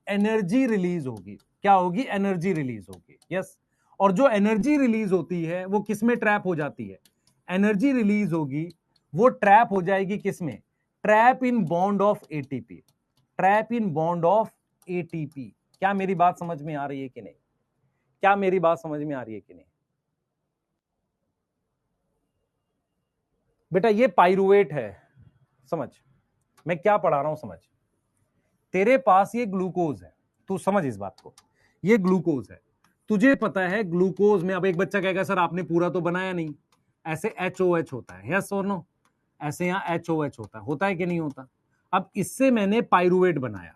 एनर्जी रिलीज होगी। क्या होगी, एनर्जी रिलीज होगी, यस। और जो एनर्जी रिलीज होती है वो किस में ट्रैप हो जाती है, एनर्जी रिलीज होगी, वो ट्रैप हो जाएगी किस में, trap in bond of ATP. Trap in bond of ATP. क्या मेरी बात समझ में आ रही है कि नहीं, क्या मेरी बात समझ में आ रही है कि नहीं बेटा, ये पाइरुवेट है, समझ, मैं क्या पढ़ा रहा हूं समझ। तेरे पास ये ग्लूकोज है, तू समझ इस बात को, ये ग्लूकोज है, तुझे पता है ग्लूकोज में, अब एक बच्चा कहेगा सर आपने पूरा तो बनाया नहीं, ऐसे HOH होता है, यस और नो, ऐसे यहां HOH होता है कि नहीं होता। अब इससे मैंने पाइरुवेट बनाया,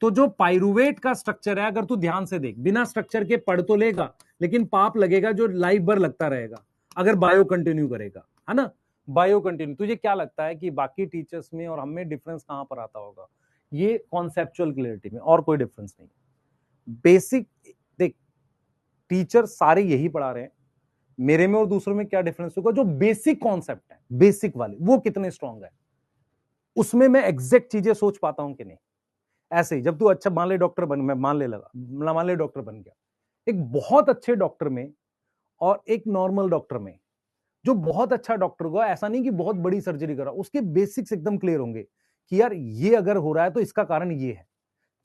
तो जो पाइरुवेट का स्ट्रक्चर है, अगर तू ध्यान से देख, बिना स्ट्रक्चर के पढ़ तो लेगा, लेकिन पाप लगेगा जो लाइफ भर लगता रहेगा अगर बायो कंटिन्यू करेगा, है ना। बायो कंटिन्यू, तुझे क्या लगता है कि बाकी टीचर्स में और हमें डिफरेंस कहां पर आता होगा, ये कॉन्सेप्चुअल क्लियरिटी में, और कोई डिफरेंस नहीं। बेसिक, देख, टीचर सारे यही पढ़ा रहे हैं, मेरे में और दूसरों में क्या डिफरेंस होगा, जो बेसिक कॉन्सेप्ट है, बेसिक वाले, वो कितने स्ट्रांग है, उसमें मैं एग्जैक्ट चीजें सोच पाता हूं कि नहीं। ऐसे ही जब तू अच्छा मान ले डॉक्टर बन, मैं मान ले डॉक्टर बन गया, एक बहुत अच्छे डॉक्टर में और एक नॉर्मल डॉक्टर में, जो बहुत अच्छा डॉक्टर होगा, ऐसा नहीं कि बहुत बड़ी सर्जरी करा, उसके बेसिक्स एकदम क्लियर होंगे कि यार ये अगर हो रहा है तो इसका कारण ये है।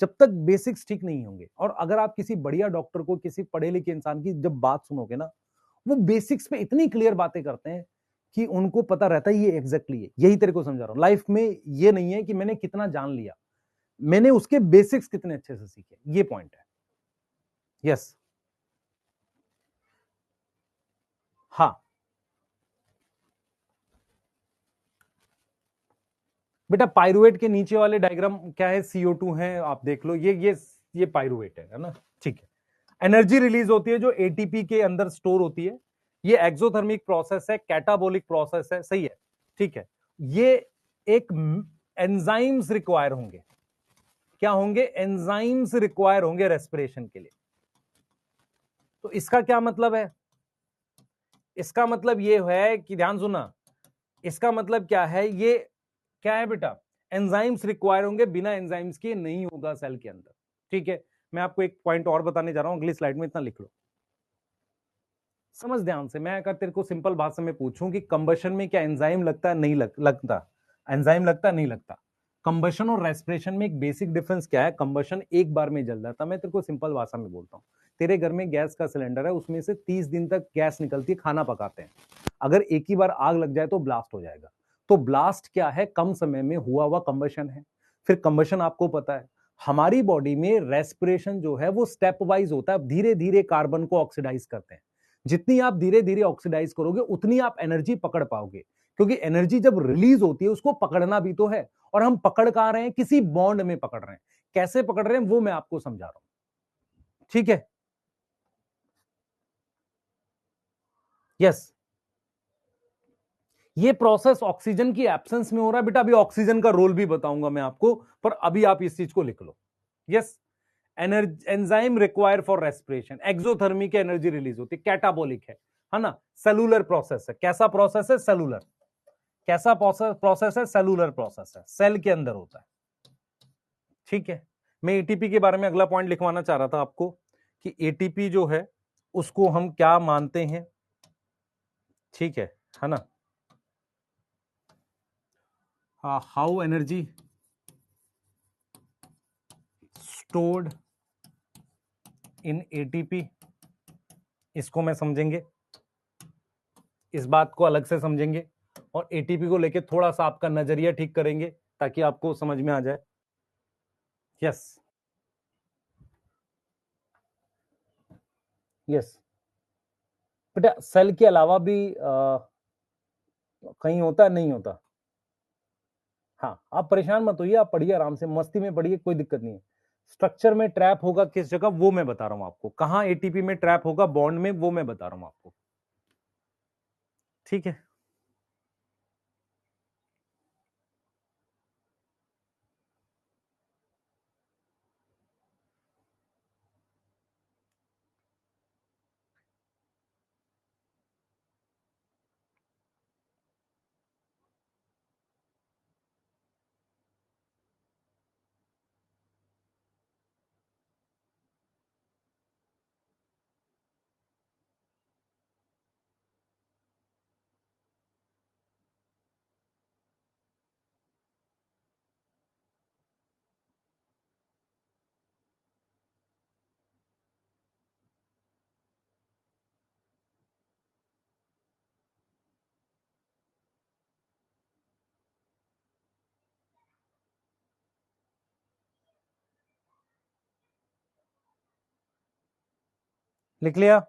जब तक बेसिक्स ठीक नहीं होंगे, और अगर आप किसी बढ़िया डॉक्टर को, किसी पढ़े लिखे इंसान की जब बात सुनोगे ना, वो बेसिक्स पे इतनी क्लियर बातें करते हैं कि उनको पता रहता है ये एग्जैक्टली है। यही तेरे को समझा रहा हूं, लाइफ में ये नहीं है कि मैंने कितना जान लिया, मैंने उसके बेसिक्स कितने अच्छे से सीखे, ये पॉइंट है, यस। हाँ बेटा, पाइरुवेट के नीचे वाले डायग्राम क्या है, CO2 है, आप देख लो, ये पाइरुवेट है ना, ठीक है। एनर्जी रिलीज होती है जो एटीपी के अंदर स्टोर होती है, ये एक्सोथर्मिक प्रोसेस है, कैटाबोलिक प्रोसेस है, सही है, ठीक है। ये एक एंजाइम्स रिक्वायर होंगे, क्या होंगे, एंजाइम्स रिक्वायर होंगे रेस्पिरेशन के लिए। तो इसका क्या मतलब है, इसका मतलब ये है कि ध्यान सुना, इसका मतलब क्या है, ये क्या है बेटा, एंजाइम्स रिक्वायर होंगे, बिना एंजाइम्स के नहीं होगा सेल के अंदर, ठीक है। मैं आपको एक पॉइंट और बताने जा रहा हूं, अगली स्लाइड में, इतना लिख लो, समझ ध्यान से। मैं अगर तेरे को सिंपल भाषा में पूछूं कि कंबशन में क्या एंजाइम लगता है, नहीं लगता, एंजाइम लगता नहीं लगता। कंबशन और रेस्पिरेशन में एक बेसिक डिफरेंस क्या है, कंबशन एक बार में जल जाता, मैं तेरे को सिंपल भाषा में बोलता हूं। तेरे घर में गैस का सिलेंडर है, उसमें से 30 दिन तक गैस निकलती है, खाना पकाते हैं, अगर एक ही बार आग लग जाए तो ब्लास्ट हो जाएगा। तो ब्लास्ट क्या है, कम समय में हुआ हुआ कंबशन है। फिर कंबशन आपको पता है, हमारी बॉडी में रेस्पिरेशन जो है वो स्टेप वाइज होता है, धीरे धीरे कार्बन को ऑक्सीडाइज करते हैं। जितनी आप धीरे धीरे ऑक्सीडाइज करोगे उतनी आप एनर्जी पकड़ पाओगे, क्योंकि एनर्जी जब रिलीज होती है उसको पकड़ना भी तो है, और हम पकड़ कहां रहे हैं, किसी बॉन्ड में पकड़ रहे हैं। कैसे पकड़ रहे हैं वो मैं आपको समझा रहा हूं, ठीक है, यस। ये प्रोसेस ऑक्सीजन की एब्सेंस में हो रहा है बेटा, अभी ऑक्सीजन का रोल भी बताऊंगा मैं आपको, पर अभी आप इस चीज को लिख लो, yes. Enzyme require for respiration, exothermic energy release होती है, कैटाबोलिक है ना, सेलुलर प्रोसेस है। कैसा प्रोसेस है, सेलुलर, कैसा प्रोसेस है, सेलुलर प्रोसेस है, सेल के अंदर होता है, ठीक है। मैं एटीपी के बारे में अगला पॉइंट लिखवाना चाह रहा था आपको, कि एटीपी जो है उसको हम क्या मानते हैं, ठीक है ना, how energy stored in ATP, इसको मैं समझेंगे, इस बात को अलग से समझेंगे, और एटीपी को लेके थोड़ा सा आपका नजरिया ठीक करेंगे ताकि आपको समझ में आ जाए, यस, यस बेटा। सेल के अलावा भी कहीं होता है, नहीं होता, हाँ, आप परेशान मत होइए, आप पढ़िए आराम से, मस्ती में पढ़िए, कोई दिक्कत नहीं है। स्ट्रक्चर में ट्रैप होगा किस जगह वो मैं बता रहा हूं आपको, कहां एटीपी में ट्रैप होगा बॉन्ड में वो मैं बता रहा हूं आपको, ठीक है। लिख लिया?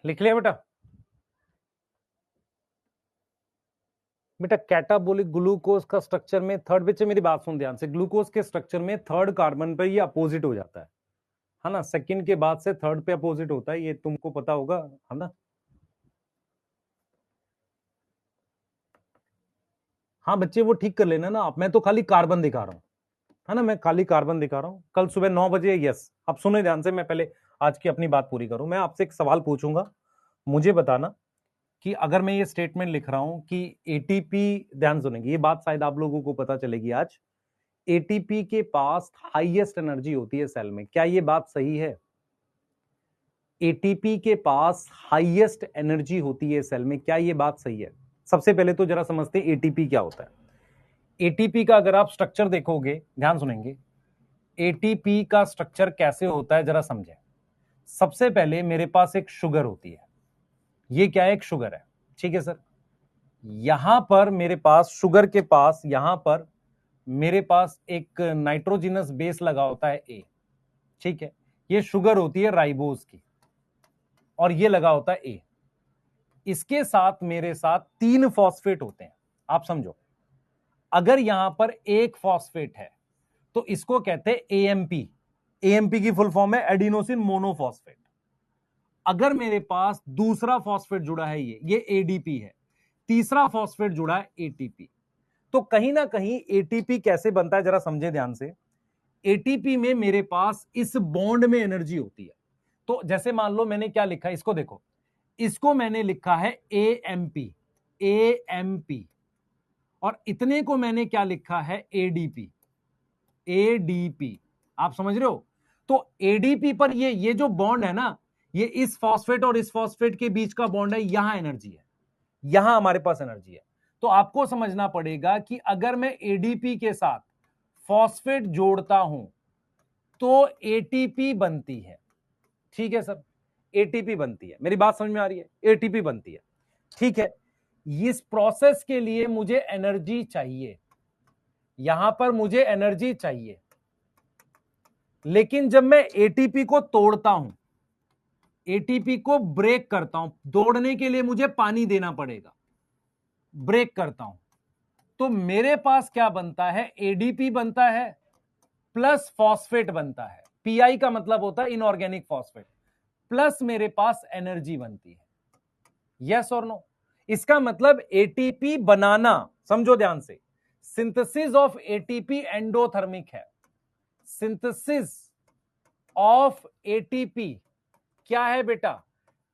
लिख लिया बेटा? बेटा कैटाबोलिक ग्लूकोज का स्ट्रक्चर में थर्ड, बच्चे मेरी बात सुन ध्यान से, ग्लूकोज के स्ट्रक्चर में थर्ड कार्बन पे ये अपोजिट हो जाता है ना, सेकंड के बाद से थर्ड पे अपोजिट होता है, ये तुमको पता होगा, है ना? हाँ बच्चे वो ठीक कर लेना ना आप, मैं तो खाली कार्बन दिखा रहा हूँ, है ना, मैं खाली कार्बन दिखा रहा हूँ। कल सुबह 9 बजे, यस। अब सुने ध्यान से, मैं पहले आज की अपनी बात पूरी करूं, मैं आपसे एक सवाल पूछूंगा, मुझे बताना कि अगर मैं ये स्टेटमेंट लिख रहा हूं कि एटीपी, ध्यान सुनेंगे, ये बात शायद आप लोगों को पता चलेगी आज, एटीपी के पास हाईएस्ट एनर्जी होती है सेल में, क्या ये बात सही है? एटीपी के पास हाईएस्ट एनर्जी होती है सेल में, क्या ये बात सही है? सबसे पहले तो जरा समझते हैं एटीपी क्या होता है। एटीपी का अगर आप स्ट्रक्चर देखोगे, ध्यान सुनेंगे, एटीपी का स्ट्रक्चर कैसे होता है जरा समझें। सबसे पहले मेरे पास एक शुगर होती है, ये क्या है? एक शुगर है, ठीक है सर। यहां पर मेरे पास शुगर के पास, यहां पर मेरे पास एक नाइट्रोजिनस बेस लगा होता है ए, ठीक है। ये शुगर होती है राइबोज की, और ये लगा होता है ए। इसके साथ मेरे साथ 3 फॉस्फेट होते हैं, आप समझो। अगर यहां पर एक फॉस्फेट है तो इसको कहते हैं एएमपी। एएमपी की फुल फॉर्म है एडिनोसिन मोनोफॉस्फेट। अगर मेरे पास दूसरा फॉस्फेट जुड़ा है, ये एडीपी है, तीसरा फॉस्फेट जुड़ा है एटीपी, तो कहीं ना कहीं एटीपी कैसे बनता है जरा समझे ध्यान से। एटीपी में मेरे पास इस बॉन्ड में एनर्जी होती है, तो जैसे मान लो मैंने क्या लिखा है, इसको देखो, इसको मैंने लिखा है एएमपी, एएमपी, और इतने को मैंने क्या लिखा है? ADP, ADP. आप समझ रहे हो? तो एडीपी पर ये जो बॉन्ड है ना, ये इस फॉस्फेट और इस फॉस्फेट के बीच का बॉन्ड है, यहां एनर्जी है, यहां हमारे पास एनर्जी है। तो आपको समझना पड़ेगा कि अगर मैं एडीपी के साथ फॉस्फेट जोड़ता हूं तो एटीपी बनती है, ठीक है सर, एटीपी बनती है। मेरी बात समझ में आ रही है? एटीपी बनती है, ठीक है। इस प्रोसेस के लिए मुझे एनर्जी चाहिए, यहां पर मुझे एनर्जी चाहिए, लेकिन जब मैं एटीपी को तोड़ता हूं, एटीपी को ब्रेक करता हूं, तोड़ने के लिए मुझे पानी देना पड़ेगा, ब्रेक करता हूं, तो मेरे पास क्या बनता है? एडीपी बनता है प्लस फॉस्फेट बनता है। पीआई का मतलब होता है इनऑर्गेनिक फॉस्फेट, प्लस मेरे पास एनर्जी बनती है। यस और नो? इसका मतलब एटीपी बनाना, समझो ध्यान से, सिंथेसिस ऑफ एटीपी एंडोथर्मिक है। सिंथेसिस ऑफ एटीपी क्या है बेटा?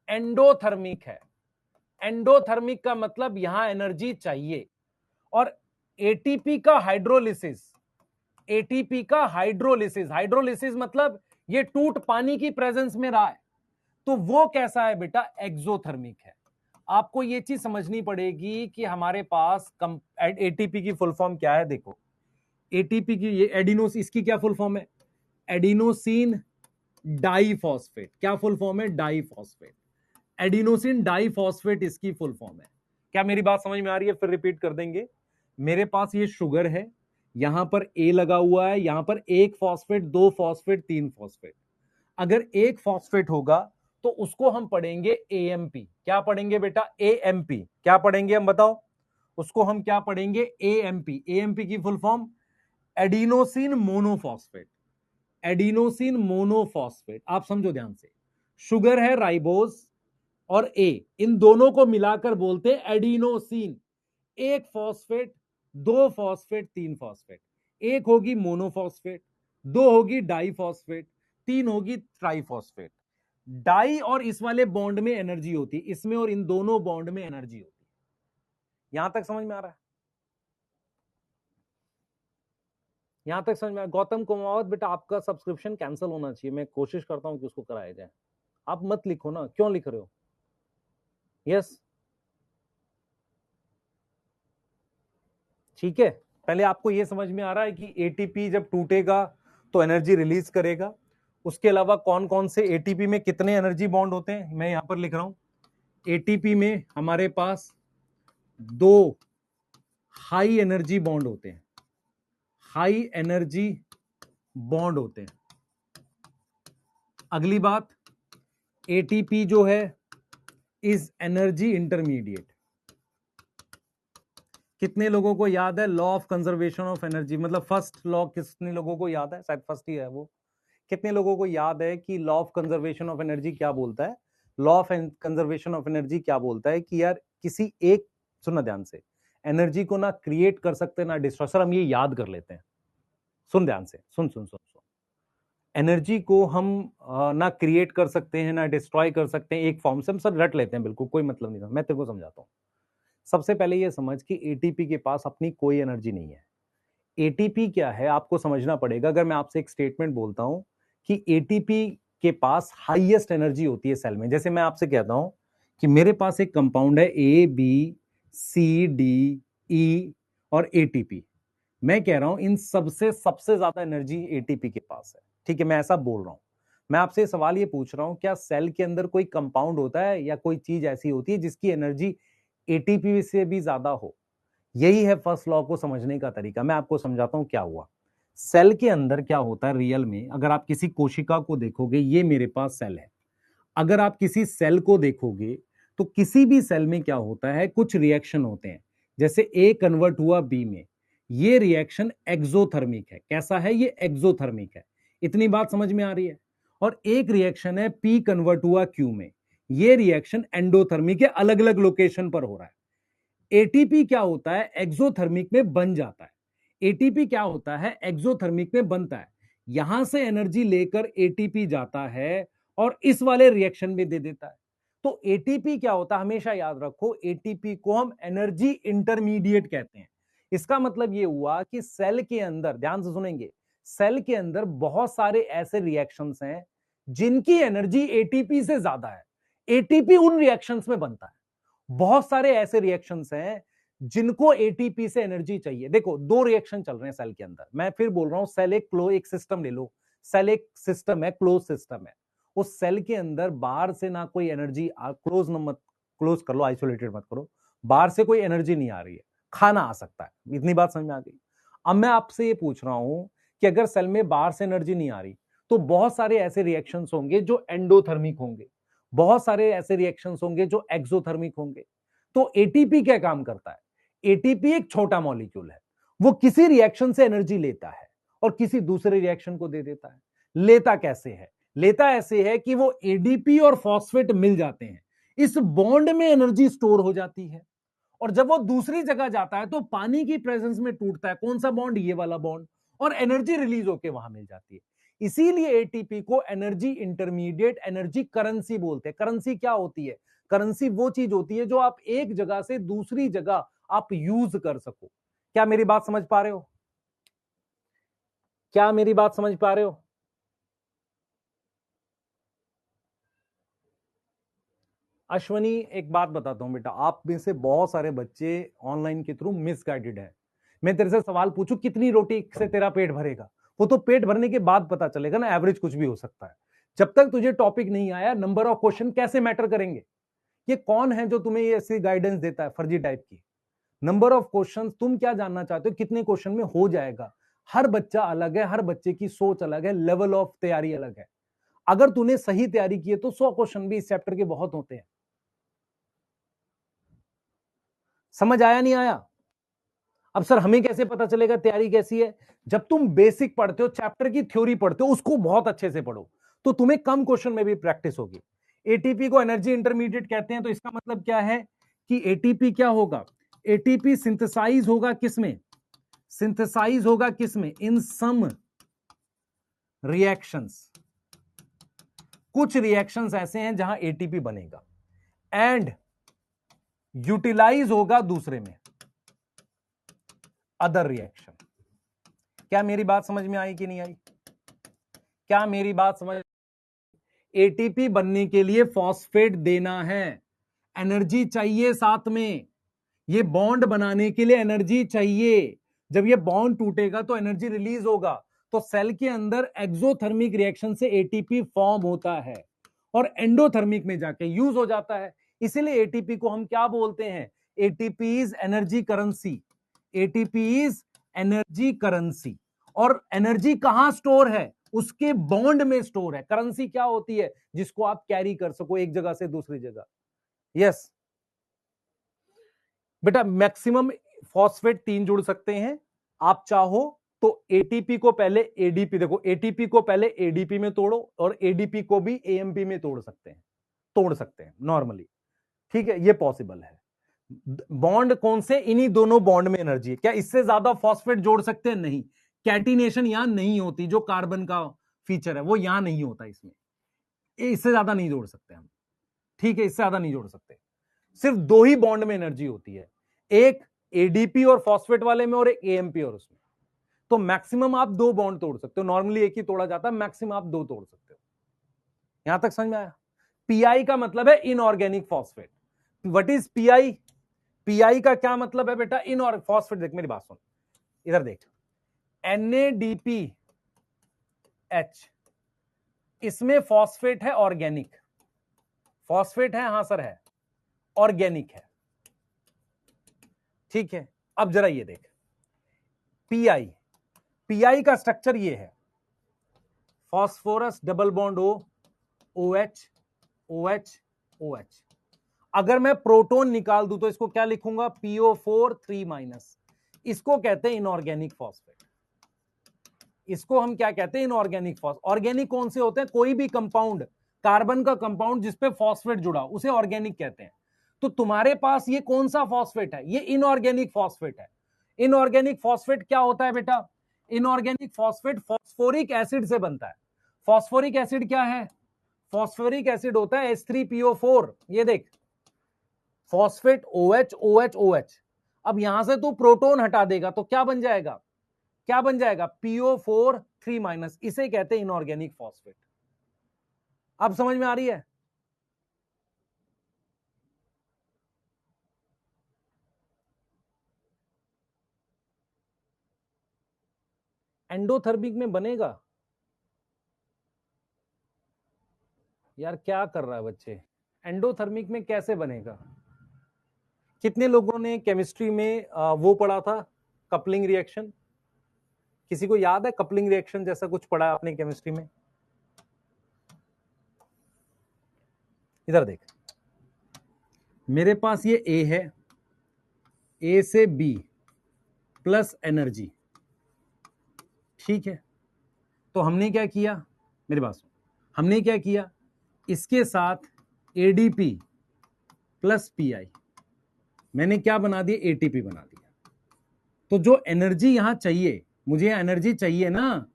एंडोथर्मिक है। एंडोथर्मिक का मतलब यहां एनर्जी चाहिए। और एटीपी का हाइड्रोलिसिस, एटीपी का हाइड्रोलिसिस, हाइड्रोलिसिस मतलब ये टूट पानी की प्रेजेंस में रहा है, तो वो कैसा है बेटा? एक्सोथर्मिक है। आपको ये चीज समझनी पड़ेगी कि हमारे पास एटीपी की फुल फॉर्म क्या है। देखो एटीपी की, ये एडिनोस, इसकी क्या फुल फॉर्म है? Adenosine diphosphate. क्या फुल फॉर्म है? डाइफॉस्फेट। एडिनोसिन डाइफॉस्फेट इसकी फुल फॉर्म है। क्या मेरी बात समझ में आ रही है? फिर रिपीट कर देंगे। मेरे पास ये शुगर है, यहां पर ए लगा हुआ है, यहां पर एक फॉस्फेट, दो फॉस्फेट, तीन फॉस्फेट। अगर एक फॉस्फेट होगा तो उसको हम पढ़ेंगे एएमपी। क्या पढ़ेंगे बेटा? एएमपी। क्या पढ़ेंगे हम बताओ? उसको हम क्या पढ़ेंगे? एएमपी। एएमपी की full form adenosine monophosphate. Adenosine monophosphate. आप समझो ध्यान से, शुगर है राइबोज और ए, इन दोनों को मिलाकर बोलते हैं एडिनोसिन। एक फॉस्फेट, दो फॉस्फेट, तीन फॉस्फेट। एक होगी मोनोफॉस्फेट, दो होगी डाइफॉस्फेट, तीन होगी ट्राइफॉस्फेट। डाई और इस वाले बॉन्ड में एनर्जी होती है, इसमें और इन दोनों बॉन्ड में एनर्जी होती है। यहां तक समझ में आ रहा है? यहां तक समझ में आया? गौतम कुमावत बेटा आपका सब्सक्रिप्शन कैंसिल होना चाहिए, मैं कोशिश करता हूं कि उसको कराया जाए। आप मत लिखो ना, क्यों लिख रहे हो? यस, ठीक है। पहले आपको यह समझ में आ रहा है कि एटीपी जब टूटेगा तो एनर्जी रिलीज करेगा। उसके अलावा कौन कौन से एटीपी में कितने एनर्जी बॉन्ड होते हैं मैं यहां पर लिख रहा हूं। एटीपी में हमारे पास दो हाई एनर्जी बॉन्ड होते हैं, हाई एनर्जी बॉन्ड होते हैं। अगली बात, एटीपी जो है इज एनर्जी इंटरमीडिएट। कितने लोगों को याद है law of conservation of energy? मतलब फर्स्ट लॉ कितने लोगों को याद है? शायद फर्स्ट ही है वो। कितने लोगों को याद है कि law of conservation of energy क्या बोलता है? Law of conservation of energy क्या बोलता है कि यार किसी एक, सुनना ध्यान से, एनर्जी को ना क्रिएट कर सकते ना डिस्ट्रॉय। सर हम ये याद कर लेते हैं, सुन ध्यान से, सुन सुन सुन सुन। एनर्जी को हम ना क्रिएट कर सकते हैं ना डिस्ट्रॉय कर सकते हैं एक फॉर्म से, हम सब रट लेते हैं, बिल्कुल कोई मतलब नहीं था। मैं तेरे को समझाता हूं। सबसे पहले ये समझ कि एटीपी के पास अपनी कोई एनर्जी नहीं है। एटीपी क्या है आपको समझना पड़ेगा। अगर मैं आपसे एक स्टेटमेंट बोलता हूं कि एटीपी के पास हाईएस्ट एनर्जी होती है सेल में, जैसे मैं आपसे कहता हूं कि मेरे पास एक कंपाउंड है A B C D E और एटीपी, मैं कह रहा हूं इन सबसे सबसे ज्यादा एनर्जी एटीपी के पास है। ठीक है, मैं ऐसा बोल रहा हूं। मैं आपसे सवाल ये पूछ रहा हूं, क्या सेल के अंदर कोई कंपाउंड होता है या कोई चीज ऐसी होती है जिसकी एनर्जी एटीपी से भी ज्यादा हो? यही है फर्स्ट लॉ को समझने का तरीका। मैं आपको समझाता हूं क्या हुआ। सेल के अंदर क्या होता है रियल में, अगर आप किसी कोशिका को देखोगे, ये मेरे पास सेल है, अगर आप किसी सेल को देखोगे तो किसी भी सेल में क्या होता है, कुछ रिएक्शन होते हैं। जैसे ए कन्वर्ट हुआ बी में, ये रिएक्शन एक्सोथर्मिक है। कैसा है ये? एक्सोथर्मिक है। इतनी बात समझ में आ रही है? और एक रिएक्शन है पी कन्वर्ट हुआ क्यू में, ये रिएक्शन एंडोथर्मिक है, अलग अलग लोकेशन पर हो रहा है। एटीपी क्या होता है? एक्सोथर्मिक में बन जाता है। एटीपी क्या होता है? एक्सोथर्मिक में बनता है। यहां से एनर्जी लेकर एटीपी जाता है और इस वाले रिएक्शन में दे देता है। तो एटीपी क्या होता है हमेशा याद रखो, एटीपी को हम एनर्जी इंटरमीडिएट कहते हैं। इसका मतलब यह हुआ कि सेल के अंदर, ध्यान से सुनेंगे, सेल के अंदर बहुत सारे ऐसे रिएक्शंस हैं जिनकी एनर्जी एटीपी से ज्यादा है। एटीपी उन रिएक्शंस में बनता है। बहुत सारे ऐसे रिएक्शंस हैं जिनको एटीपी से एनर्जी चाहिए। देखो दो रिएक्शन चल रहे हैं सेल के अंदर, मैं फिर बोल रहा हूं, सेल एक सिस्टम ले लो, सेल एक सिस्टम है, क्लोज सिस्टम है। उस सेल के अंदर बाहर से ना कोई एनर्जी, क्लोज न मत, क्लोज कर लो, आइसोलेटेड मत करो, बाहर से कोई एनर्जी नहीं आ रही है, खाना आ सकता है। इतनी बात समझ में आ गई? अब मैं आपसे ये पूछ रहा हूं कि अगर सेल में बाहर से एनर्जी नहीं आ रही तो बहुत सारे ऐसे रिएक्शंस होंगे जो एंडोथर्मिक होंगे, बहुत सारे ऐसे रिएक्शंस होंगे जो एक्सोथर्मिक होंगे। तो एटीपी क्या काम करता है? एटीपी एक छोटा मॉलिक्यूल है, वो किसी रिएक्शन से एनर्जी लेता है और किसी दूसरे रिएक्शन को दे देता है। लेता कैसे है? लेता ऐसे है कि वो एडीपी और फॉस्फेट मिल जाते हैं, इस बॉन्ड में एनर्जी स्टोर हो जाती है, और जब वो दूसरी जगह जाता है तो पानी की प्रेजेंस में टूटता है। कौन सा बॉन्ड? ये वाला बॉन्ड, और एनर्जी रिलीज होकर वहां मिल जाती है। इसीलिए एटीपी को एनर्जी इंटरमीडिएट एनर्जी करेंसी बोलते हैं। करेंसी क्या होती है? करेंसी वो चीज होती है जो आप एक जगह से दूसरी जगह आप यूज कर सको। क्या मेरी बात समझ पा रहे हो? क्या मेरी बात समझ पा रहे हो? अश्वनी एक बात बताता हूं बेटा, आप में से बहुत सारे बच्चे ऑनलाइन के थ्रू मिसगाइडेड है। मैं तेरे से सवाल पूछूं कितनी रोटी से तेरा पेट भरेगा, वो तो पेट भरने के बाद पता चलेगा ना, एवरेज कुछ भी हो सकता है। जब तक तुझे टॉपिक नहीं आया, नंबर ऑफ क्वेश्चन कैसे मैटर करेंगे? ये कौन है जो तुम्हें ये ऐसी गाइडेंस देता है फर्जी टाइप की? नंबर ऑफ क्वेश्चन, तुम क्या जानना चाहते हो कितने क्वेश्चन में हो जाएगा? हर बच्चा अलग है, हर बच्चे की सोच अलग है, लेवल ऑफ तैयारी अलग है। अगर तूने सही तैयारी की है तो 100 क्वेश्चन भी इस चैप्टर के बहुत होते हैं। समझ आया नहीं आया? अब सर हमें कैसे पता चलेगा तैयारी कैसी है? जब तुम बेसिक पढ़ते हो, चैप्टर की थ्योरी पढ़ते हो, उसको बहुत अच्छे से पढ़ो, तो तुम्हें कम क्वेश्चन में भी प्रैक्टिस होगी। एटीपी को एनर्जी इंटरमीडिएट कहते हैं, तो इसका मतलब क्या है कि एटीपी क्या होगा? एटीपी सिंथेसाइज होगा किसमें? सिंथेसाइज होगा किसमें? इन सम रिएक्शंस। कुछ रिएक्शंस ऐसे हैं जहां एटीपी बनेगा एंड यूटिलाइज होगा दूसरे में, अदर रिएक्शन। क्या मेरी बात समझ में आई कि नहीं आई? क्या मेरी बात समझ? एटीपी बनने के लिए फॉस्फेट देना है, एनर्जी चाहिए साथ में। ये बॉन्ड बनाने के लिए एनर्जी चाहिए। जब ये बॉन्ड टूटेगा तो एनर्जी रिलीज होगा। तो सेल के अंदर एक्सोथर्मिक रिएक्शन से एटीपी फॉर्म होता है और एंडोथर्मिक में जाके यूज हो जाता है। इसीलिए एटीपी को हम क्या बोलते हैं? ATP is energy currency. ATP is energy currency. और एनर्जी कहां स्टोर है? उसके बॉन्ड में स्टोर है। करेंसी क्या होती है? जिसको आप कैरी कर सको एक जगह से दूसरी जगह। यस बेटा, मैक्सिमम फॉस्फेट 3 जुड़ सकते हैं। आप चाहो तो एटीपी को पहले एडीपी, देखो एटीपी को पहले एडीपी में तोड़ो और एडीपी को भी एएमपी में तोड़ सकते हैं नॉर्मली। ठीक है, ये पॉसिबल है। बॉन्ड कौन से? इन्हीं दोनों बॉन्ड में एनर्जी है। क्या इससे ज्यादा फॉस्फेट जोड़ सकते हैं? नहीं। कैटिनेशन यहां नहीं होती, जो कार्बन का फीचर है वो यहां नहीं होता इसमें। इससे ज्यादा नहीं जोड़ सकते हम। ठीक है, इससे ज्यादा नहीं जोड़ सकते। सिर्फ 2 ही बॉन्ड में एनर्जी होती है, एक एडीपी और फॉस्फेट वाले में और एक एएमपी और उसमें। तो मैक्सिमम आप 2 बॉन्ड तोड़ सकते हो। नॉर्मली एक ही तोड़ा जाता है, मैक्सिमम आप 2 तोड़ सकते हो। यहां तक समझ में आया? पीआई का मतलब है inorganic phosphate. What is pi? Pi का क्या मतलब है बेटा? इन और फॉस्फेट। देख मेरी बात सुन, इधर देख। NADPH, इसमें फॉस्फेट है ऑर्गेनिक। फॉस्फेट है, हां सर है, ऑर्गेनिक है। ठीक है, अब जरा ये देख पीआई। पीआई का स्ट्रक्चर ये है, phosphorus double bond O, OH OH OH। अगर मैं प्रोटॉन निकाल दूं तो इसको क्या लिखूंगा? PO4 3-। इसको कहते हैं इनऑर्गेनिक फॉस्फेट। इसको हम क्या कहते हैं? Inorganic phosphate. ऑर्गेनिक कौन से होते हैं? कोई भी कंपाउंड, कार्बन का कंपाउंड जिसपे फॉस्फेट जुड़ा, उसे ऑर्गेनिक कहते हैं। तो तुम्हारे पास ये कौन सा फॉस्फेट है? ये इनऑर्गेनिक फॉस्फेट है। इनऑर्गेनिक फॉस्फेट क्या होता है बेटा? इनऑर्गेनिक फॉस्फेट फॉस्फोरिक एसिड से बनता है। फॉस्फोरिक एसिड क्या है? फॉस्फोरिक एसिड होता है H3PO4। ये देख, फॉस्फेट OH OH OH। अब यहां से तू प्रोटॉन हटा देगा तो क्या बन जाएगा? क्या बन जाएगा? PO4 3-। इसे कहते हैं इनऑर्गेनिक फॉस्फेट। अब समझ में आ रही है? एंडोथर्मिक में बनेगा? यार क्या कर रहा है बच्चे? एंडोथर्मिक में कैसे बनेगा? कितने लोगों ने केमिस्ट्री में वो पढ़ा था, कपलिंग रिएक्शन? किसी को याद है कपलिंग रिएक्शन जैसा कुछ पढ़ा आपने केमिस्ट्री में? इधर देख, मेरे पास ये A है, A से B प्लस एनर्जी। ठीक है, तो हमने क्या किया? मेरी बात सुन, हमने क्या किया? इसके साथ ADP प्लस PI, मैंने क्या बना दिया? ATP बना दिया। तो जो एनर्जी यहां चाहिए, मुझे एनर्जी चाहिए ना,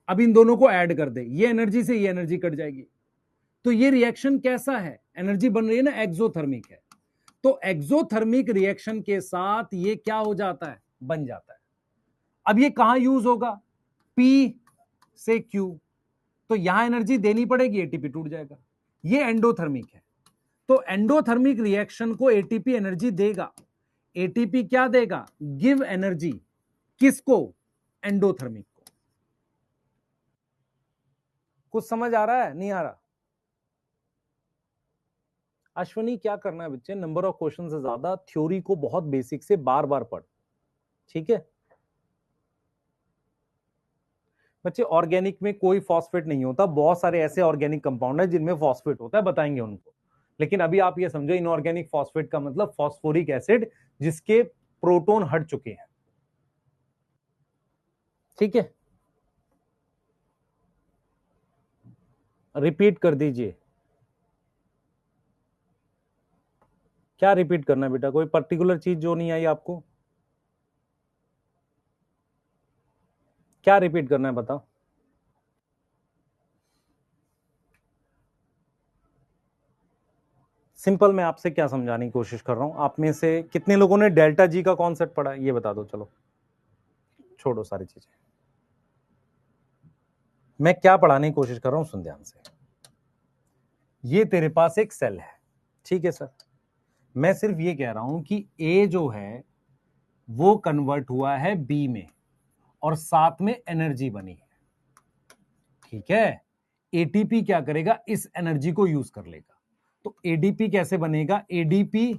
अब इन दोनों को ऐड कर दे, ये एनर्जी से ये एनर्जी कट जाएगी। तो ये रिएक्शन कैसा है? एनर्जी बन रही है ना, एक्सोथर्मिक है। तो एक्सोथर्मिक रिएक्शन के साथ ये क्या हो जाता है? बन जाता है। अब ये कहां यूज होगा? P से Q, तो यहां एनर्जी देनी पड़ेगी, एटीपी टूट जाएगा। ये एंडोथर्मिक है। तो एंडोथर्मिक रिएक्शन को एटीपी एनर्जी देगा। एटीपी क्या देगा? Give energy. किसको? एंडोथर्मिक को। कुछ समझ आ रहा है, नहीं आ रहा? अश्विनी क्या करना है बच्चे, नंबर ऑफ क्वेश्चन से ज्यादा थ्योरी को बहुत बेसिक से बार बार पढ़, ठीक है बच्चे? ऑर्गेनिक में कोई फॉस्फेट नहीं होता, बहुत सारे ऐसे ऑर्गेनिक कंपाउंड है जिनमें फॉस्फेट होता है, बताएंगे उनको। लेकिन अभी आप ये समझो, इनऑर्गेनिक फॉस्फेट का मतलब फॉस्फोरिक एसिड जिसके प्रोटॉन हट चुके हैं, ठीक है? रिपीट कर दीजिए। क्या रिपीट करना है बेटा, कोई पर्टिकुलर चीज जो नहीं आई आपको? क्या रिपीट करना है बताओ? सिंपल, मैं आपसे क्या समझाने की कोशिश कर रहा हूं, आप में से कितने लोगों ने डेल्टा जी का कॉन्सेप्ट पढ़ा है, ये बता दो। चलो छोड़ो सारी चीजें, मैं क्या पढ़ाने की कोशिश कर रहा हूं सुन ध्यान से। ये तेरे पास एक सेल है, ठीक है सर? मैं सिर्फ ये कह रहा हूं कि ए जो है वो कन्वर्ट हुआ है बी में और साथ में एनर्जी बनी है, ठीक है? एटीपी क्या करेगा, इस एनर्जी को यूज कर लेगा। तो एडीपी कैसे बनेगा, एडीपी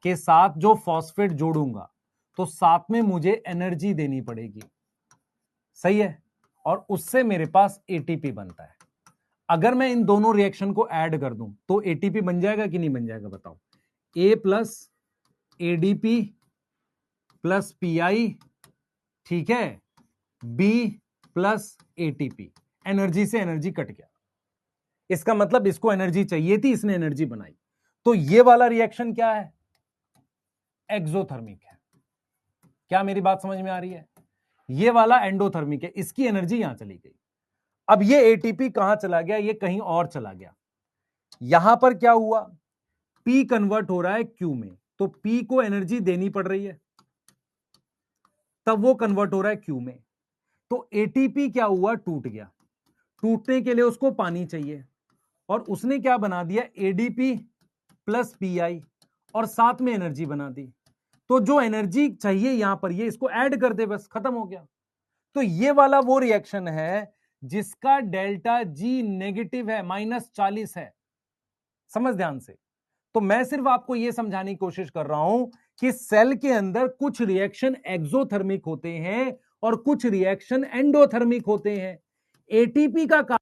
के साथ जो फॉस्फेट जोड़ूंगा तो साथ में मुझे एनर्जी देनी पड़ेगी, सही है? और उससे मेरे पास एटीपी बनता है। अगर मैं इन दोनों रिएक्शन को ऐड कर दूं तो एटीपी बन जाएगा कि नहीं बन जाएगा बताओ? ए प्लस एडीपी प्लस पीआई, ठीक है? बी प्लस एटीपी, एनर्जी से एनर्जी कट गया, इसका मतलब इसको एनर्जी चाहिए थी, इसने एनर्जी बनाई। तो ये वाला रिएक्शन क्या है, एक्सोथर्मिक है। क्या मेरी बात समझ में आ रही है? ये वाला एंडोथर्मिक है, इसकी एनर्जी यहां चली गई। अब ये एटीपी कहां चला गया, ये कहीं और चला गया। यहां पर क्या हुआ, पी कन्वर्ट हो रहा है क्यू में, तो पी को एनर्जी देनी पड़ रही है, तब वो कन्वर्ट हो रहा है क्यू में। तो एटीपी क्या हुआ, टूट गया। टूटने के लिए उसको पानी चाहिए और उसने क्या बना दिया, एडीपी प्लस पीआई और साथ में एनर्जी बना दी। तो जो एनर्जी चाहिए यहां पर, ये इसको ऐड कर दे, बस खत्म हो गया। तो ये वाला वो रिएक्शन है जिसका डेल्टा जी नेगेटिव है, -40 है। समझ ध्यान से। तो मैं सिर्फ आपको यह समझाने की कोशिश कर रहा हूं कि सेल के अंदर कुछ रिएक्शन एक्सोथर्मिक होते हैं और कुछ रिएक्शन एंडोथर्मिक होते हैं। एटीपी का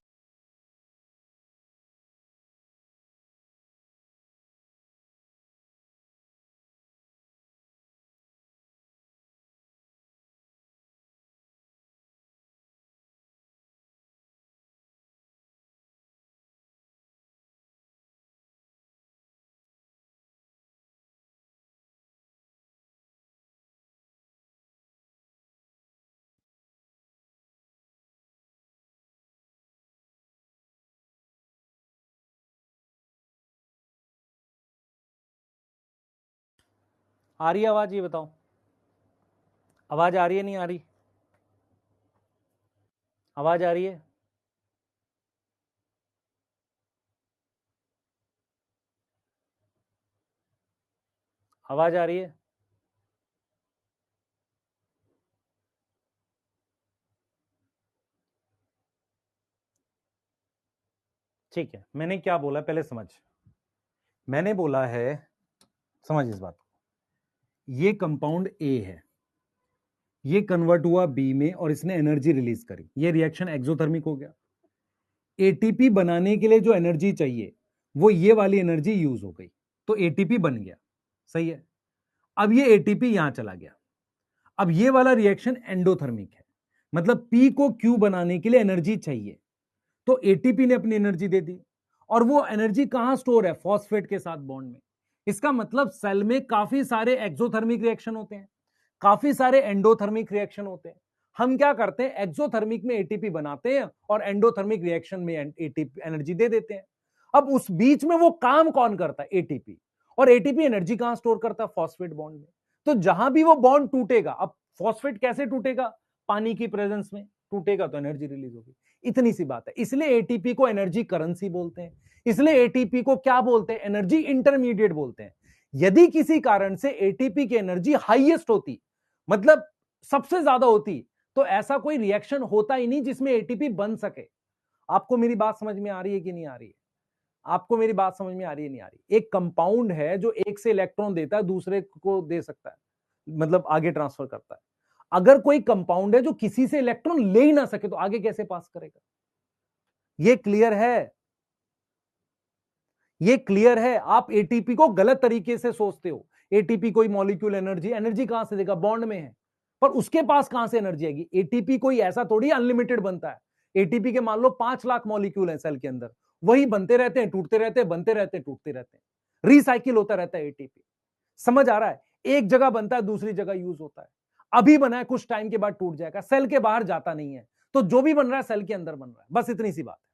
आ रही है आवाज, ये बताओ आवाज आ रही है नहीं आ रही? आवाज आ रही है? आवाज आ रही है? ठीक है, मैंने क्या बोला पहले समझ। मैंने बोला है, समझ इस बात को, ये कंपाउंड ए है, ये कन्वर्ट हुआ बी में और इसने एनर्जी रिलीज करी, ये रिएक्शन एक्सोथर्मिक हो गया। एटीपी बनाने के लिए जो एनर्जी चाहिए वो ये वाली एनर्जी यूज हो गई, तो एटीपी बन गया, सही है? अब ये एटीपी यहां चला गया। अब ये वाला रिएक्शन एंडोथर्मिक है, मतलब पी को क्यू बनाने के लिए एनर्जी चाहिए, तो एटीपी ने अपनी एनर्जी दे दी और वो एनर्जी कहां स्टोर है, फॉस्फेट के साथ बॉन्ड में। इसका मतलब सेल में काफी सारे एक्सोथर्मिक रिएक्शन होते हैं, काफी सारे एंडोथर्मिक रिएक्शन होते हैं। हम क्या करते हैं, एक्सोथर्मिक में एटीपी बनाते हैं और एंडोथर्मिक रिएक्शन में एटीपी एनर्जी दे देते हैं। अब उस बीच में वो काम कौन करता है, एटीपी। और एटीपी एनर्जी कहां स्टोर करता है, फॉस्फेट बॉन्ड में। तो जहां भी वो बॉन्ड टूटेगा, अब फॉस्फेट कैसे टूटेगा, पानी की प्रेजेंस में टूटेगा तो एनर्जी रिलीज होगी, इतनी सी बात है। इसलिए एटीपी को एनर्जी करेंसी बोलते हैं, इसलिए एटीपी को क्या बोलते हैं, एनर्जी इंटरमीडिएट बोलते हैं। यदि किसी कारण से एटीपी की एनर्जी हाईएस्ट होती, मतलब सबसे ज्यादा होती, तो ऐसा कोई रिएक्शन होता ही नहीं जिसमें एटीपी बन सके। आपको मेरी बात समझ में आ रही है कि नहीं आ रही है? आपको मेरी बात समझ में आ रही है नहीं आ रही? एक कंपाउंड है जो एक से इलेक्ट्रॉन देता है, दूसरे को दे सकता है, मतलब आगे ट्रांसफर करता है। अगर कोई कंपाउंड है जो किसी से इलेक्ट्रॉन ले ही ना सके तो आगे कैसे पास करेगा? ये क्लियर है? ये क्लियर है? आप एटीपी को गलत तरीके से सोचते हो। एटीपी कोई मॉलिक्यूल एनर्जी, एनर्जी कहां से देगा? बॉन्ड में है, पर उसके पास कहां से एनर्जी आएगी? एटीपी कोई ऐसा थोड़ी अनलिमिटेड बनता है। एटीपी के मान लो 5 लाख मॉलिक्यूल है सेल के अंदर, वही बनते रहते हैं, टूटते रहते हैं, बनते रहते हैं, टूटते रहते हैं, रिसाइकिल होता रहता है एटीपी। समझ आ रहा है? एक जगह बनता है, दूसरी जगह यूज होता है। अभी बना है, कुछ टाइम के बाद टूट जाएगा, सेल के बाहर जाता नहीं है। तो जो भी बन रहा है सेल के अंदर बन रहा है, बस इतनी सी बात है।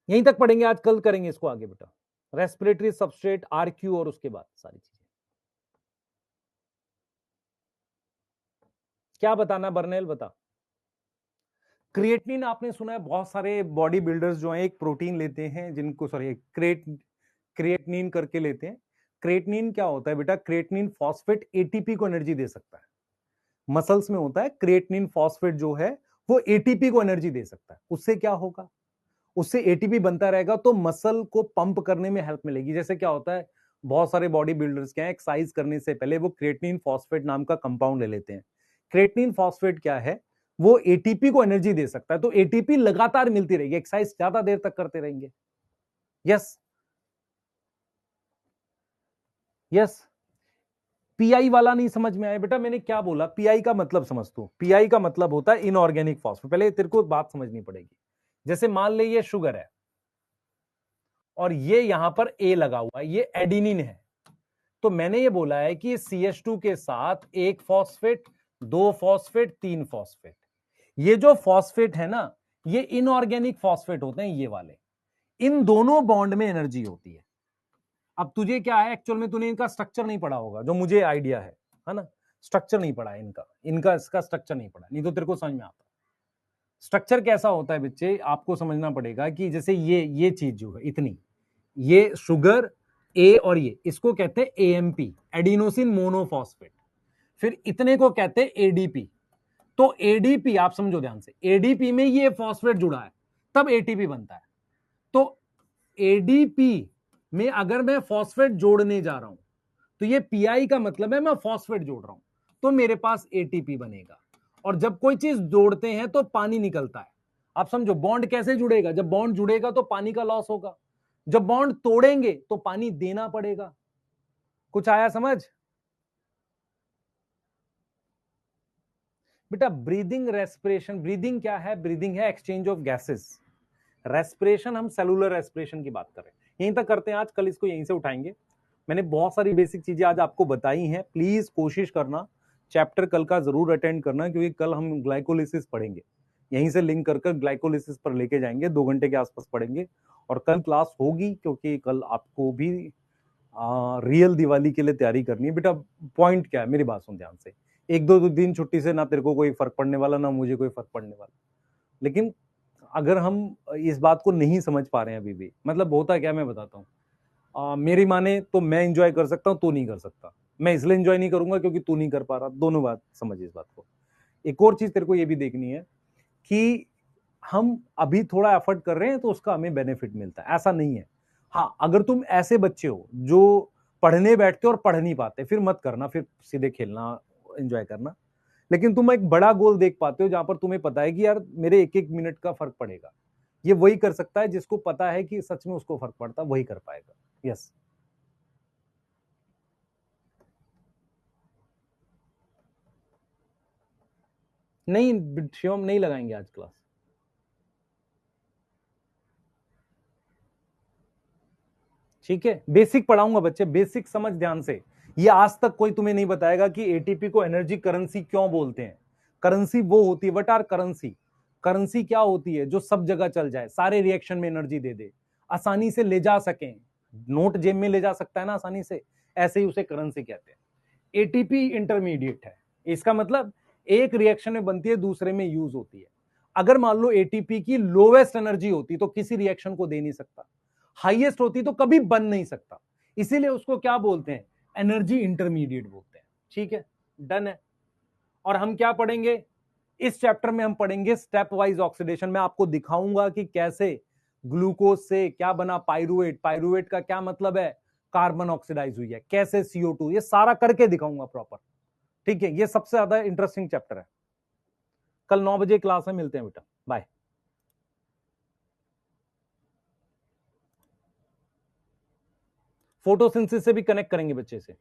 यहीं तक पढ़ेंगे आज, कल करेंगे इसको आगे बेटा। रेस्पिरेटरी सबस्ट्रेट, आरक्यू और उसके बाद सारी चीजें। क्या बताना बर्नेल, बता। क्रिएटिनिन आपने सुना है, बहुत सारे बॉडी बिल्डर्स जो हैं एक प्रोटीन लेते हैं जिनको सॉरी क्रिएटिनिन करके लेते हैं। क्रिएटिनिन क्या होता है बेटा? क्रिएटिनिन फॉस्फेट एटीपी को एनर्जी दे सकता है। मसल्स में होता है क्रिएटिनिन फॉस्फेट जो है वो एटीपी को एनर्जी दे सकता है। उससे क्या होगा? उससे एटीपी बनता रहेगा तो मसल को पंप करने में हेल्प मिलेगी। जैसे क्या होता है, बहुत सारे बॉडी बिल्डर्स क्या है, एक्सरसाइज करने से पहले वो क्रिएटिनिन फॉस्फेट नाम का कंपाउंड ले लेते हैं। क्रिएटिनिन फॉस्फेट क्या है? वो एटीपी को एनर्जी दे सकता है, तो एटीपी लगातार मिलती रहेगी, एक्सरसाइज ज्यादा देर तक करते रहेंगे। Yes yes. पीआई वाला नहीं समझ में आया बेटा? मैंने क्या बोला? पीआई का मतलब समझ तू। पीआई का मतलब होता है इनऑर्गेनिक फॉस्फेट। पहले तेरे को बात समझनी पड़ेगी। जैसे मान ले ये शुगर है और ये यहां पर ए लगा हुआ है, ये एडिनिन है। तो मैंने ये बोला है कि CH2 के साथ एक फॉस्फेट, दो फॉस्फेट, तीन फॉस्फेट। ये जो फॉस्फेट है ना, ये इनऑर्गेनिक फॉस्फेट होते हैं, ये वाले। इन दोनों बॉन्ड में एनर्जी होती है। अब तुझे क्या है, एक्चुअल में तूने इनका स्ट्रक्चर नहीं पढ़ा होगा, जो मुझे आइडिया है ना? स्ट्रक्चर नहीं पढ़ा है इनका, इसका स्ट्रक्चर नहीं पढ़ा, नहीं तो तेरे को समझ में आता। स्ट्रक्चर कैसा होता है बच्चे, आपको समझना पड़ेगा कि जैसे ये चीज जो है इतनी, ये शुगर ए और ये, इसको कहते हैं एएमपी, एडिनोसिन मोनोफॉस्फेट। फिर इतने को कहते हैं एडीपी। तो एडीपी आप समझो ध्यान से, एडीपी में ये फॉस्फेट जुड़ा है, तब एटीपी बनता है। तो एडीपी में अगर मैं फॉस्फेट जोड़ने जा रहा हूं तो ये पीआई का मतलब है मैं फॉस्फेट जोड़ रहा हूं, तो मेरे पास एटीपी बनेगा। और जब कोई चीज जोड़ते हैं तो पानी निकलता है। आप समझो बॉन्ड कैसे जुड़ेगा? जब बॉन्ड जुड़ेगा तो पानी का लॉस होगा, जब बॉन्ड तोड़ेंगे तो पानी देना पड़ेगा। कुछ आया समझ? बेटा ब्रीदिंग, रेस्पिरेशन, ब्रीदिंग क्या है? ब्रीदिंग है एक्सचेंज ऑफ गैसेस। रेस्पिरेशन हम सेलुलर रेस्पिरेशन की बात कर रहे हैं। यहीं तक करते हैं आज, कल इसको यहीं से उठाएंगे। मैंने बहुत सारी बेसिक चीजें आज आपको बताई हैं। प्लीज कोशिश करना चैप्टर कल का जरूर अटेंड करना, क्योंकि कल हम ग्लाइकोलिसिस पढ़ेंगे। यहीं से लिंक कर ग्लाइकोलिसिस पर लेके जाएंगे, 2 घंटे के आसपास पढ़ेंगे। और कल क्लास होगी, क्योंकि कल आपको भी रियल दिवाली के लिए तैयारी करनी है। बेटा पॉइंट क्या है, मेरी बात सुन ध्यान से। एक दो दिन छुट्टी से ना तेरे को कोई फर्क पड़ने वाला, ना मुझे कोई फर्क पड़ने वाला। लेकिन अगर हम इस बात को नहीं समझ पा रहे हैं अभी भी, मतलब होता क्या, मैं बताता हूँ। मेरी माने तो मैं इंजॉय कर सकता हूँ, तू नहीं कर सकता। मैं इसलिए इंजॉय नहीं करूंगा क्योंकि तू नहीं कर पा रहा। दोनों बात समझ इस बात को। एक और चीज तेरे को ये भी देखनी है कि हम अभी थोड़ा एफर्ट कर रहे हैं तो उसका हमें बेनिफिट मिलता है, ऐसा नहीं है। हाँ, अगर तुम ऐसे बच्चे हो जो पढ़ने बैठते हो और पढ़ नहीं पाते, फिर मत करना, फिर सीधे खेलना एंजॉय करना। लेकिन तुम एक बड़ा गोल देख पाते हो जहां पर तुम्हें पता है कि यार मेरे एक एक मिनट का फर्क पड़ेगा। ये वही कर सकता है जिसको पता है कि सच में उसको फर्क पड़ता, वही कर पाएगा। यस। नहीं शिवम, नहीं लगाएंगे आज क्लास। ठीक है, बेसिक पढ़ाऊंगा बच्चे, बेसिक समझ ध्यान से। ये आज तक कोई तुम्हें नहीं बताएगा कि एटीपी को एनर्जी करेंसी क्यों बोलते हैं। करेंसी वो होती है, व्हाट आर करेंसी? करेंसी क्या होती है? जो सब जगह चल जाए, सारे रिएक्शन में एनर्जी दे दे, आसानी से ले जा सकें। नोट जेब में ले जा सकता है ना आसानी से, ऐसे ही उसे करेंसी कहते हैं। एटीपी इंटरमीडिएट है, इसका मतलब एक रिएक्शन में बनती है, दूसरे में यूज होती है। अगर मान लो एटीपी की लोवेस्ट एनर्जी होती तो किसी रिएक्शन को दे नहीं सकता, हाईएस्ट होती तो कभी बन नहीं सकता। इसीलिए उसको क्या बोलते हैं? एनर्जी इंटरमीडिएट बोलते हैं। ठीक है, डन है। और हम क्या पढ़ेंगे? इस चैप्टर में हम पढ़ेंगे स्टेप वाइज ऑक्सीडेशन। मैं आपको दिखाऊंगा कि कैसे ग्लूकोज से क्या बना पाइरुवेट, पाइरुवेट का क्या मतलब है, कार्बन ऑक्सीडाइज हुई है, कैसे CO2, ये सारा करके दिखाऊंगा प्रॉपर। ठीक है, ये सबसे ज्यादा इंटरेस्टिंग चैप्टर है। कल 9 बजे क्लास में मिलते हैं बेटा, बाय। फोटोसिंथेसिस से भी कनेक्ट करेंगे बच्चे से।